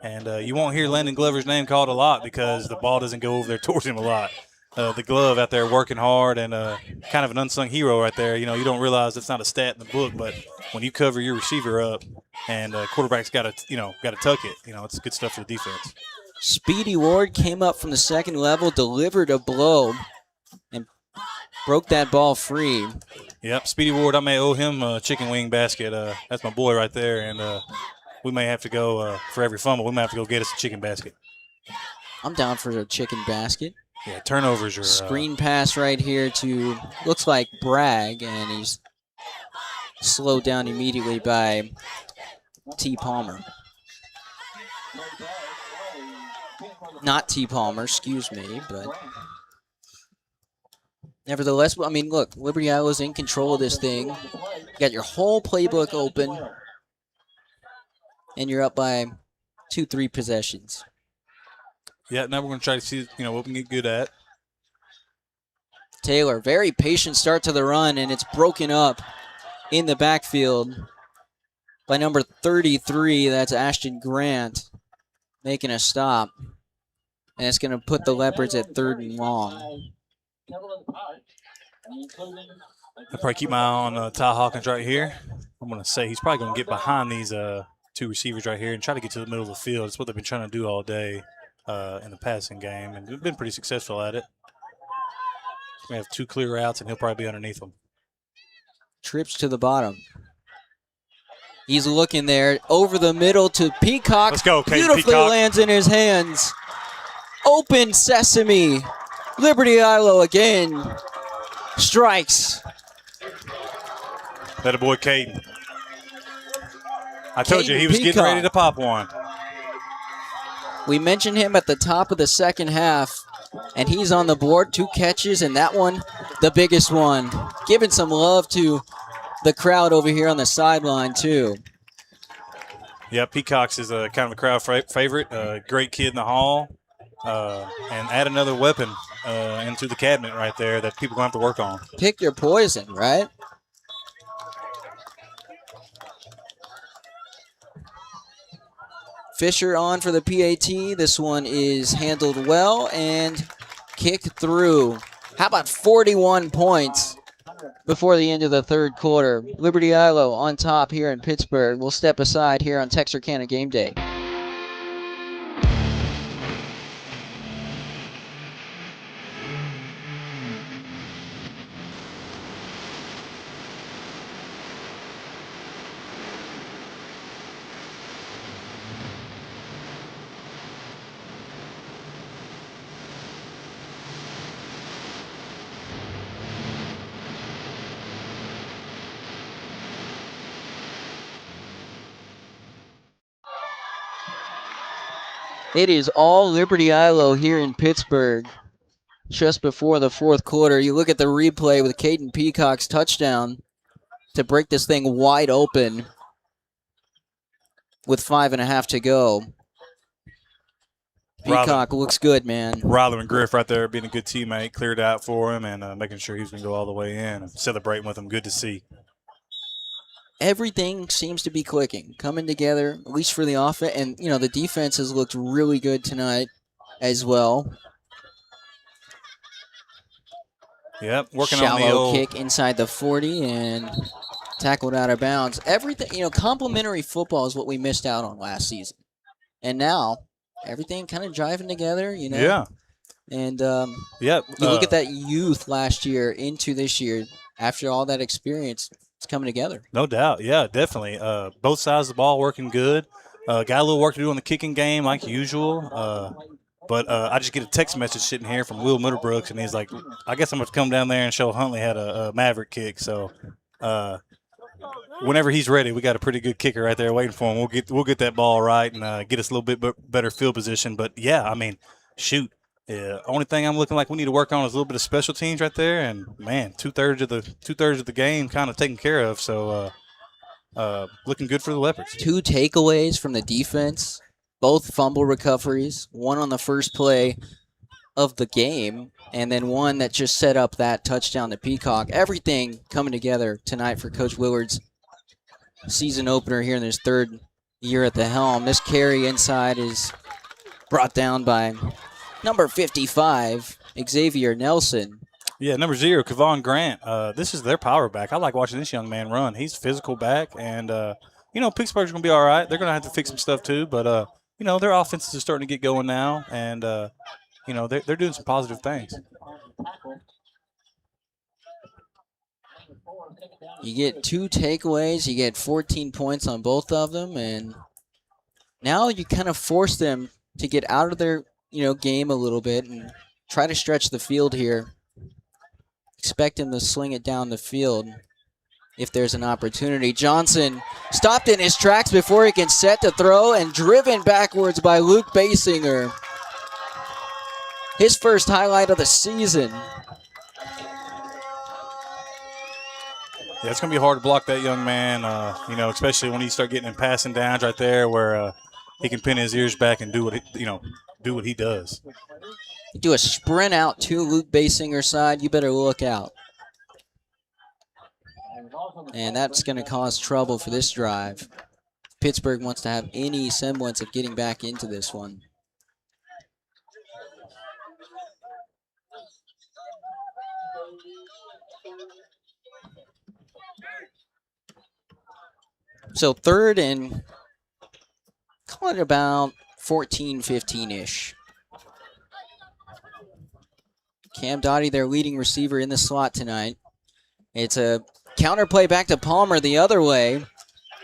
And you won't hear Landon Glover's name called a lot because the ball doesn't go over there towards him a lot. The glove out there working hard and kind of an unsung hero right there. You don't realize it's not a stat in the book, but when you cover your receiver up and quarterback's got to tuck it, it's good stuff for the defense. Speedy Ward came up from the second level, delivered a blow, and broke that ball free. Yep, Speedy Ward, I may owe him a chicken wing basket. That's my boy right there, and we may have to go for every fumble. We might have to go get us a chicken basket. I'm down for a chicken basket. Yeah, turnovers are... Screen pass right here to, looks like Bragg, and he's slowed down immediately by T. Palmer. Not T. Palmer, excuse me, but... Nevertheless, look, Liberty-Eilau's in control of this thing. You got your whole playbook open, and you're up by 2-3 possessions. Yeah, now we're going to try to see, what we can get good at. Taylor, very patient start to the run, and it's broken up in the backfield by number 33. That's Ashton Grant making a stop, and it's going to put the Leopards at 3rd and long. I'll probably keep my eye on Ty Hawkins right here. I'm going to say he's probably going to get behind these 2 receivers right here and try to get to the middle of the field. It's what they've been trying to do all day in the passing game, and they've been pretty successful at it. We have 2 clear routes, and he'll probably be underneath them. Trips to the bottom. He's looking there over the middle to Peacock. Let's go, Kate. Beautifully Peacock. Lands in his hands. Open sesame. Liberty-Eylau again strikes. That a boy, Caden. I told you he was getting ready to pop one. We mentioned him at the top of the second half, and he's on the board. 2 catches, and that one, the biggest one. Giving some love to the crowd over here on the sideline, too. Yeah, Peacocks is kind of a crowd favorite. Great kid in the hall. And add another weapon into the cabinet right there that people are going to have to work on. Pick your poison, right? Fisher on for the PAT. This one is handled well and kicked through. How about 41 points before the end of the third quarter? Liberty-Eylau on top here in Pittsburgh. We'll step aside here on Texarkana Game Day. It is all Liberty-Eylau here in Pittsburgh just before the fourth quarter. You look at the replay with Caden Peacock's touchdown to break this thing wide open with 5.5 to go. Peacock looks good, man. Ryler and Griff right there being a good teammate, cleared out for him and making sure he was going to go all the way in and celebrating with him. Good to see. Everything seems to be clicking, coming together, at least for the offense. And, you know, the defense has looked really good tonight as well. Yep, working Shallow on the old kick inside the 40 and tackled out of bounds. Everything, you know, complimentary football is what we missed out on last season. And now everything kind of driving together, you know. Yeah. And you look at that youth last year into this year. After all that experience, it's coming together. No doubt. Yeah, definitely. Both sides of the ball working good. Got a little work to do on the kicking game like usual. But I just get a text message sitting here from Will Mitterbrooks, and he's like, I guess I'm going to come down there and show Huntley had a Maverick kick. So whenever he's ready, we got a pretty good kicker right there waiting for him. We'll get that ball right and get us a little bit better field position. But, yeah, I mean, shoot. Only thing I'm looking like we need to work on is a little bit of special teams right there. And, man, two-thirds of the game kind of taken care of. So looking good for the Leopards. 2 takeaways from the defense. Both fumble recoveries, one on the first play of the game, and then one that just set up that touchdown to Peacock. Everything coming together tonight for Coach Willard's season opener here in his third year at the helm. This carry inside is brought down by number 55, Xavier Nelson. Yeah, number 0, Kevon Grant. This is their power back. I like watching this young man run. He's a physical back, and, you know, Pittsburgh's going to be all right. They're going to have to fix some stuff too, but you know, their offenses are starting to get going now, and, you know, they're doing some positive things. You get 2 takeaways. You get 14 points on both of them, and now you kind of force them to get out of their, you know, game a little bit and try to stretch the field here. Expect him to sling it down the field if there's an opportunity. Johnson stopped in his tracks before he can set the throw and driven backwards by Luke Basinger. His first highlight of the season. Yeah, it's going to be hard to block that young man, you know, especially when you start getting in passing downs right there where he can pin his ears back and do what he does. You do a sprint out to Luke Basinger's side, you better look out. And that's going to cause trouble for this drive. Pittsburgh wants to have any semblance of getting back into this one. So third and call it about 14, 15-ish. Cam Dottie, their leading receiver in the slot tonight. It's a counter play back to Palmer the other way.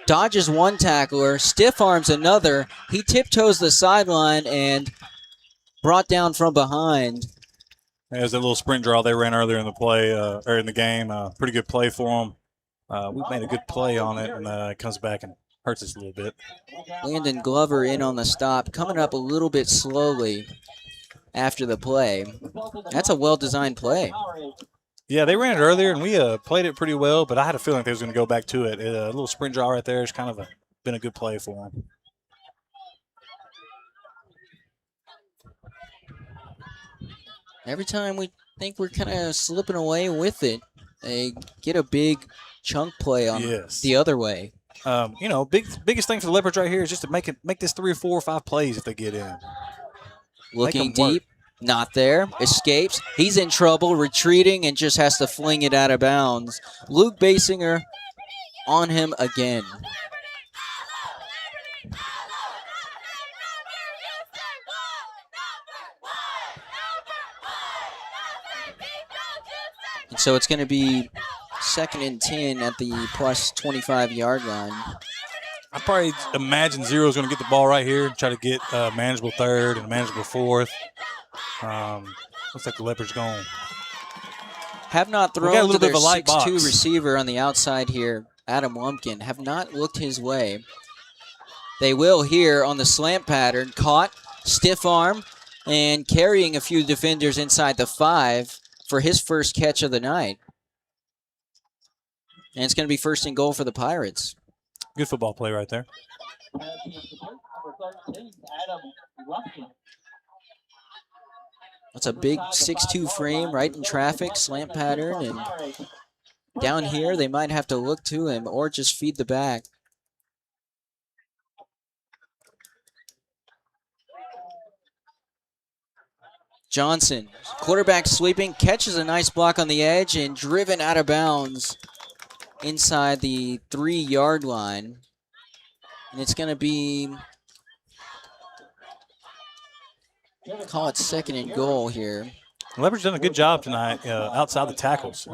Dodges one tackler, stiff arms another. He tiptoes the sideline and brought down from behind. There's a little sprint draw they ran earlier in the play or in the game. Pretty good play for them. We made a good play on it, and it comes back and hurts us a little bit. Landon Glover in on the stop, coming up a little bit slowly after the play. That's a well-designed play. Yeah, they ran it earlier, and we played it pretty well, but I had a feeling they was going to go back to it. A little sprint draw right there has kind of been a good play for them. Every time we think we're kind of slipping away with it, they get a big chunk play on the other way. You know, biggest thing for the Leopards right here is just to make this 3 or 4 or 5 plays if they get in. Looking deep, not there, escapes. He's in trouble, retreating, and just has to fling it out of bounds. Luke Basinger on him again. And so it's going to be 2nd and 10 at the plus 25-yard line. I probably imagine Zero's going to get the ball right here, try to get a manageable 3rd and a manageable 4th. Looks like the Leopards going. Have not thrown to their 6'2" receiver on the outside here, Adam Lumpkin. Have not looked his way. They will here on the slant pattern. Caught stiff arm and carrying a few defenders inside the 5 for his first catch of the night. And it's going to be first and goal for the Pirates. Good football play right there. That's a big 6'2" frame right in traffic, slant pattern, and down here they might have to look to him or just feed the back. Johnson, quarterback sweeping, catches a nice block on the edge and driven out of bounds inside the 3-yard line. And it's going to be, call it second and goal here. Leopards done a good job tonight outside the tackles,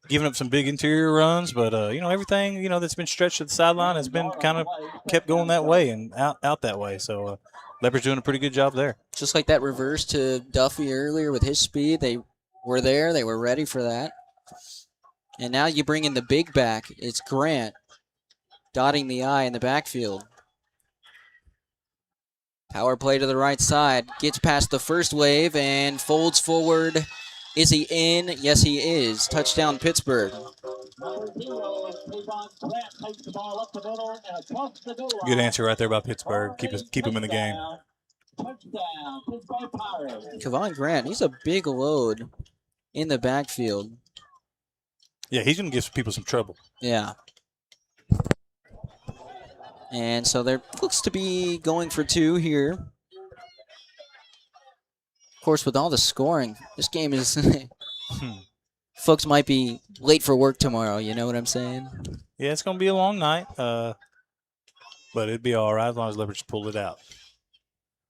giving up some big interior runs, but everything that's been stretched to the sideline has been kind of kept going that way and out that way. So Leopards doing a pretty good job there. Just like that reverse to Duffy earlier with his speed, they were there, they were ready for that. And now you bring in the big back. It's Grant dotting the I in the backfield. Power play to the right side. Gets past the first wave and folds forward. Is he in? Yes, he is. Touchdown, Pittsburgh. Good answer right there by Pittsburgh. Keep him in the game. Kevon Grant, he's a big load in the backfield. Yeah, he's going to give people some trouble. Yeah. And so there looks to be going for 2 here. Of course, with all the scoring, this game is... Folks might be late for work tomorrow, you know what I'm saying? Yeah, it's going to be a long night, but it'd be all right as long as Leopards pull it out.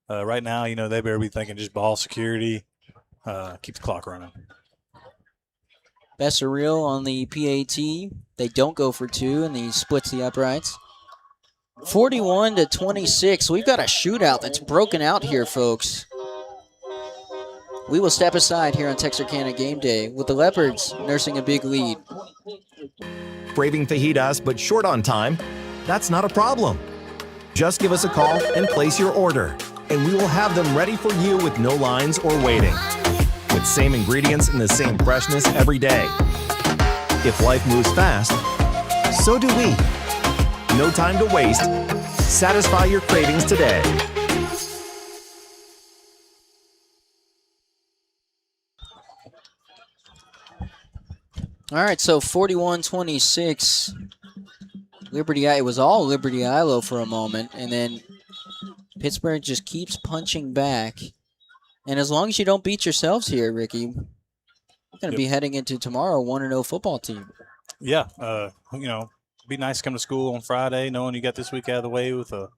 Right now, they better be thinking just ball security, keep the clock running. Bessaril on the PAT. They don't go for 2, and he splits the uprights. 41-26. We've got a shootout that's broken out here, folks. We will step aside here on Texarkana Game Day with the Leopards nursing a big lead. Braving fajitas but short on time? That's not a problem. Just give us a call and place your order, and we will have them ready for you with no lines or waiting. With same ingredients and the same freshness every day. If life moves fast, so do we. No time to waste. Satisfy your cravings today. All right, so 41-26. It was all Liberty-Eylau for a moment, and then Pittsburgh just keeps punching back. And as long as you don't beat yourselves here, Ricky, you're going to be heading into tomorrow 1-0 football team. Yeah, be nice to come to school on Friday knowing you got this week out of the way with a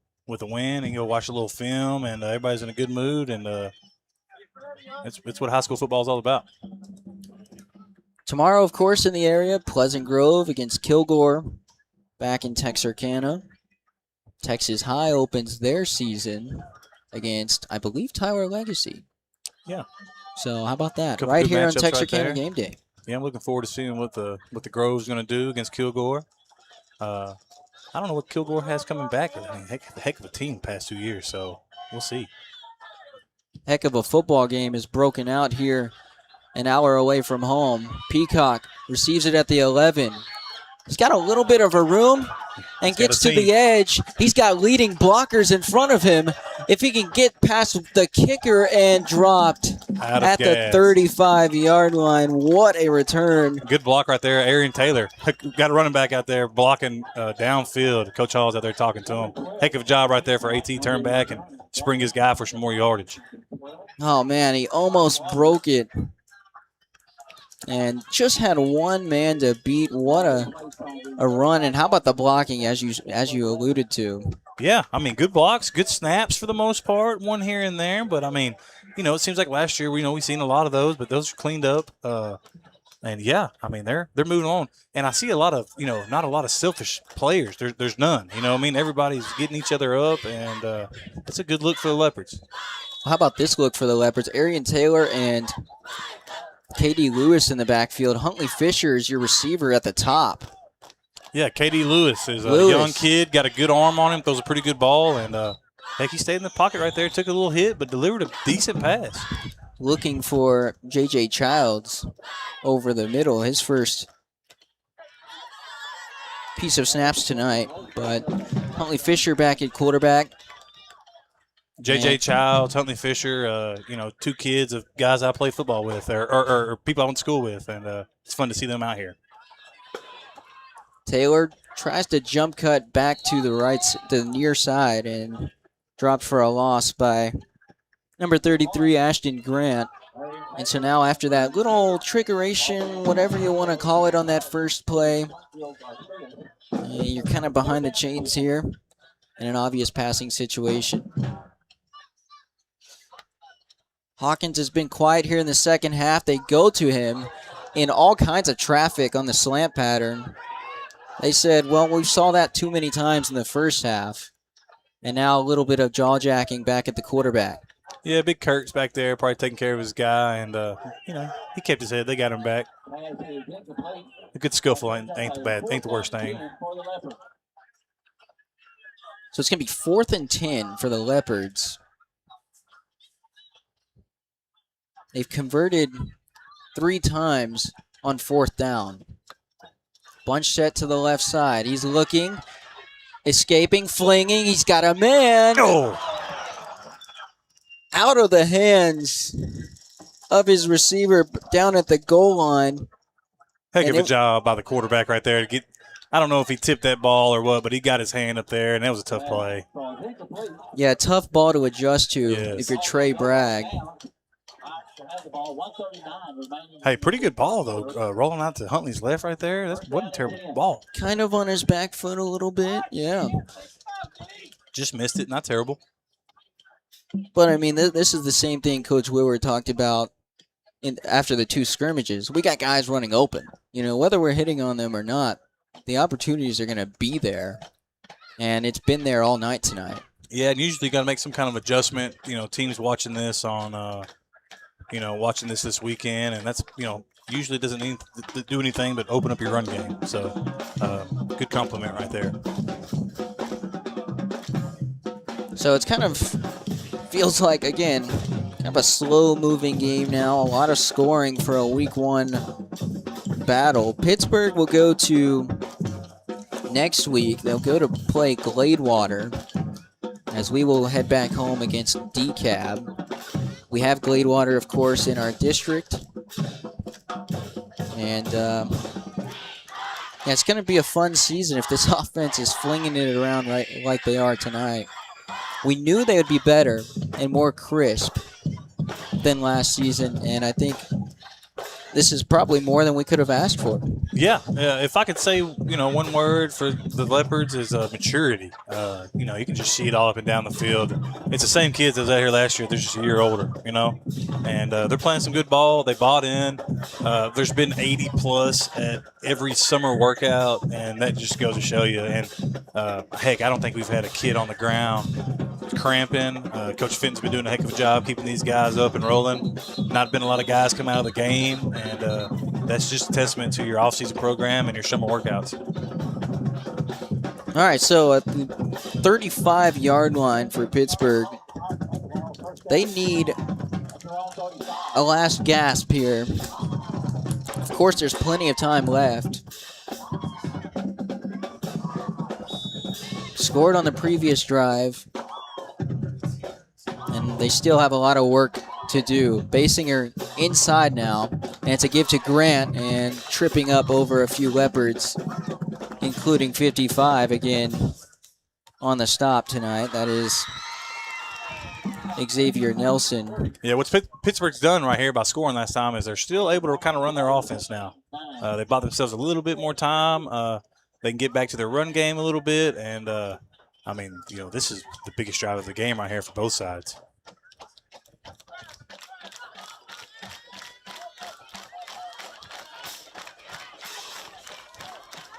win, and go watch a little film, and everybody's in a good mood, and it's what high school football is all about. Tomorrow, of course, in the area, Pleasant Grove against Kilgore back in Texarkana. Texas High opens their season against, I believe, Tyler Legacy. Yeah. So how about that? Right here on Texarkana Game Day. Yeah, I'm looking forward to seeing what the Grove's going to do against Kilgore. I don't know what Kilgore has coming back. I mean, heck of a team the past 2 years, so we'll see. Heck of a football game is broken out here an hour away from home. Peacock receives it at the 11. He's got a little bit of a room and gets to the edge. He's got leading blockers in front of him. If he can get past the kicker and dropped at the 35-yard line, what a return. Good block right there. Arian Taylor got a running back out there blocking downfield. Coach Hall's out there talking to him. Heck of a job right there for AT, turn back and spring his guy for some more yardage. Oh, man, he almost broke it. And just had one man to beat. What a run. And how about the blocking, as you alluded to? Yeah, I mean, good blocks, good snaps for the most part, one here and there. But, I mean, it seems like last year, we've seen a lot of those, but those are cleaned up. And, yeah, I mean, they're moving on. And I see a lot of, not a lot of selfish players. There's none. Everybody's getting each other up, and it's a good look for the Leopards. How about this look for the Leopards? Arian Taylor and K.D. Lewis in the backfield. Huntley Fisher is your receiver at the top. Yeah, K.D. Lewis is a young kid, got a good arm on him, throws a pretty good ball, and Heck, he stayed in the pocket right there, took a little hit, but delivered a decent pass. Looking for J.J. Childs over the middle, his first piece of snaps tonight. But Huntley Fisher back at quarterback. J.J. Childs, Huntley Fisher, two kids of guys I play football with or people I went to school with, and it's fun to see them out here. Taylor tries to jump cut back to the near side and dropped for a loss by number 33, Ashton Grant. And so now after that little trickeration, whatever you want to call it on that first play, you're kind of behind the chains here in an obvious passing situation. Hawkins has been quiet here in the second half. They go to him in all kinds of traffic on the slant pattern. They said, well, we saw that too many times in the first half. And now a little bit of jaw-jacking back at the quarterback. Yeah, Big Kirk's back there, probably taking care of his guy, and, he kept his head. They got him back. A good scuffle ain't the worst thing. So it's going to be 4th and 10 for the Leopards. They've converted 3 times on 4th down. Bunch set to the left side. He's looking, escaping, flinging. He's got a man. Oh. Out of the hands of his receiver down at the goal line. Heck of a job by the quarterback right there. I don't know if he tipped that ball or what, but he got his hand up there, and that was a tough play. Yeah, tough ball to adjust to if you're Trey Bragg. Hey, pretty good ball, though. Rolling out to Huntley's left right there. That wasn't a terrible ball. Kind of on his back foot a little bit, yeah. Just missed it. Not terrible. But, I mean, this is the same thing Coach Willard talked about after the 2 scrimmages. We got guys running open. Whether we're hitting on them or not, the opportunities are going to be there. And it's been there all night tonight. Yeah, and usually you got to make some kind of adjustment. Teams watching this on watching this weekend, and that's, usually doesn't need to do anything but open up your run game. So, good compliment right there. So it's kind of feels like, again, kind of a slow-moving game now. A lot of scoring for a Week 1 battle. Pittsburgh will go to next week. They'll go to play Gladewater as we will head back home against DeKalb. We have Gladewater, of course, in our district. And it's going to be a fun season if this offense is flinging it around like they are tonight. We knew they would be better and more crisp than last season, and I think this is probably more than we could have asked for. Yeah. If I could say, one word for the Leopards is maturity. You can just see it all up and down the field. It's the same kids that was out here last year. They're just a year older, and they're playing some good ball. They bought in. There's been 80-plus at every summer workout, and that just goes to show you. And, heck, I don't think we've had a kid on the ground cramping. Coach Fenton's been doing a heck of a job keeping these guys up and rolling. Not been a lot of guys come out of the game, and that's just a testament to your off-season program and your summer workouts. All right, so at the 35-yard line for Pittsburgh, they need a last gasp here. Of course, there's plenty of time left. Scored on the previous drive, and they still have a lot of work to do. Basinger inside now, and it's a give to Grant, and tripping up over a few Leopards, including 55 again on the stop tonight. That is Xavier Nelson. Yeah, what Pittsburgh's done right here by scoring last time is they're still able to kind of run their offense now. They bought themselves a little bit more time. They can get back to their run game a little bit, and this is the biggest drive of the game right here for both sides.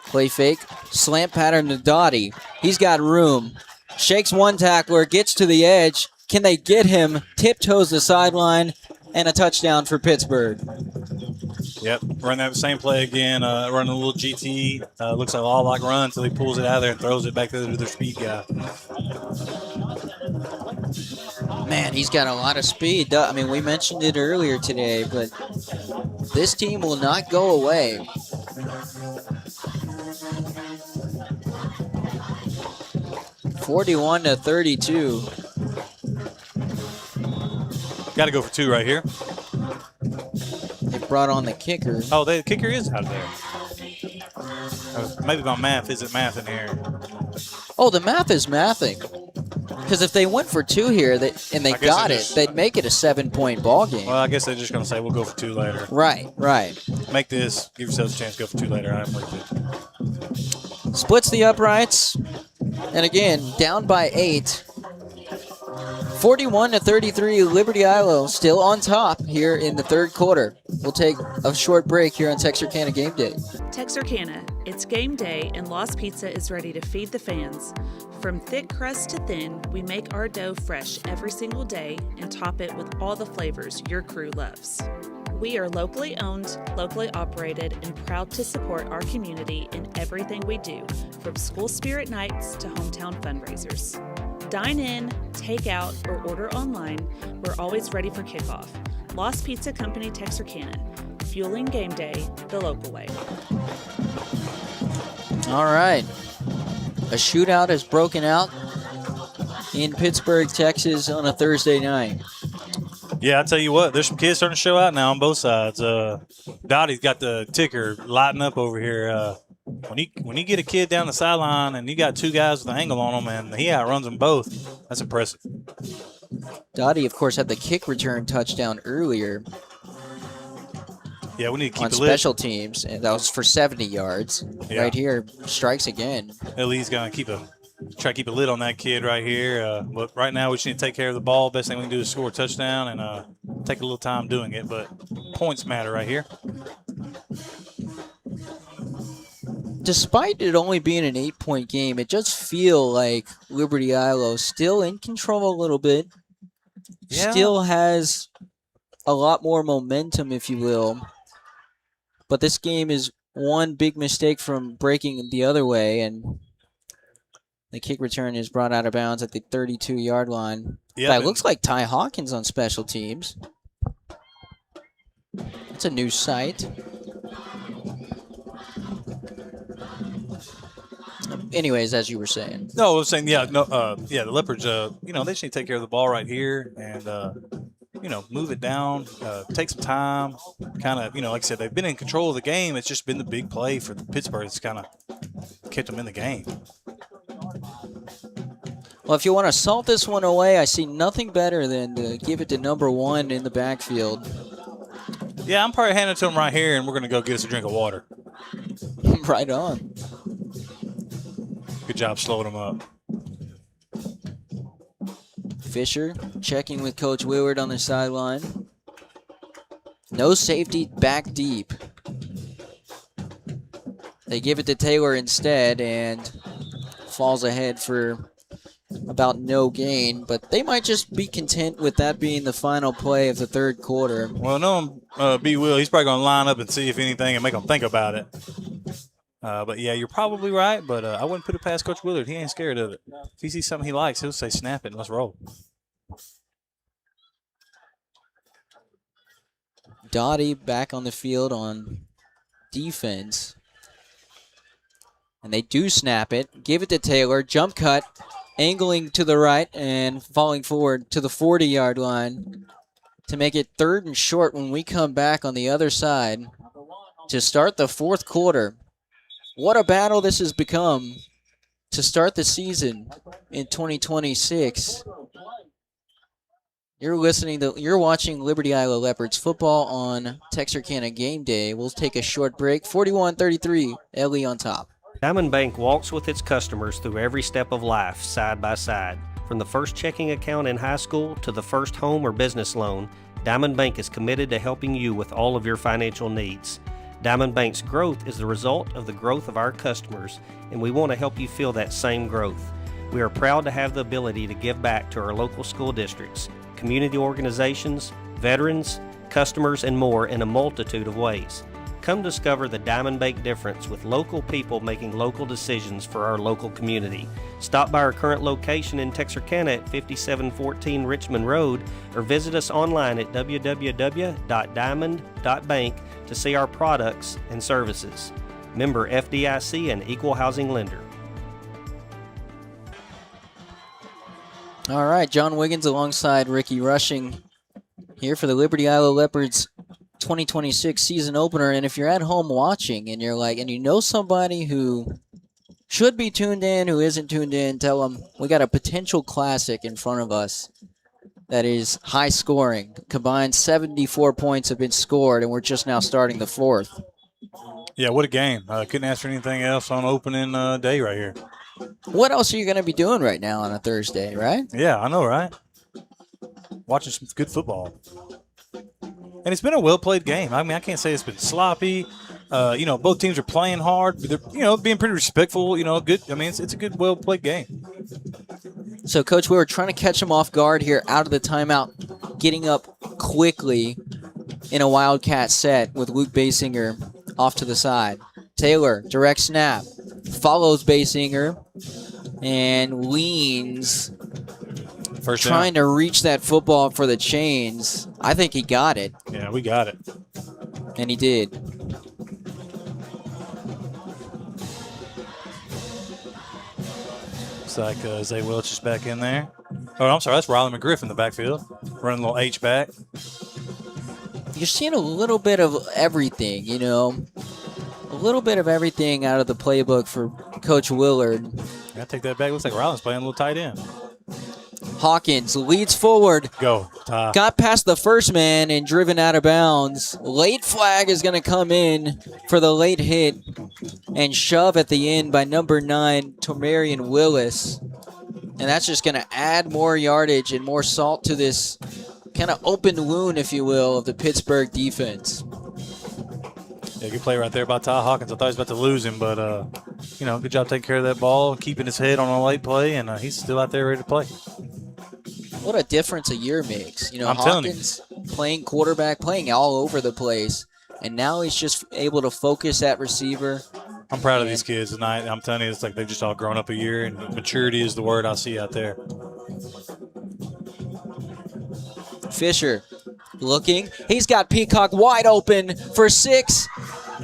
Play fake, slant pattern to Dottie. He's got room. Shakes one tackler, gets to the edge. Can they get him? Tiptoes the sideline, and a touchdown for Pittsburgh. Yep, run that same play again. Run a little GT. Looks like a lot like run until he pulls it out of there and throws it back to their speed guy. Man, he's got a lot of speed. I mean, we mentioned it earlier today, but this team will not go away. (41-32). Got to go for 2 right here. They brought on the kicker. Oh, the kicker is out of there. Maybe my math isn't mathing here. Oh, the math is mathing. Because if they went for 2 here and they got it, they'd make it a 7-point ball game. Well, I guess they're just going to say we'll go for 2 later. Right. Make this, give yourselves a chance to go for 2 later. I'm with it. Splits the uprights. And again, down by 8. 41-33, Liberty-Eylau still on top here in the third quarter. We'll take a short break here on Texarkana Game Day. Texarkana, it's game day and Lost Pizza is ready to feed the fans. From thick crust to thin, we make our dough fresh every single day and top it with all the flavors your crew loves. We are locally owned, locally operated, and proud to support our community in everything we do, from school spirit nights to hometown fundraisers. Dine in, take out, or order online. We're always ready for kickoff. Lost Pizza Company Texarkana, fueling game day the local way. All right. A shootout has broken out in Pittsburg, Texas on a Thursday night. Yeah, I tell you what, there's some kids starting to show out now on both sides. Dottie's got the ticker lighting up over here. When you get a kid down the sideline and you got 2 guys with an angle on them and he outruns them both, that's impressive. Dottie, of course, had the kick return touchdown earlier. Yeah, we need to keep on it lit. Special teams, and that was for 70 yards. Yeah. Right here, strikes again. Ellie's going to try to keep a lid on that kid right here. But right now, we just need to take care of the ball. Best thing we can do is score a touchdown and take a little time doing it. But points matter right here. Despite it only being an 8-point game, it does feel like Liberty-Eylau still in control a little bit. Yeah. Still has a lot more momentum, if you will. But this game is one big mistake from breaking the other way, and the kick return is brought out of bounds at the 32-yard line. Yep, It looks like Ty Hawkins on special teams. It's a new sight. Anyways, as you were saying. No, I was saying, the Leopards, they just need to take care of the ball right here and, move it down, take some time, kind of, like I said, they've been in control of the game. It's just been the big play for Pittsburgh that's kind of kept them in the game. Well, if you want to salt this one away, I see nothing better than to give it to number 1 in the backfield. Yeah, I'm probably handing it to him right here, and we're going to go get us a drink of water. Right on. Good job slowing him up. Fisher checking with Coach Willard on the sideline. No safety back deep. They give it to Taylor instead and falls ahead for about no gain, but they might just be content with that being the final play of the third quarter. Well, no, B. Will, he's probably going to line up and see if anything and make them think about it. But, yeah, you're probably right, but I wouldn't put it past Coach Willard. He ain't scared of it. If he sees something he likes, he'll say, snap it and let's roll. Dottie back on the field on defense. And they do snap it. Give it to Taylor. Jump cut. Angling to the right and falling forward to the 40-yard line to make it 3rd and short when we come back on the other side to start the fourth quarter. What a battle this has become to start the season in 2026. You're watching Liberty-Eylau Leopards football on Texarkana Game Day. We'll take a short break. 41-33, Ellie on top. Diamond Bank walks with its customers through every step of life, side by side. From the first checking account in high school to the first home or business loan, Diamond Bank is committed to helping you with all of your financial needs. Diamond Bank's growth is the result of the growth of our customers, and we want to help you feel that same growth. We are proud to have the ability to give back to our local school districts, community organizations, veterans, customers, and more in a multitude of ways. Come discover the Diamond Bank difference with local people making local decisions for our local community. Stop by our current location in Texarkana at 5714 Richmond Road or visit us online at www.diamond.bank to see our products and services. Member FDIC and Equal Housing Lender. All right, John Wiggins alongside Ricky Rushing here for the Liberty-Eylau Leopards 2026 season opener. And if you're at home watching and you're like, and you know somebody who should be tuned in, who isn't tuned in, tell them we got a potential classic in front of us that is high scoring. Combined 74 points have been scored, and we're just now starting the fourth. Yeah, what a game. Couldn't ask for anything else on opening day right here. What else are you going to be doing right now on a Thursday, right? Yeah, I know, right? Watching some good football. And it's been a well-played game. I mean, I can't say it's been sloppy. Both teams are playing hard. But they're, being pretty respectful, good. I mean, it's a good, well-played game. So, Coach, we were trying to catch them off guard here out of the timeout, getting up quickly in a Wildcat set with Luke Basinger off to the side. Taylor, direct snap, follows Basinger and leans, first down, trying to reach that football for the chains. I think he got it. Yeah, we got it. And he did. Looks like Zay Welch is back in there. Oh, I'm sorry, that's Riley McGriff in the backfield, running a little H-back. You're seeing a little bit of everything, a little bit of everything out of the playbook for Coach Willard. Gotta take that back. Looks like Riley's playing a little tight end. Hawkins leads forward. Go, Ty. Got past the first man and driven out of bounds. Late flag is going to come in for the late hit and shove at the end by number 9, Tomarion Willis. And that's just going to add more yardage and more salt to this kind of open wound, if you will, of the Pittsburgh defense. Yeah, good play right there by Ty Hawkins. I thought he was about to lose him, but, good job taking care of that ball, keeping his head on a late play, and he's still out there ready to play. What a difference a year makes. I'm Hawkins playing quarterback, playing all over the place, and now he's just able to focus at receiver. I'm proud of these kids tonight. I'm telling you, it's like they've just all grown up a year, and maturity is the word I see out there. Fisher looking. He's got Peacock wide open for 6.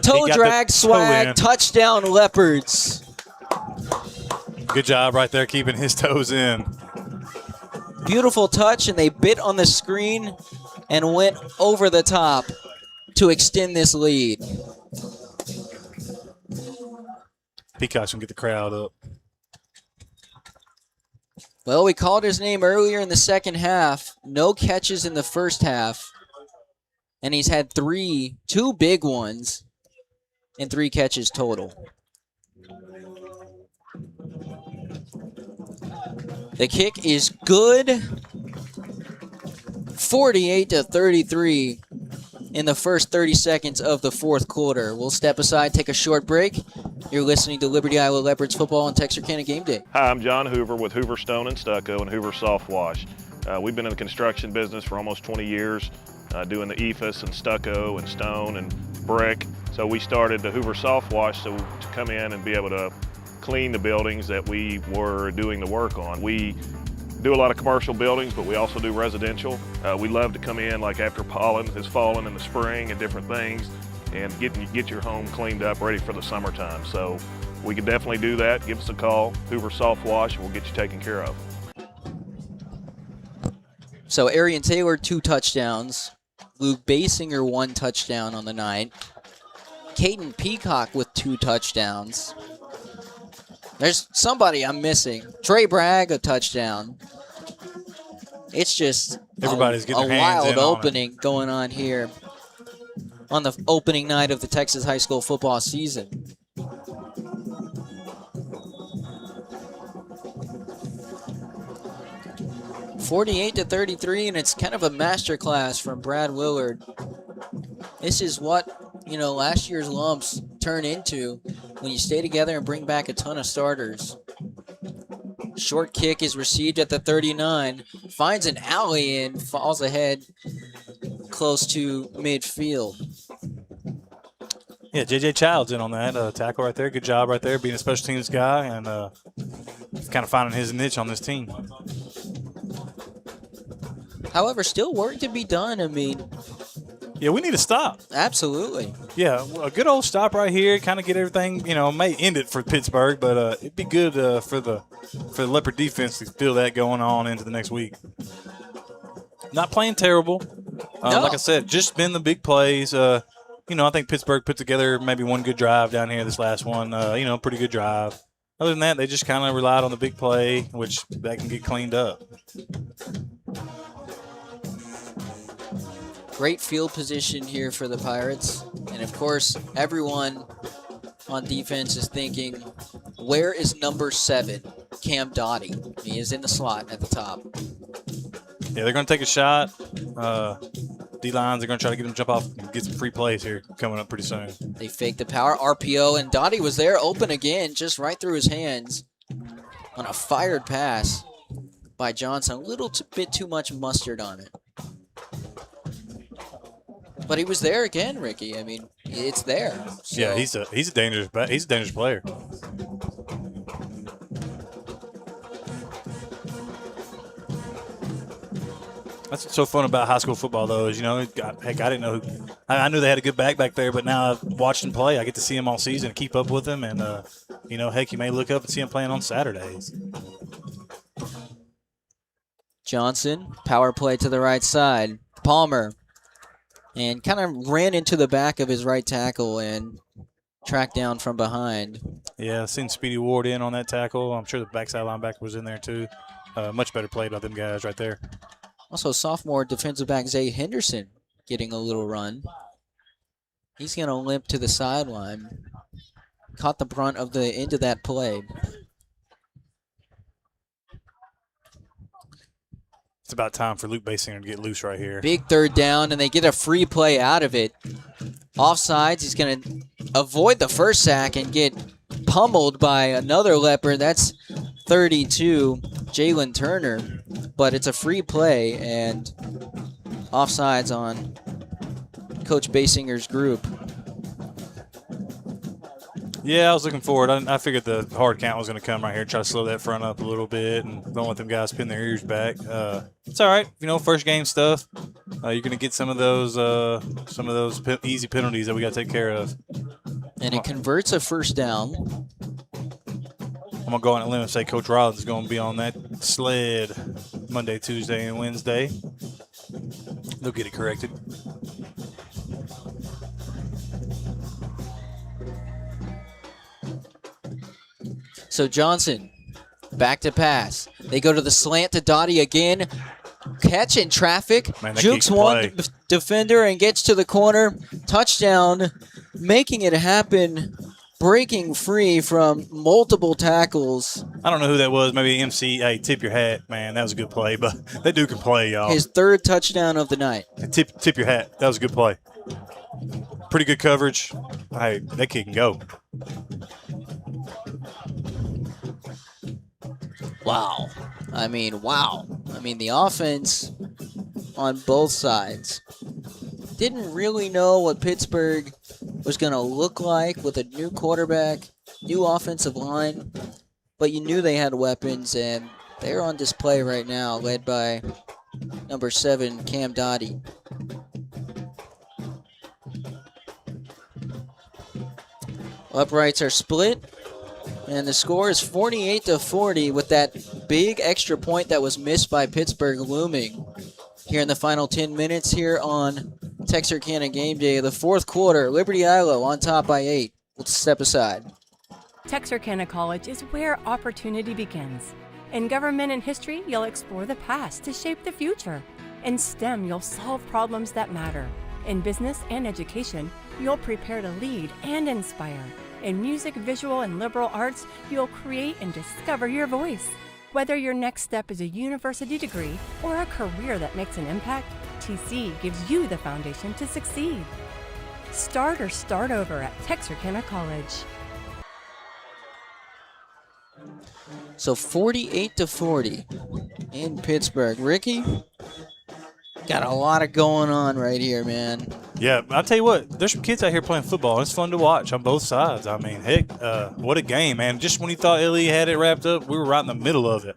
Toe drag, swag, touchdown, Leopards. Good job right there keeping his toes in. Beautiful touch, and they bit on the screen and went over the top to extend this lead. Peacock's going to get the crowd up. Well, we called his name earlier in the second half. No catches in the first half. And he's had 2 big ones, and 3 catches total. The kick is good. 48-33 in the first 30 seconds of the fourth quarter. We'll step aside, take a short break. You're listening to Liberty-Eylau Leopards football on Texarkana Game Day. Hi, I'm John Hoover with Hoover Stone and Stucco and Hoover Soft Wash. We've been in the construction business for almost 20 years, doing the EFS and stucco and stone and brick. So we started the Hoover Soft Wash to come in and be able to clean the buildings that we were doing the work on. We do a lot of commercial buildings, but we also do residential. We love to come in like after pollen has fallen in the spring and different things and get your home cleaned up, ready for the summertime. So we can definitely do that. Give us a call, Hoover Soft Wash, and we'll get you taken care of. So Arian Taylor, 2 touchdowns. Luke Basinger, 1 touchdown on the night. Caden Peacock with 2 touchdowns. There's somebody I'm missing. Trey Bragg, a touchdown. It's just everybody's getting a their hands wild in opening going on here on the opening night of the Texas high school football season. (48-33), and it's kind of a masterclass from Brad Willard. This is what, last year's lumps turn into when you stay together and bring back a ton of starters. Short kick is received at the 39, finds an alley and falls ahead close to midfield. Yeah, J.J. Child's in on that tackle right there. Good job right there, being a special teams guy and kind of finding his niche on this team. However, still work to be done. I mean, yeah, we need to stop. Absolutely. Yeah, a good old stop right here, kind of get everything, may end it for Pittsburgh, but it'd be good for the Leopard defense to feel that going on into the next week. Not playing terrible. No. Like I said, just been the big plays. I think Pittsburgh put together maybe one good drive down here this last one, pretty good drive. Other than that, they just kind of relied on the big play, which that can get cleaned up. Great field position here for the Pirates. And, of course, everyone on defense is thinking, where is number 7, Cam Dottie? He is in the slot at the top. Yeah, they're going to take a shot. D-lines are going to try to get him to jump off and get some free plays here coming up pretty soon. They fake the power, RPO, and Dottie was there, open again, just right through his hands on a fired pass by Johnson. A little bit too much mustard on it. But he was there again, Ricky. I mean, it's there. So. Yeah, he's a dangerous player. That's what's so fun about high school football, though, is I didn't know I knew they had a good back there, but now I've watched him play. I get to see him all season, and keep up with him, and heck, you may look up and see him playing on Saturdays. Johnson, power play to the right side. Palmer. And kind of ran into the back of his right tackle and tracked down from behind. Yeah, I've seen Speedy Ward in on that tackle. I'm sure the backside linebacker was in there too. Much better played by them guys right there. Also, sophomore defensive back Zay Henderson getting a little run. He's going to limp to the sideline. Caught the brunt of the end of that play. It's about time for Luke Basinger to get loose right here. Big third down, and they get a free play out of it. Offsides, he's going to avoid the first sack and get pummeled by another Leopard. That's 32, Jalen Turner. But it's a free play, and offsides on Coach Basinger's group. Yeah, I was looking forward. I figured the hard count was going to come right here, try to slow that front up a little bit, and don't let them guys pin their ears back. It's all right, first game stuff. You're going to get some of those easy penalties that we got to take care of. And it converts a first down. I'm going to go on a limb and say Coach Rollins is going to be on that sled Monday, Tuesday, and Wednesday. They'll get it corrected. So Johnson, back to pass. They go to the slant to Dottie again. Catch in traffic. Man, Jukes one defender and gets to the corner. Touchdown, making it happen. Breaking free from multiple tackles. I don't know who that was. Maybe MC. Hey, tip your hat, man. That was a good play, but that dude can play, y'all. His third touchdown of the night. Tip your hat. That was a good play. Pretty good coverage. Hey, that kid can go. Wow. I mean, wow. I mean, the offense on both sides didn't really know what Pittsburgh was going to look like with a new quarterback, new offensive line, but you knew they had weapons, and they're on display right now, led by number 7, Cam Dottie. Uprights are split, and the score is 48-40 with that big extra point that was missed by Pittsburgh looming here in the final 10 minutes here on Texarkana Game Day. The fourth quarter, Liberty-Eylau on top by 8. Let's step aside. Texarkana College is where opportunity begins. In government and history, you'll explore the past to shape the future. In STEM, you'll solve problems that matter. In business and education, you'll prepare to lead and inspire. In music, visual, and liberal arts, you'll create and discover your voice. Whether your next step is a university degree or a career that makes an impact, TC gives you the foundation to succeed. Start or start over at Texarkana College. So 48-40 in Pittsburgh. Ricky, got a lot of going on right here, man. Yeah, I'll tell you what, there's some kids out here playing football. It's fun to watch on both sides. I mean, heck, what a game, man. Just when you thought LE had it wrapped up, we were right in the middle of it.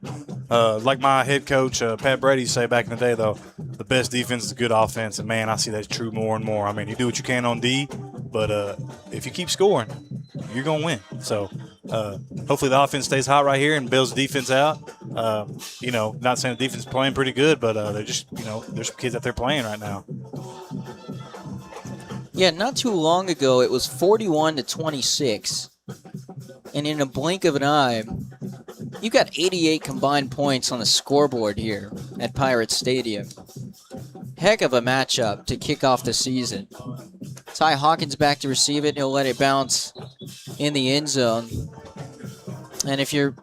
Like my head coach, Pat Brady, say back in the day, though, the best defense is a good offense. And, man, I see that's true more and more. I mean, you do what you can on D, but if you keep scoring, you're going to win. So hopefully the offense stays hot right here and bails the defense out. Not saying the defense is playing pretty good, but they're just, there's some kids out there playing right now. Yeah, not too long ago, it was 41-26. And in a blink of an eye, you got 88 combined points on the scoreboard here at Pirates Stadium. Heck of a matchup to kick off the season. Ty Hawkins back to receive it. He'll let it bounce in the end zone. And if you're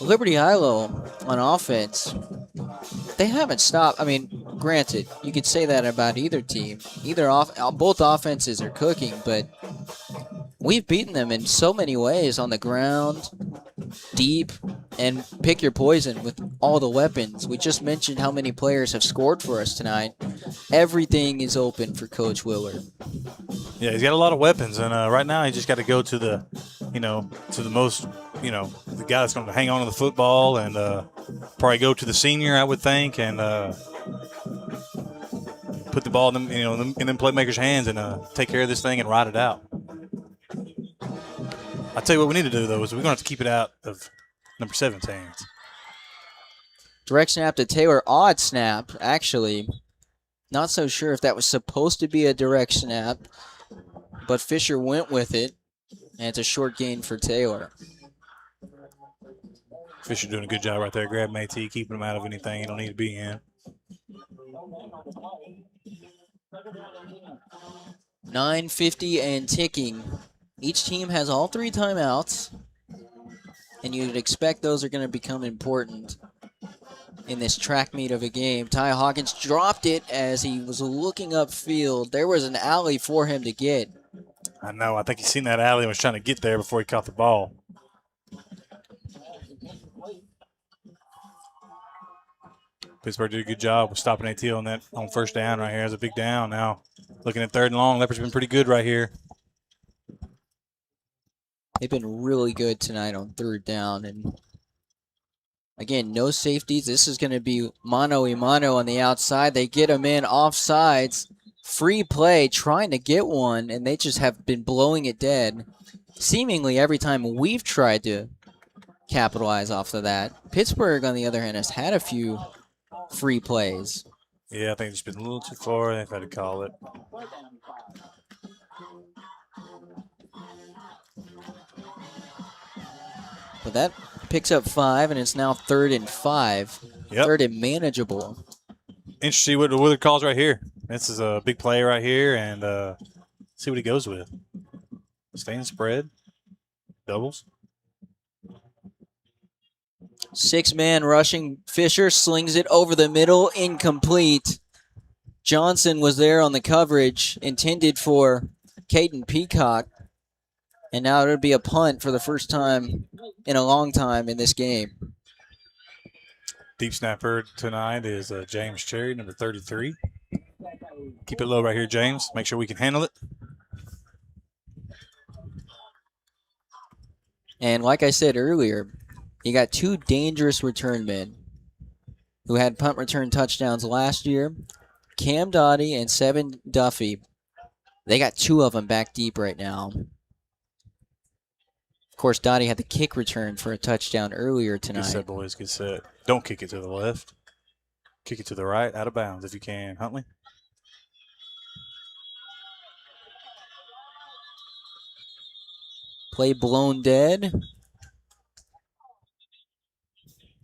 Liberty-Eylau on offense, they haven't stopped. I mean, granted, you could say that about either team. Both offenses are cooking, but we've beaten them in so many ways on the ground, deep, and pick your poison with all the weapons. We just mentioned how many players have scored for us tonight. Everything is open for Coach Willard. Yeah, he's got a lot of weapons, and right now he just got to go to the, to the most, the guy that's going to hang on to the football, and probably go to the senior, I would think, and put the ball in them, in them playmakers' hands, and take care of this thing and ride it out. I tell you what we need to do though is we're going to have to keep it out of number 17. Direct snap to Taylor. Odd snap, actually. Not so sure if that was supposed to be a direct snap, but Fisher went with it, and it's a short gain for Taylor. Fisher doing a good job right there, grabbing AT, keeping him out of anything he don't need to be in. 9:50 and ticking. Each team has all 3 timeouts, and you'd expect those are going to become important in this track meet of a game. Ty Hawkins dropped it as he was looking upfield. There was an alley for him to get. I know. I think he's seen that alley and was trying to get there before he caught the ball. Pittsburgh did a good job with stopping AT on first down right here. That's a big down. Now looking at 3rd and long. Leopards been pretty good right here. They've been really good tonight on 3rd down. And again, no safeties. This is going to be mano-a-mano on the outside. They get him in offsides. Free play, trying to get one, and they just have been blowing it dead. Seemingly every time we've tried to capitalize off of that. Pittsburgh, on the other hand, has had a few free plays. Yeah, I think it's been a little too far. They've had to call it. But that picks up 5, and it's now 3rd and 5. Yep. 3rd and manageable. Interesting what the Willard calls right here. This is a big play right here, and see what he goes with. Staying spread. Doubles. 6-man rushing. Fisher slings it over the middle. Incomplete. Johnson was there on the coverage, intended for Caden Peacock. And now it'll be a punt for the first time in a long time in this game. Deep snapper tonight is James Cherry, number 33. Keep it low right here, James. Make sure we can handle it. And like I said earlier, you got 2 dangerous return men who had punt return touchdowns last year. Cam Dottie and Sevin Duffy. They got 2 of them back deep right now. Of course, Dottie had the kick return for a touchdown earlier tonight. Good set, boys. Good set. Don't kick it to the left. Kick it to the right, out of bounds if you can. Huntley. Play blown dead.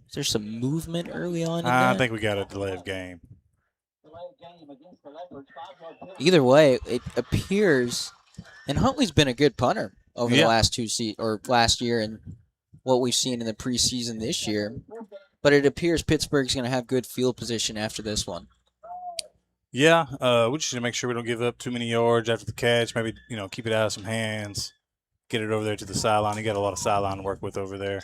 Is there some movement early on in I that? think we got a delay of game. Either way, it appears, and Huntley's been a good punter over the last last year and what we've seen in the preseason this year. But it appears Pittsburgh's going to have good field position after this one. Yeah, we just need to make sure we don't give up too many yards after the catch. Maybe, keep it out of some hands. Get it over there to the sideline. You got a lot of sideline to work with over there.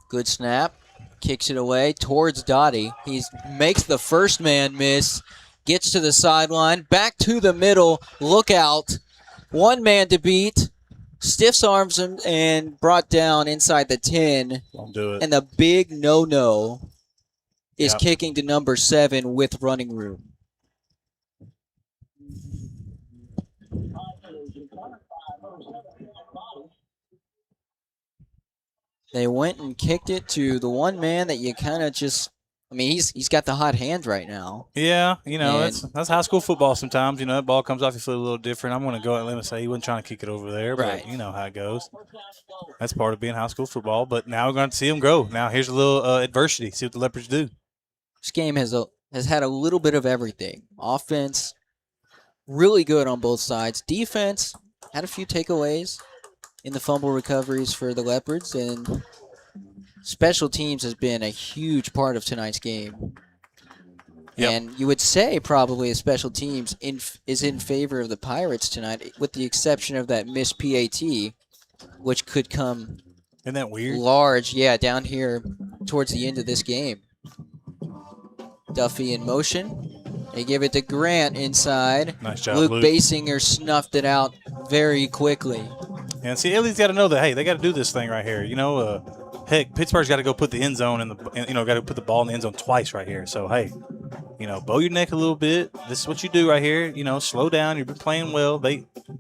Good snap. Kicks it away towards Dottie. He makes the first man miss. Gets to the sideline. Back to the middle. Look out. One man to beat. Stiffs arms him and brought down inside the 10. Won't do it. And the big no-no is kicking to number 7 with running room. They went and kicked it to the one man that you kind of just, I mean, he's got the hot hand right now. Yeah, that's high school football sometimes. That ball comes off, you feel a little different. I'm going to go out and say he wasn't trying to kick it over there, right. But you know how it goes. That's part of being high school football. But now we're going to see him grow. Now here's a little adversity. See what the Leopards do. This game has had a little bit of everything. Offense, really good on both sides. Defense, had a few takeaways in the fumble recoveries for the Leopards, and special teams has been a huge part of tonight's game. Yep. And you would say probably the special teams is in favor of the Pirates tonight, with the exception of that missed PAT, which could come Isn't that weird? large, down here towards the end of this game. Duffy in motion. They give it to Grant inside. Nice job, Luke Luke. Basinger snuffed it out very quickly. And see, Ellie's got to know that, hey, they got to do this thing right here. Heck, Pittsburgh's got to go put the end zone got to put the ball in the end zone twice right here. So, hey, bow your neck a little bit. This is what you do right here. Slow down. You've been playing well.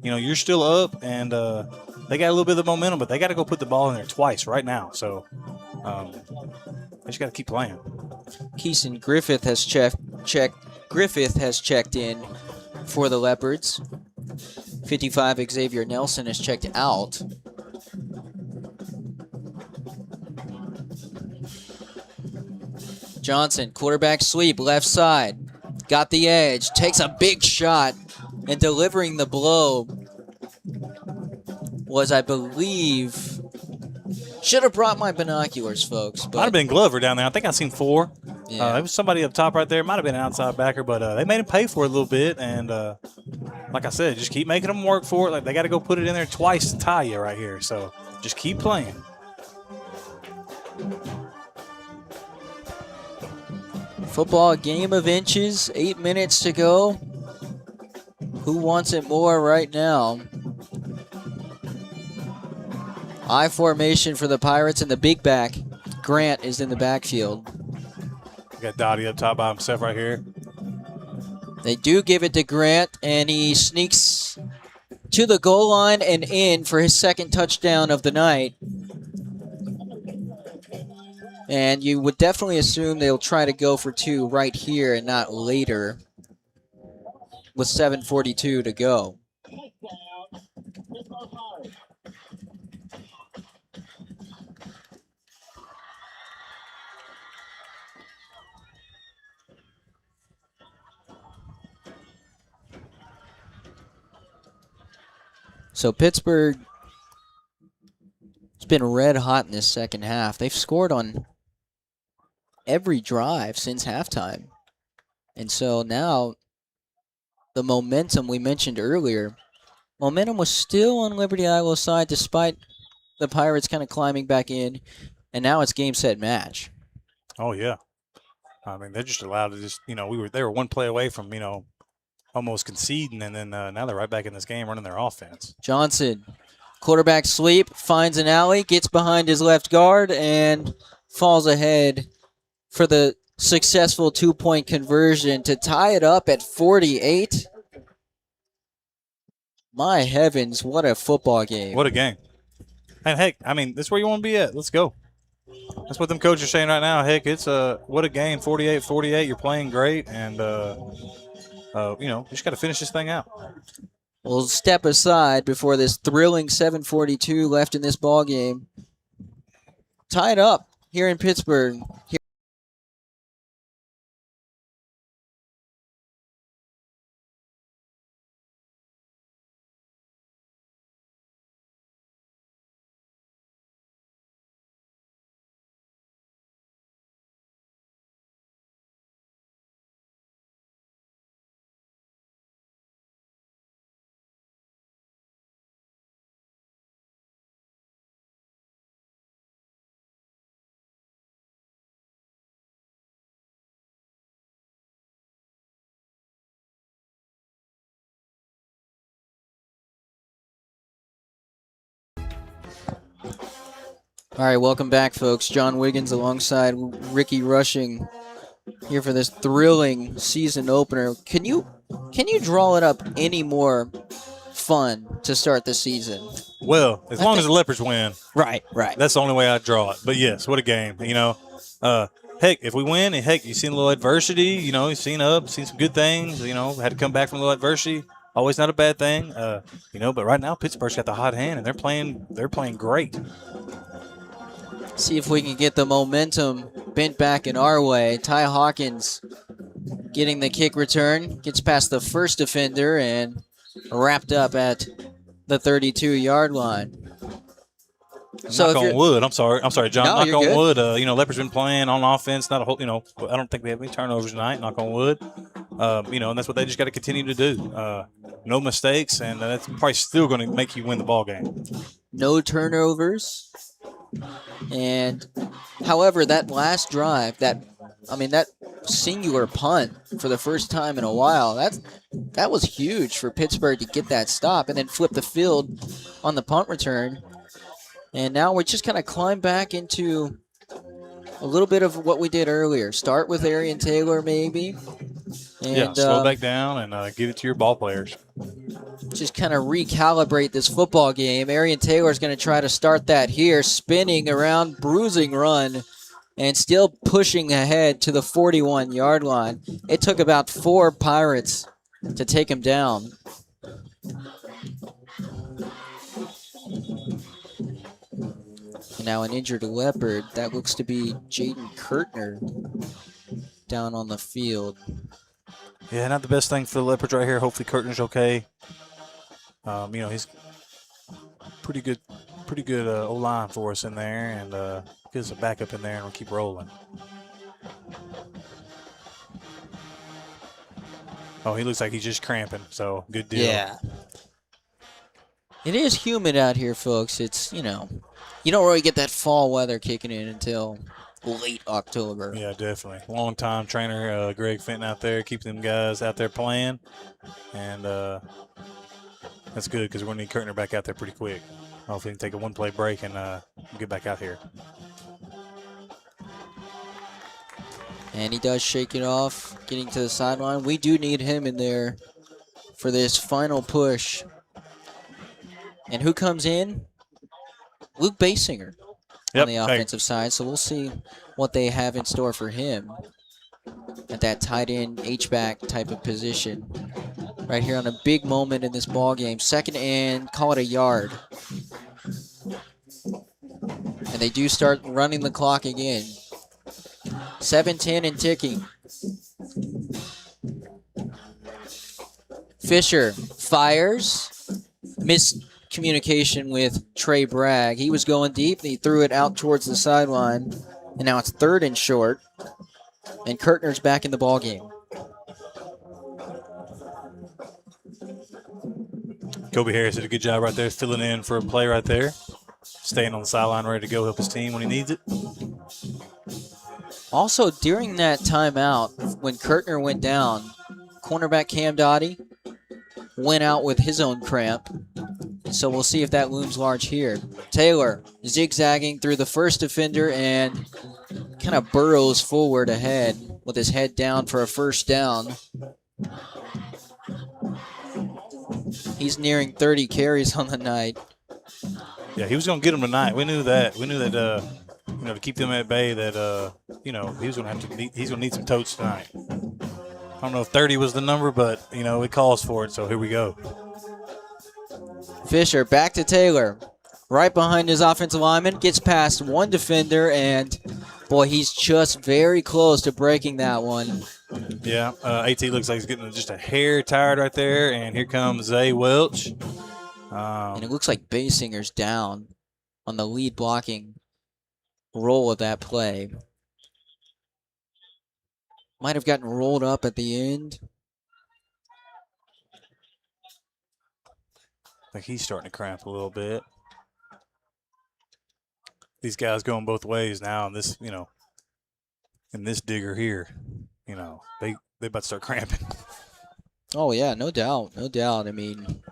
You're still up, and they got a little bit of the momentum, but they got to go put the ball in there twice right now. So, they just got to keep playing. Keeson Griffith has checked in for the Leopards. 55 Xavier Nelson has checked out. Johnson, quarterback sweep, left side. Got the edge, takes a big shot, and delivering the blow was, I believe, should have brought my binoculars, folks. But Might have been Glover down there. I think I seen 4. Yeah. It was somebody up top right there. Might have been an outside backer, but they made him pay for it a little bit. And like I said, just keep making them work for it. Like, they got to go put it in there twice to tie you right here. So just keep playing. Football game of inches, 8 minutes to go. Who wants it more right now? I formation for the Pirates, and the big back, Grant, is in the backfield. Got Dottie up top by himself right here. They do give it to Grant, and he sneaks to the goal line and in for his second touchdown of the night. And you would definitely assume they'll try to go for 2 right here and not later with 7:42 to go. So Pittsburgh has been red hot in this second half. They've scored on every drive since halftime. And so now the momentum we mentioned earlier, momentum was still on Liberty-Eilau's side despite the Pirates kind of climbing back in, and now it's game, set, match. Oh, yeah. I mean, they're just allowed to just, they were one play away from, almost conceding, and then now they're right back in this game running their offense. Johnson, quarterback sweep, finds an alley, gets behind his left guard, and falls ahead for the successful 2-point conversion to tie it up at 48. My heavens, what a football game. What a game. And, heck, I mean, that's where you want to be at. Let's go. That's what them coaches are saying right now. Heck, it's what a game, 48-48. You're playing great, and, you just got to finish this thing out. We'll step aside before this thrilling 7:42 left in this ball game. Tied up here in Pittsburgh. All right, welcome back, folks. John Wiggins alongside Ricky Rushing here for this thrilling season opener. Can you draw it up any more fun to start the season? Well, as long as the Leopards win. Right. That's the only way I draw it. But, yes, what a game. Heck, if we win, and heck, you've seen a little adversity. You've seen some good things. Had to come back from a little adversity. Always not a bad thing. But right now Pittsburgh's got the hot hand, and they're playing great. See if we can get the momentum bent back in our way. Ty Hawkins getting the kick return. Gets past the first defender and wrapped up at the 32-yard line. Knock on wood. I'm sorry, John. No, knock on good. wood. Leopards been playing on offense. Not a whole. I don't think they have any turnovers tonight. Knock on wood. And that's what they just got to continue to do. No mistakes, and that's probably still going to make you win the ball game. No turnovers. And however, that last drive, that singular punt for the first time in a while, that was huge for Pittsburgh to get that stop and then flip the field on the punt return. And now we're just kind of climb back into a little bit of what we did earlier. Start with Arian Taylor, maybe. And, slow back down and give it to your ball players. Just kind of recalibrate this football game. Arian Taylor's going to try to start that here, spinning around, bruising run, and still pushing ahead to the 41-yard line. It took about 4 Pirates to take him down. And now an injured Leopard. That looks to be Jaden Kurtner down on the field. Yeah, not the best thing for the Leopards right here. Hopefully Kurtner's okay. He's pretty good O-line for us in there, and gives us a backup in there, and we'll keep rolling. Oh, he looks like he's just cramping, so good deal. Yeah. It is humid out here, folks. It's, you don't really get that fall weather kicking in until late October. Yeah, definitely. Long-time trainer Greg Fenton out there, keeping them guys out there playing, and that's good because we're going to need Kurtner back out there pretty quick. Hopefully he can take a one-play break and get back out here. And he does shake it off, getting to the sideline. We do need him in there for this final push. And who comes in? Luke Basinger on the offensive side. So we'll see what they have in store for him at that tight end, H-back type of position. Right here on a big moment in this ball game. Second and call it a yard. And they do start running the clock again. 7-10 and ticking. Fisher fires. Miscommunication with Trey Bragg. He was going deep, and he threw it out towards the sideline. And now it's 3rd and short. And Kurtner's back in the ball game. Kobe Harris did a good job right there, filling in for a play right there. Staying on the sideline, ready to go help his team when he needs it. Also, during that timeout, when Kurtner went down, cornerback Cam Dottie went out with his own cramp. So we'll see if that looms large here. Taylor zigzagging through the first defender and kind of burrows forward ahead with his head down for a first down. He's nearing 30 carries on the night. Yeah, he was going to get them tonight. We knew that. We knew that, to keep them at bay, that, he's going to need some totes tonight. I don't know if 30 was the number, but, it calls for it, so here we go. Fisher back to Taylor. Right behind his offensive lineman. Gets past one defender, and, boy, he's just very close to breaking that one. Yeah, AT looks like he's getting just a hair tired right there, and here comes Zay Welch. And it looks like Basinger's down on the lead blocking role of that play. Might have gotten rolled up at the end. I think he's starting to cramp a little bit. These guys going both ways now, and this, and this digger here, they about to start cramping. Oh, yeah, no doubt, no doubt. I mean,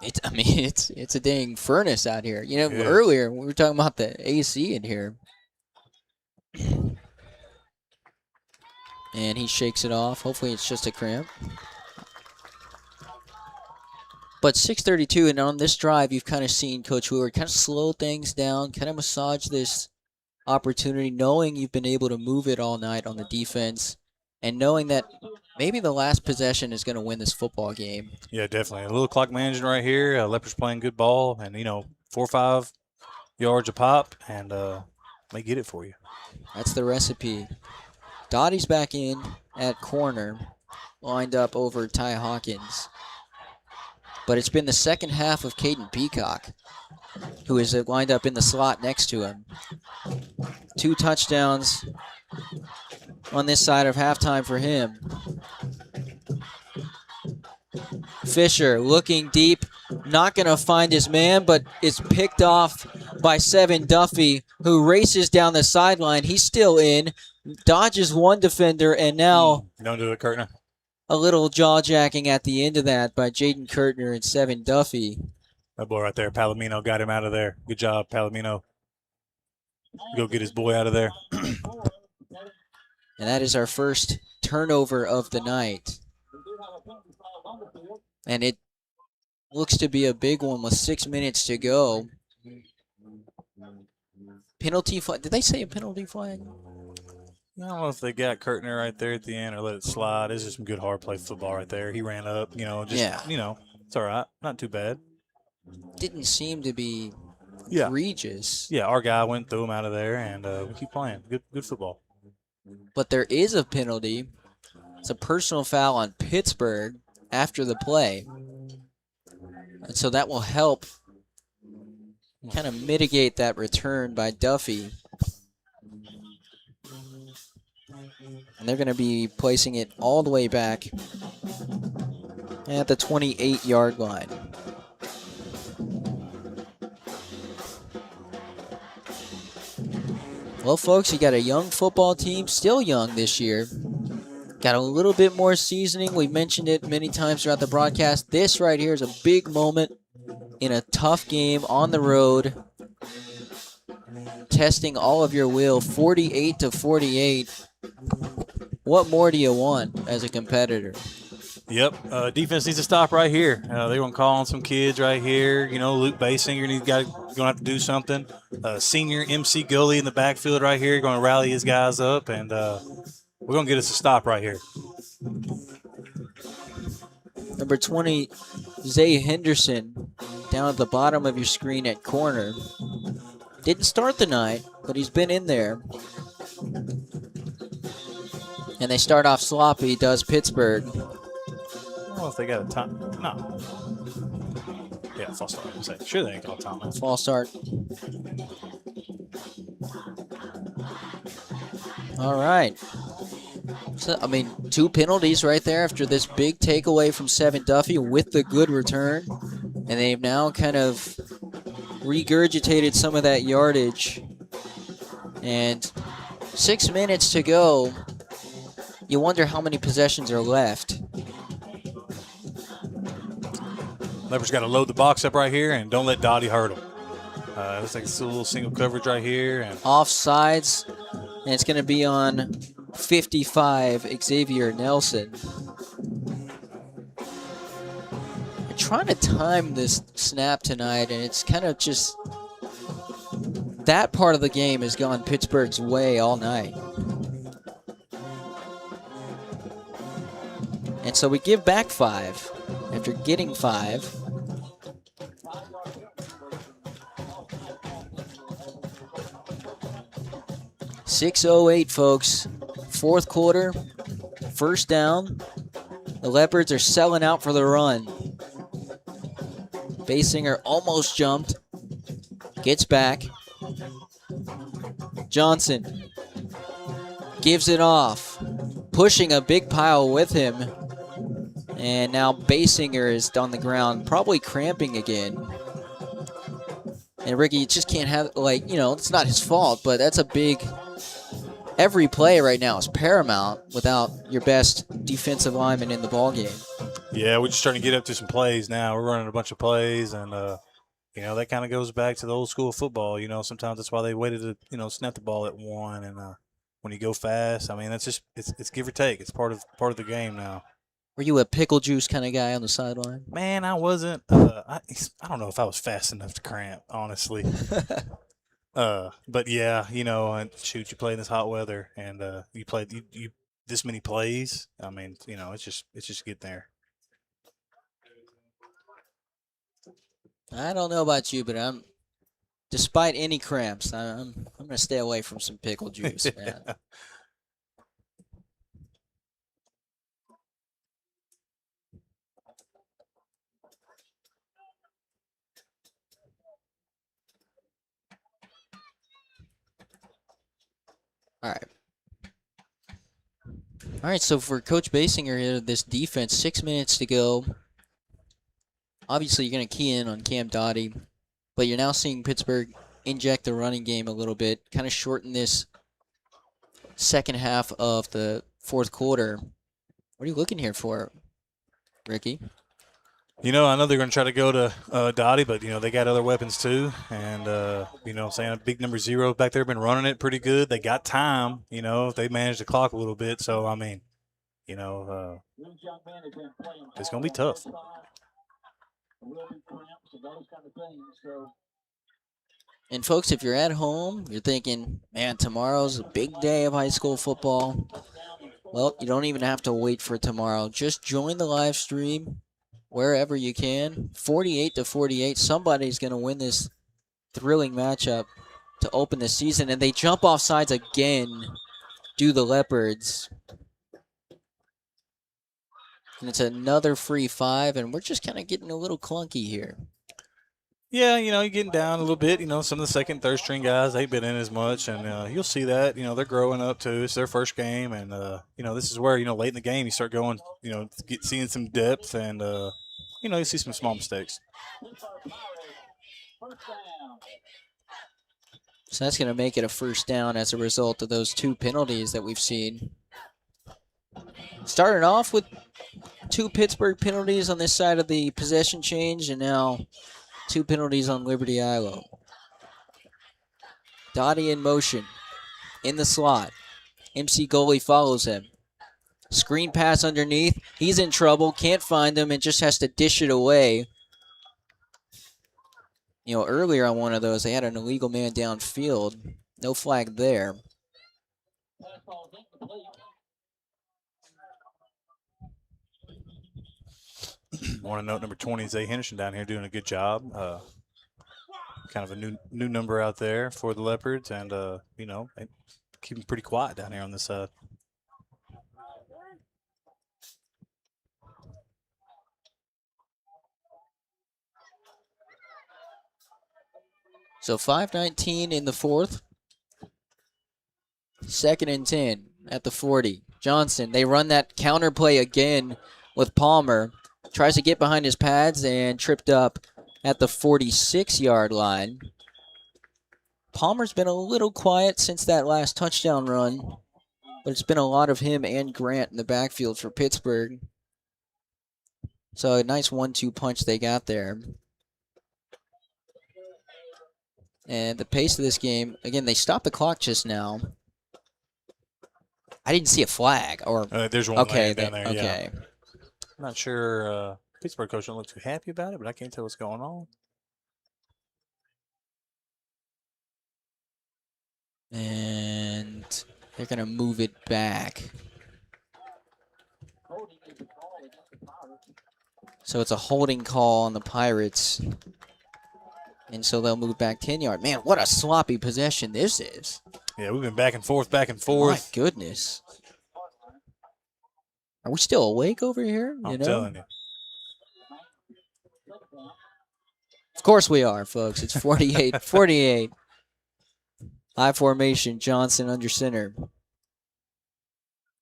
It's a dang furnace out here. You know, Yeah. earlier we were talking about the AC in here. And he shakes it off. Hopefully it's just a cramp. But 6:32, and on this drive, you've kind of seen Coach Wheeler kind of slow things down, kind of massage this opportunity, knowing you've been able to move it all night on the defense, and knowing that maybe the last possession is going to win this football game. Yeah, definitely. A little clock management right here. Leopards playing good ball, and 4 or 5 yards a pop, and may get it for you. That's the recipe. Dottie's back in at corner, lined up over Ty Hawkins. But it's been the second half of Caden Peacock, who is lined up in the slot next to him. 2 touchdowns on this side of halftime for him. Fisher looking deep, not going to find his man, but it's picked off by Seven Duffy, who races down the sideline. He's still in, dodges one defender, and now Don't do it, Kurtner. a little jaw-jacking at the end of that by Jaden Kurtner and Seven Duffy. That boy right there, Palomino, got him out of there. Good job, Palomino. Go get his boy out of there. And that is our first turnover of the night. And it looks to be a big one with 6 minutes to go. Penalty flag. Did they say a penalty flag? I don't know if they got Kurtner right there at the end or let it slide. It's just some good hard play football right there. He ran up, it's all right. Not too bad. Didn't seem to be Yeah. egregious. Yeah, our guy went, threw him out of there, and we keep playing. Good football. But there is a penalty. It's a personal foul on Pittsburg after the play. And so that will help kind of mitigate that return by Duffy. And they're going to be placing it all the way back at the 28-yard line. Well, folks, you got a young football team, still young this year. Got a little bit more seasoning. We mentioned it many times throughout the broadcast. This right here is a big moment in a tough game on the road. Testing all of your will, 48-48. What more do you want as a competitor? Yep. Defense needs to stop right here. They're going to call on some kids right here. Luke Basinger going to have to do something. Senior MC Gully in the backfield right here going to rally his guys up, and we're going to get us a stop right here. Number 20, Zay Henderson, down at the bottom of your screen at corner. Didn't start the night, but he's been in there. And they start off sloppy, does Pittsburgh. I don't know if they got a time. No. Yeah, false start. Sure, they ain't got a time. False start. All right. So, 2 penalties right there after this big takeaway from Seven Duffy with the good return. And they've now kind of regurgitated some of that yardage. And 6 minutes to go. You wonder how many possessions are left. Leopards got to load the box up right here and don't let Dottie hurdle. Looks like it's a little single coverage right here. And Offsides, and it's going to be on 55, Xavier Nelson. They're trying to time this snap tonight, and it's kind of just that part of the game has gone Pittsburgh's way all night. And so we give back 5 after getting 5. .608, folks. Fourth quarter, first down. The Leopards are selling out for the run. Basinger almost jumped. Gets back. Johnson gives it off. Pushing a big pile with him. And now Basinger is on the ground, probably cramping again. And Ricky, you just can't have, it's not his fault, but that's a big... Every play right now is paramount without your best defensive lineman in the ballgame. Yeah, we're just starting to get up to some plays now. We're running a bunch of plays, and that kind of goes back to the old school of football. Sometimes that's why they waited to snap the ball at one, and when you go fast, I mean that's just it's give or take. It's part of the game now. Were you a pickle juice kind of guy on the sideline? Man, I wasn't. I don't know if I was fast enough to cramp, honestly. But yeah, and shoot, you play in this hot weather, and you play you this many plays. I mean, it's just getting there. I don't know about you, but despite any cramps, I'm gonna stay away from some pickle juice, man. All right. So for Coach Basinger here, this defense, 6 minutes to go. Obviously, you're going to key in on Cam Dottie, but you're now seeing Pittsburgh inject the running game a little bit, kind of shorten this second half of the fourth quarter. What are you looking here for, Ricky? I know they're going to try to go to Dottie, but, they got other weapons too. And, saying big number 0 back there, been running it pretty good. They got time, they managed the clock a little bit. So, I mean, it's going to be tough. And, folks, if you're at home, you're thinking, man, tomorrow's a big day of high school football. Well, you don't even have to wait for tomorrow. Just join the live stream wherever you can. 48-48. Somebody's going to win this thrilling matchup to open the season. And they jump off sides again, do the Leopards. And it's another free 5, and we're just kind of getting a little clunky here. Yeah, you're getting down a little bit. Some of the second, third string guys, they've been in as much, and you'll see that. They're growing up too. It's their first game, and this is where late in the game you start going, seeing some depth, and you see some small mistakes. So that's going to make it a first down as a result of those 2 penalties that we've seen. Started off with 2 Pittsburgh penalties on this side of the possession change, and now 2 penalties on Liberty-Eylau. Dottie in motion, in the slot. MC goalie follows him. Screen pass underneath. He's in trouble, can't find him, and just has to dish it away. Earlier on one of those, they had an illegal man downfield. No flag there. I want to note number 20 is A. Henderson down here doing a good job. Kind of a new number out there for the Leopards, and they keep them pretty quiet down here on this side. So 5:19 in the fourth. 2nd and 10 at the 40. Johnson, they run that counter play again with Palmer. Tries to get behind his pads and tripped up at the 46-yard line. Palmer's been a little quiet since that last touchdown run, but it's been a lot of him and Grant in the backfield for Pittsburgh. So a nice 1-2 punch they got there. And the pace of this game, again, they stopped the clock just now. I didn't see a flag. Or there's one down there. Okay. Yeah. I'm not sure. Pittsburgh coach don't look too happy about it, but I can't tell what's going on. And they're going to move it back. So it's a holding call on the Pirates. And so they'll move back 10 yards. Man, what a sloppy possession this is. Yeah, we've been back and forth. My goodness. Are we still awake over here? I'm telling you. Of course we are, folks. It's 48-48. High formation, Johnson under center.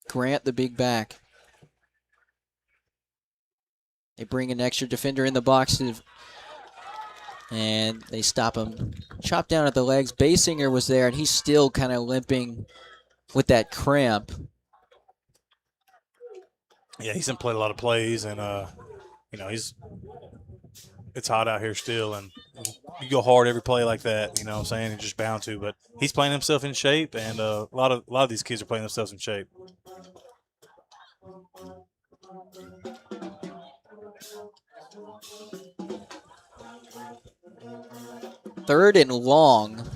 Grant, the big back. They bring an extra defender in the box, and they stop him. Chop down at the legs. Basinger was there, and he's still kind of limping with that cramp. Yeah, he's played a lot of plays, and it's hot out here still, and you go hard every play like that. You know what I'm saying? You're just bound to. But he's playing himself in shape, and a lot of these kids are playing themselves in shape. Third and long.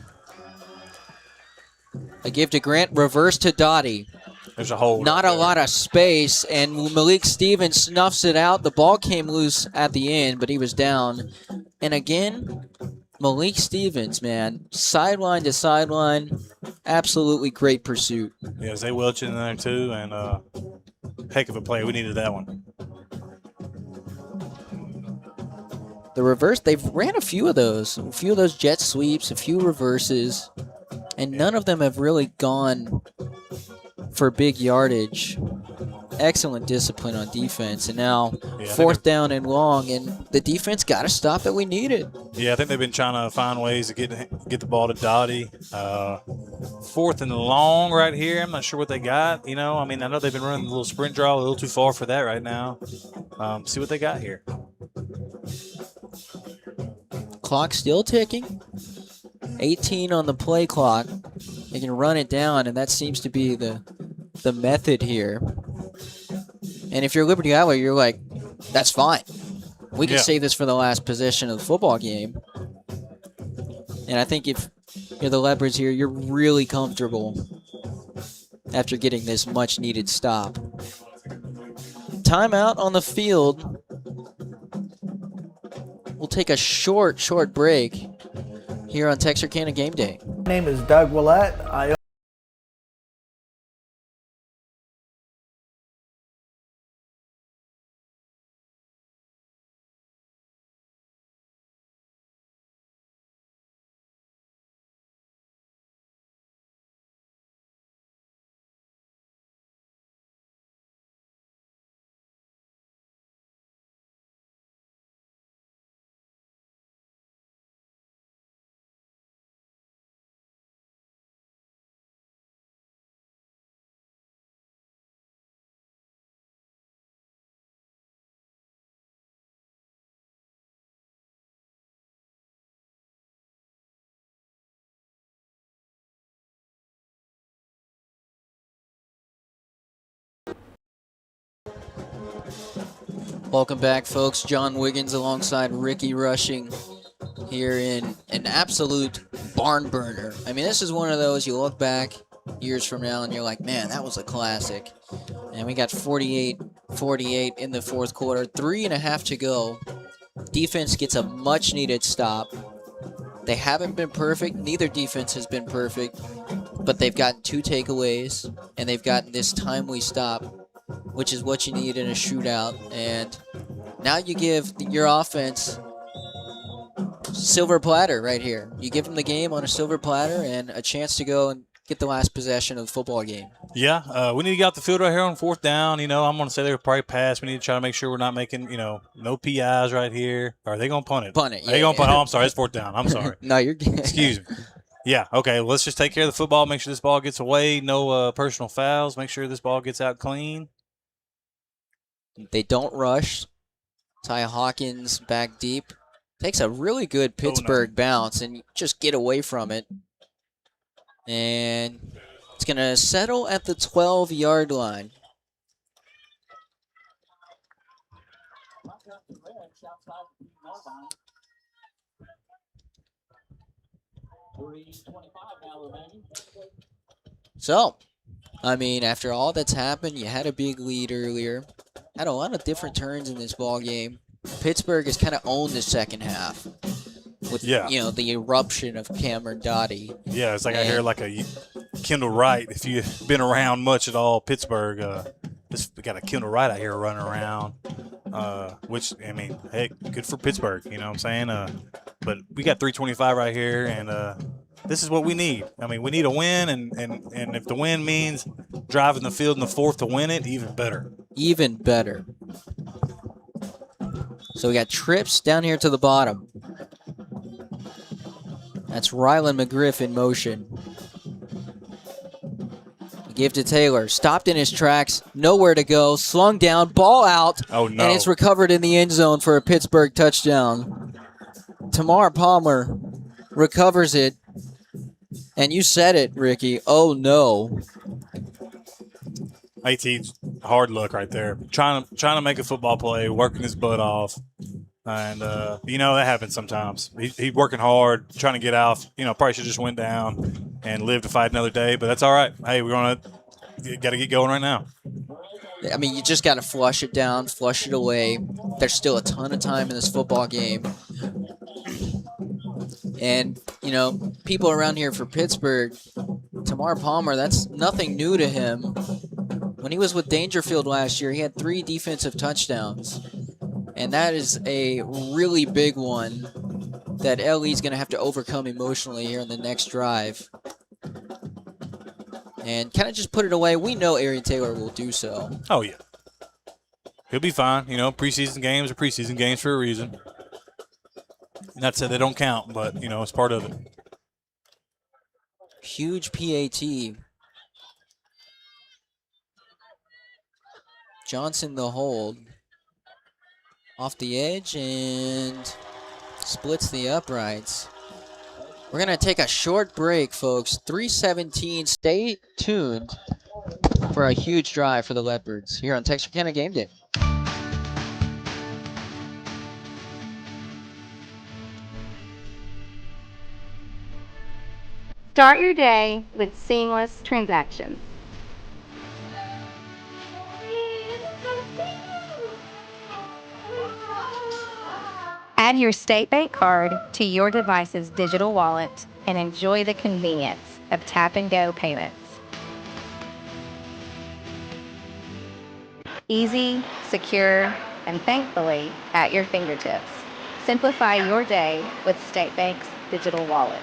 A give to Grant, reverse to Dottie. There's a hole. Not a lot of space, and Malik Stevens snuffs it out. The ball came loose at the end, but he was down. And again, Malik Stevens, man, sideline to sideline, absolutely great pursuit. Yeah, Zay Welch in there too, and heck of a play. We needed that one. The reverse, they've ran a few of those jet sweeps, a few reverses, and none of them have really gone for big yardage. Excellent discipline on defense, and now fourth down and long, and the defense got to stop it. We need it. Yeah, I think they've been trying to find ways to get the ball to Dottie. Fourth and long right here. I'm not sure what they got. I know they've been running a little sprint draw, a little too far for that right now. See what they got here. Clock still ticking. 18 on the play clock. They can run it down, and that seems to be the method here. And if you're Liberty-Eylau, you're like, that's fine. We can save this for the last possession of the football game. And I think if you're the Leopards here, you're really comfortable after getting this much-needed stop. Timeout on the field. We'll take a short break here on Texarkana Game Day. My name is Doug Willett. Welcome back, folks. John Wiggins alongside Ricky Rushing here in an absolute barn burner. I mean, this is one of those you look back years from now and you're like, man, that was a classic. And we got 48-48 in the fourth quarter. 3.5 to go. Defense gets a much-needed stop. They haven't been perfect. Neither defense has been perfect. But they've gotten 2 takeaways, and they've gotten this timely stop, which is what you need in a shootout. And now you give your offense silver platter right here. You give them the game on a silver platter and a chance to go and get the last possession of the football game. Yeah, we need to get out the field right here on fourth down. I'm going to say they'll probably pass. We need to try to make sure we're not making, no PIs right here. Or are they going to punt it? Punt it, yeah. Are they going to punt? Oh, I'm sorry. It's fourth down. I'm sorry. No, you're good. Excuse me. Yeah, okay. Well, let's just take care of the football. Make sure this ball gets away. No personal fouls. Make sure this ball gets out clean. They don't rush. Ty Hawkins back deep. Takes a really good Pittsburg bounce and just get away from it. And it's going to settle at the 12-yard line. So, I mean, after all that's happened, you had a big lead earlier. Had a lot of different turns in this ball game. Pittsburgh has kind of owned the second half with, the eruption of Cameron Dottie. Yeah, it's like I hear like a Kendall Wright. If you've been around much at all, Pittsburgh, we got a Kendall Wright out here running around, which, I mean, heck, good for Pittsburgh, you know what I'm saying? But we got 325 right here, and this is what we need. I mean, we need a win, and if the win means driving the field in the fourth to win it, even better. Even better. So we got trips down here to the bottom. That's Rylan McGriff in motion. Give to Taylor. Stopped in his tracks. Nowhere to go. Slung down. Ball out. Oh, no. And it's recovered in the end zone for a Pittsburgh touchdown. Tamar Palmer recovers it. And you said it, Ricky. Oh, no. AT's hard luck right there. Trying to make a football play, working his butt off. And, that happens sometimes. He's working hard, trying to get out. Probably should just went down and lived to fight another day. But that's all right. Hey, we're going to got to get going right now. I mean, you just got to flush it down, flush it away. There's still a ton of time in this football game. And, people around here for Pittsburgh, Tamar Palmer, that's nothing new to him. When he was with Dangerfield last year, he had 3 defensive touchdowns. And that is a really big one that LE's going to have to overcome emotionally here in the next drive. And kind of just put it away. We know Arian Taylor will do so. Oh, yeah. He'll be fine. Preseason games are preseason games for a reason. Not to say they don't count, but, it's part of it. Huge PAT. Johnson the hold. Off the edge and splits the uprights. We're going to take a short break, folks. 3:17. Stay tuned for a huge drive for the Leopards here on Texarkana Game Day. Start your day with seamless transactions. Add your State Bank card to your device's digital wallet and enjoy the convenience of tap-and-go payments. Easy, secure, and thankfully at your fingertips. Simplify your day with State Bank's digital wallet.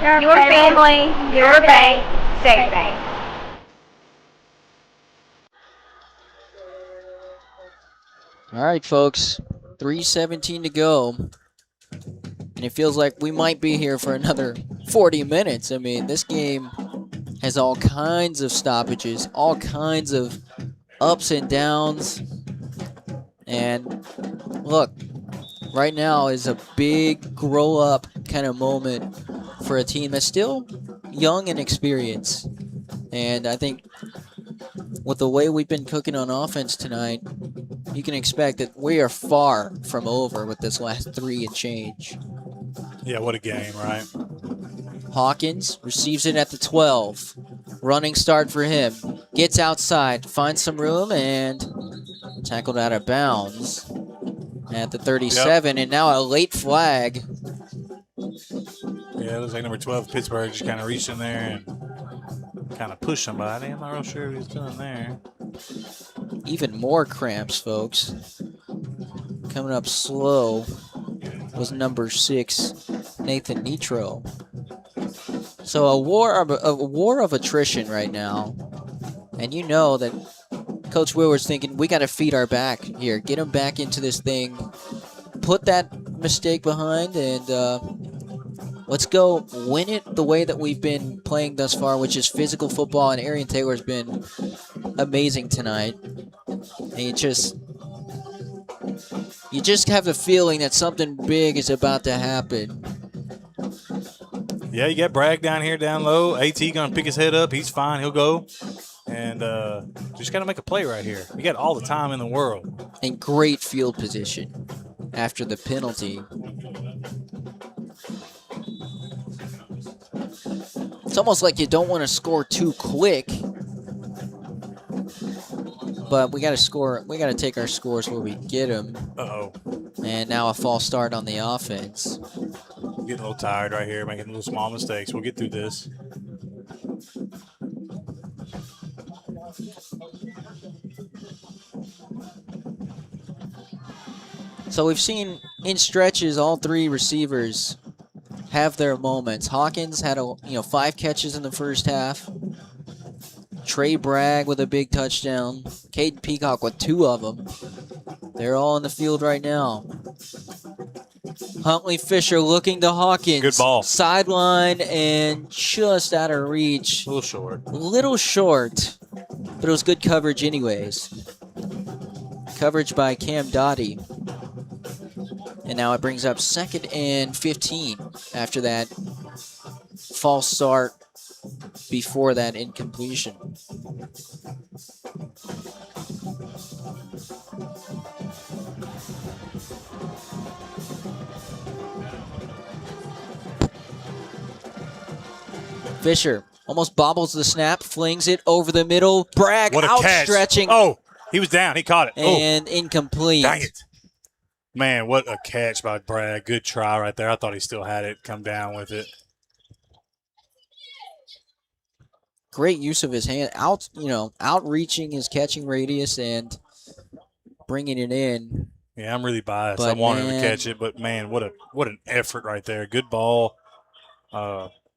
Your family, your bank, State Bank. All right, folks. 3:17 to go. And it feels like we might be here for another 40 minutes. I mean, this game has all kinds of stoppages, all kinds of ups and downs. And look, right now is a big grow-up kind of moment for a team that's still young and experienced. And I think with the way we've been cooking on offense tonight, you can expect that we are far from over with this last 3 and change. Yeah, what a game, right? Hawkins receives it at the 12. Running start for him. Gets outside, finds some room, and tackled out of bounds at the 37. Yep. And now a late flag. Yeah, it looks like number 12, Pittsburgh, just kind of reached in there and kind of pushed somebody. I'm not real sure what he's doing there. Even more cramps, folks. Coming up slow was number 6, Nathan Nitro. So a war of attrition right now. And you know that Coach Willard's thinking, we got to feed our back here. Get him back into this thing. Put that mistake behind and let's go win it the way that we've been playing thus far, which is physical football. And Arian Taylor's been amazing tonight. And you just have the feeling that something big is about to happen. Yeah, you got Bragg down here down low. AT going to pick his head up. He's fine. He'll go. And just got to make a play right here. You got all the time in the world. And great field position after the penalty. It's almost like you don't want to score too quick. But we got to score. We got to take our scores where we get them. Uh-oh. And now a false start on the offense. Getting a little tired right here, making little small mistakes. We'll get through this. So we've seen in stretches all 3 receivers have their moments. Hawkins had 5 catches in the first half. Trey Bragg with a big touchdown. Caden Peacock with 2 of them. They're all in the field right now. Huntley Fisher looking to Hawkins. Good ball. Sideline and just out of reach. A little short. Little short, but it was good coverage anyways. Coverage by Cam Dottie. And now it brings up 2nd and 15 after that false start before that incompletion. Fisher almost bobbles the snap, flings it over the middle. Bragg What a catch. outstretching. Oh, he was down. He caught it. And incomplete. Dang it. Man, what a catch by Bragg. Good try right there. I thought he still had it. Come down with it. Great use of his hand. Outreaching his catching radius and bringing it in. Yeah, I'm really biased. But I wanted him to catch it, but man, what an effort right there. Good ball.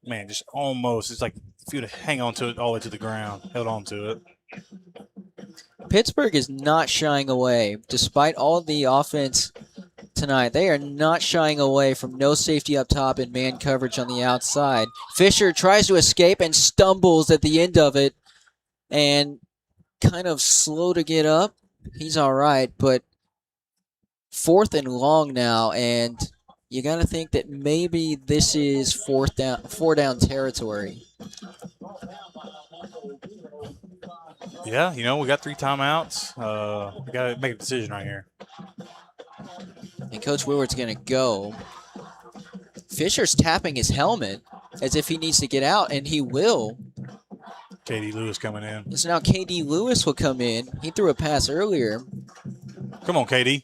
Man, just almost. It's like if you'd hang on to it all the way to the ground, held on to it. Pittsburgh is not shying away. Despite all the offense tonight, they are not shying away from no safety up top and man coverage on the outside. Fisher tries to escape and stumbles at the end of it and kind of slow to get up. He's all right, but 4th and long now, and you got to think that maybe this is four down territory. Yeah, we got 3 timeouts. We got to make a decision right here. And Coach Willard's going to go. Fisher's tapping his helmet as if he needs to get out, and he will. KD Lewis coming in. So now KD Lewis will come in. He threw a pass earlier. Come on, KD.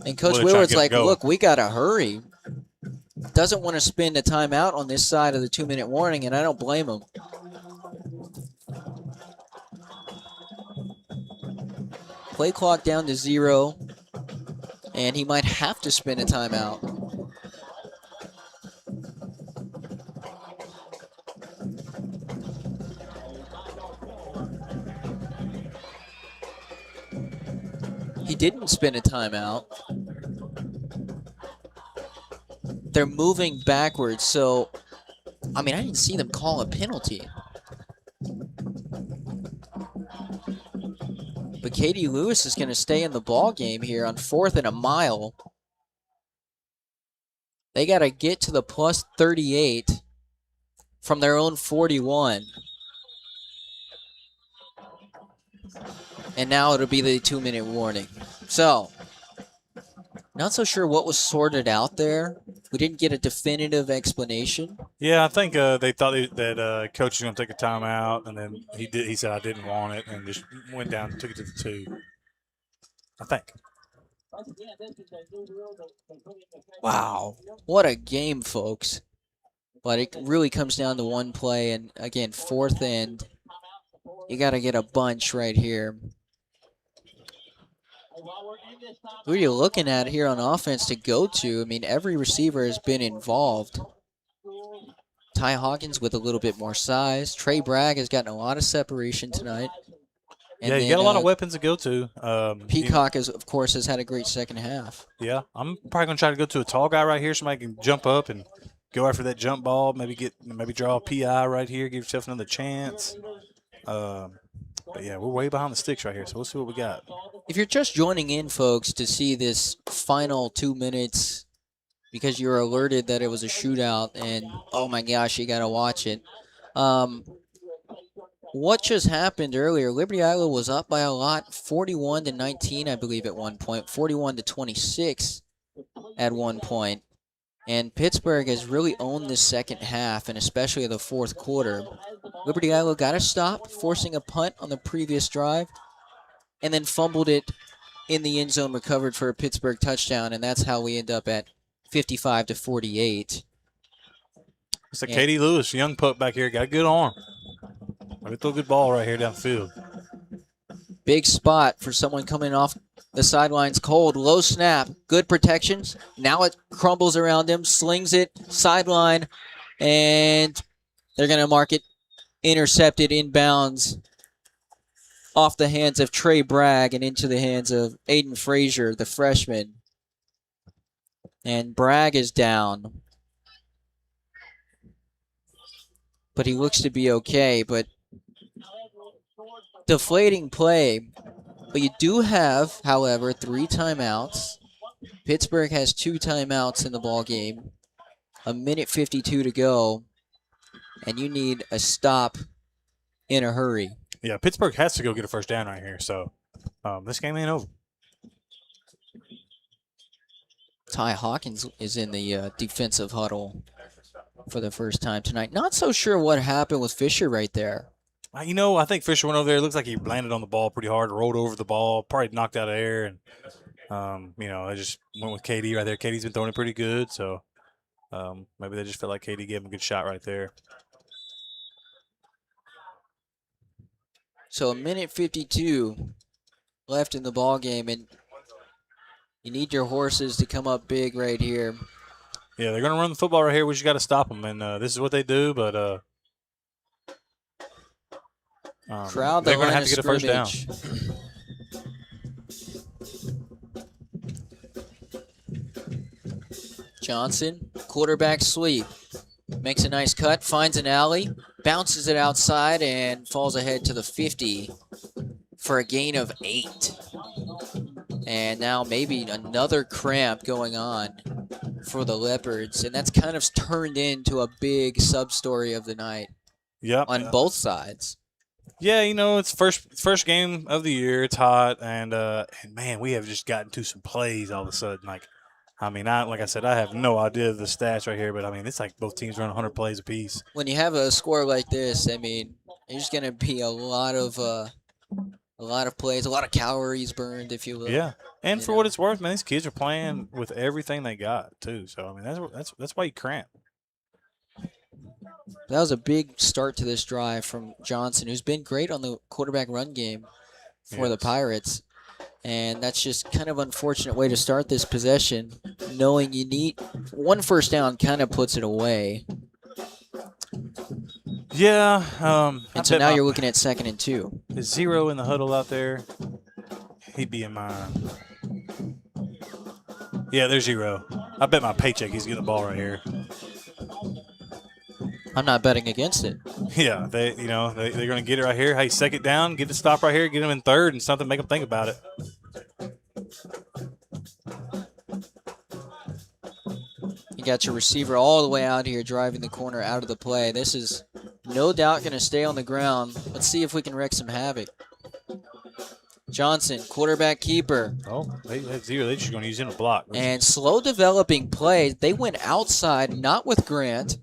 And Coach Willard's like, look, we got to hurry. Doesn't want to spend a timeout on this side of the 2-minute warning, and I don't blame him. Play clock down to 0, and he might have to spend a timeout. He didn't spend a timeout. They're moving backwards, so, I didn't see them call a penalty. But KD Lewis is going to stay in the ball game here on 4th and a mile. They got to get to the plus 38 from their own 41. And now it'll be the 2-minute warning. So, not so sure what was sorted out there. We didn't get a definitive explanation. Yeah, I think they thought that Coach was going to take a timeout, and then he said, I didn't want it, and just went down and took it to the 2. I think. Wow. What a game, folks. But it really comes down to one play, and again, 4th and you got to get a bunch right here. Who are you looking at here on offense to go to? Every receiver has been involved. Ty Hawkins with a little bit more size. Trey Bragg has gotten a lot of separation tonight. And you got a lot of weapons to go to. Peacock, of course, has had a great second half. Yeah, I'm probably going to try to go to a tall guy right here. Somebody can jump up and go after that jump ball. Maybe draw a PI right here. Give yourself another chance. But yeah, we're way behind the sticks right here, so we'll see what we got. If you're just joining in, folks, to see this final 2 minutes because you're alerted that it was a shootout and, oh my gosh, you got to watch it. What just happened earlier, Liberty-Eylau was up by a lot, 41-19, I believe, at one point, 41-26 at one point. And Pittsburgh has really owned this second half, and especially the fourth quarter. Liberty-Eylau got a stop, forcing a punt on the previous drive, and then fumbled it in the end zone, recovered for a Pittsburgh touchdown, and that's how we end up at 55-48. It's like KD Lewis, young pup back here, got a good arm. Maybe throw a good ball right here downfield. Big spot for someone coming off the sidelines cold. Low snap. Good protections. Now it crumbles around him. Slings it. Sideline. And they're going to mark it intercepted inbounds off the hands of Trey Bragg and into the hands of Aiden Frazier, the freshman. And Bragg is down. But he looks to be okay. But deflating play. But you do have, however, 3 timeouts. Pittsburgh has 2 timeouts in the ball game. 1:52 to go. And you need a stop in a hurry. Yeah, Pittsburgh has to go get a first down right here. So this game ain't over. Ty Hawkins is in the defensive huddle for the first time tonight. Not so sure what happened with Fisher right there. You know, I think Fisher went over there. It looks like he landed on the ball pretty hard, rolled over the ball, probably knocked out of air. And, you know, I just went with KD right there. KD's been throwing it pretty good. So maybe they just felt like KD gave him a good shot right there. So 1:52 left in the ball game, and you need your horses to come up big right here. Yeah, they're going to run the football right here. We just got to stop them, and this is what they do. But crowd they're the going to line have of to get a first down. scrimmage. Johnson, quarterback sweep. Makes a nice cut, finds an alley, bounces it outside, and falls ahead to the 50 for a gain of 8. And now maybe another cramp going on for the Leopards. And that's kind of turned into a big sub-story of the night. Yep. On both sides. Yeah, you know, it's first game of the year. It's hot, and man, we have just gotten to some plays all of a sudden. Like I said, I have no idea of the stats right here, but I mean, it's like both teams run 100 plays apiece. When you have a score like this, I mean, there's going to be a lot of plays, a lot of calories burned, if you will. Yeah, and for what it's worth, man, these kids are playing with everything they got too. So I mean, that's why you cramp. That was a big start to this drive from Johnson, who's been great on the quarterback run game for the Pirates. And that's just kind of unfortunate way to start this possession, knowing you need one first down kind of puts it away. Yeah. And so now you're looking at 2nd and 2. Is Zero in the huddle out there? He'd be in mine. Yeah, there's Zero. I bet my paycheck he's getting the ball right here. I'm not betting against it. Yeah, they're going to get it right here. Hey, 2nd down, get the stop right here, get him in 3rd and something, make them think about it. You got your receiver all the way out here driving the corner out of the play. This is no doubt going to stay on the ground. Let's see if we can wreak some havoc. Johnson, quarterback keeper. Oh, they had Zero. They're just going to use him to block. And slow developing play. They went outside, not with Grant.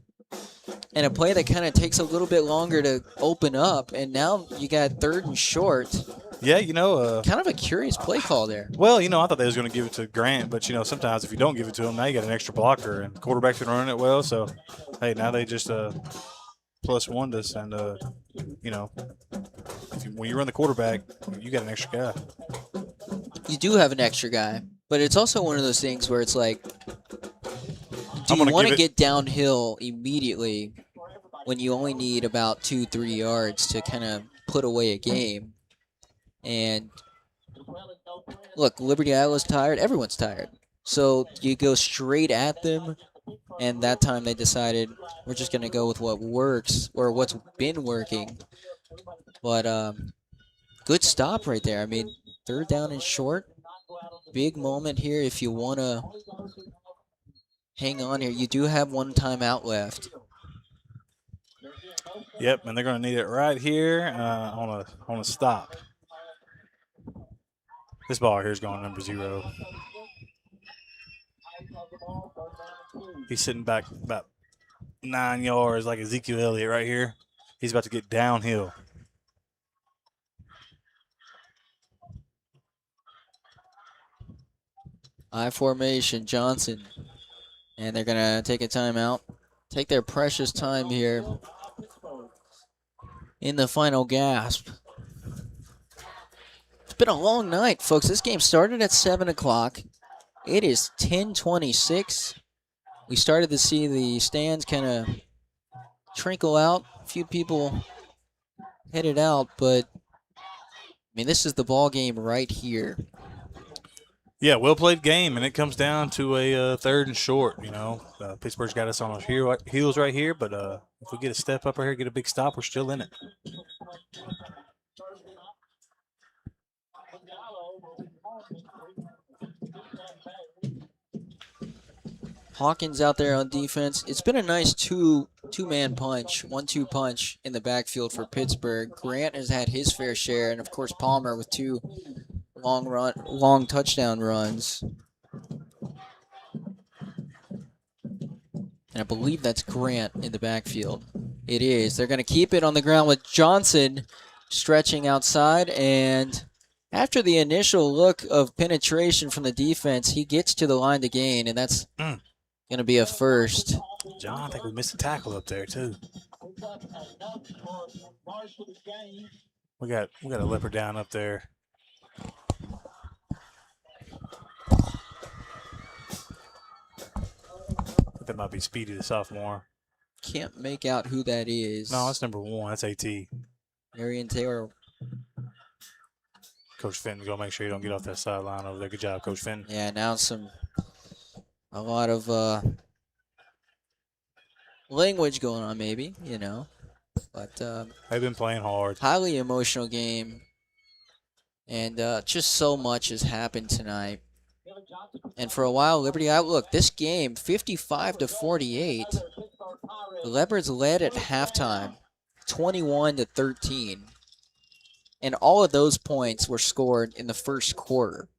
And a play that kind of takes a little bit longer to open up, and now you got 3rd and short. Yeah, kind of a curious play call there. Well, I thought they was going to give it to Grant, but sometimes if you don't give it to him, now you got an extra blocker, and the quarterback's been running it well. So, hey, now they just +1 us, and when you run the quarterback, you got an extra guy. You do have an extra guy, but it's also one of those things where it's like, do you want to get downhill immediately when you only need about 2-3 yards to kind of put away a game? And look, Liberty-Eilau's tired. Everyone's tired. So you go straight at them, and that time they decided we're just going to go with what works or what's been working. But good stop right there. I mean, 3rd down and short. Big moment here if you want to hang on here. You do have 1 timeout left. Yep, and they're going to need it right here on a stop. This ball here is going number 0. He's sitting back about 9 yards like Ezekiel Elliott right here. He's about to get downhill. I formation, Johnson. And they're going to take a timeout. Take their precious time here in the final gasp. It's been a long night, folks. This game started at 7 o'clock. It is 10:26. We started to see the stands kind of trickle out. A few people headed out, but, I mean, this is the ball game right here. Yeah, well played game, and it comes down to a third and short. Pittsburgh's got us on our heels right here, but if we get a step up right here, get a big stop, we're still in it. Hawkins out there on defense. It's been a nice two-man punch, 1-2 punch in the backfield for Pittsburgh. Grant has had his fair share, and of course Palmer with 2 long touchdown runs. And I believe that's Grant in the backfield. It is. They're going to keep it on the ground with Johnson stretching outside, and after the initial look of penetration from the defense, he gets to the line to gain, and that's going to be a first. John, I think we missed a tackle up there too. We got a leopard down up there. That might be Speedy, the sophomore. Can't make out who that is. No, that's number 1. That's AT. Marion Taylor. Coach Fenton's going to make sure you don't get off that sideline over there. Good job, Coach Fenton. Yeah, now a lot of language going on maybe, But they've been playing hard. Highly emotional game. And just so much has happened tonight. And for a while, Liberty-Eylau, look, this game, 55-48. The Leopards led at halftime, 21-13. And all of those points were scored in the first quarter.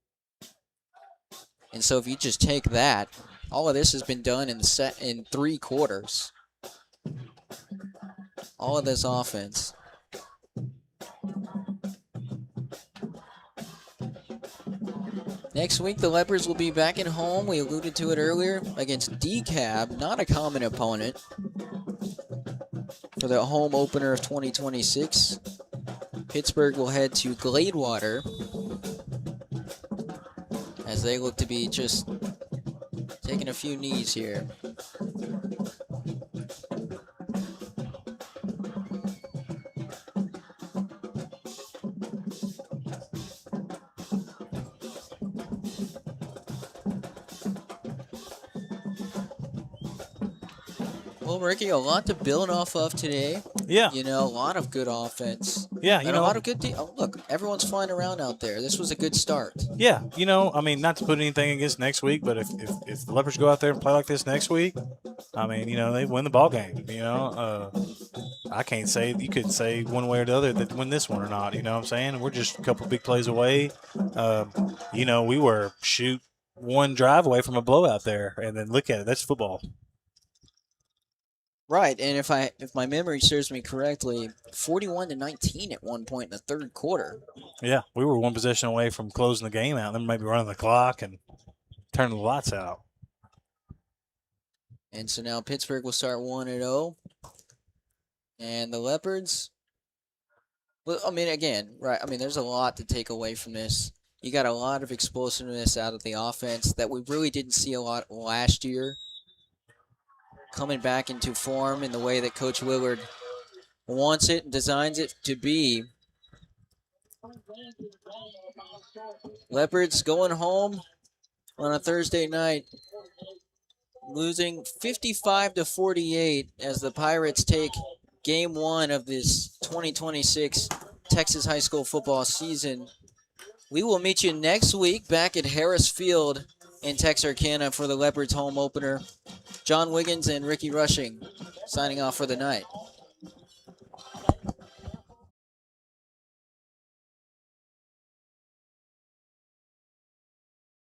And so if you just take that, all of this has been done in 3 quarters. All of this offense. Next week, the Leopards will be back at home. We alluded to it earlier against DCAB, not a common opponent, for the home opener of 2026. Pittsburgh will head to Gladewater as they look to be just taking a few knees here. Well, Ricky, a lot to build off of today. Yeah. A lot of good offense. Yeah, and a lot of good look, everyone's flying around out there. This was a good start. Yeah, not to put anything against next week, but if the Leopards go out there and play like this next week, they win the ball game. I can't say, you couldn't say one way or the other that win this one or not. You know what I'm saying? We're just a couple big plays away. We were one drive away from a blowout there, and then look at it. That's football. Right, and if my memory serves me correctly, 41-19 at one point in the third quarter. Yeah, we were one possession away from closing the game out, then maybe running the clock and turning the lights out. And so now Pittsburgh will start 1-0. And the Leopards, there's a lot to take away from this. You got a lot of explosiveness out of the offense that we really didn't see a lot last year. Coming back into form in the way that Coach Willard wants it and designs it to be. Leopards going home on a Thursday night, losing 55-48 as the Pirates take Game 1 of this 2026 Texas high school football season. We will meet you next week back at Harris Field in Texarkana for the Leopards home opener. John Wiggins and Ricky Rushing signing off for the night.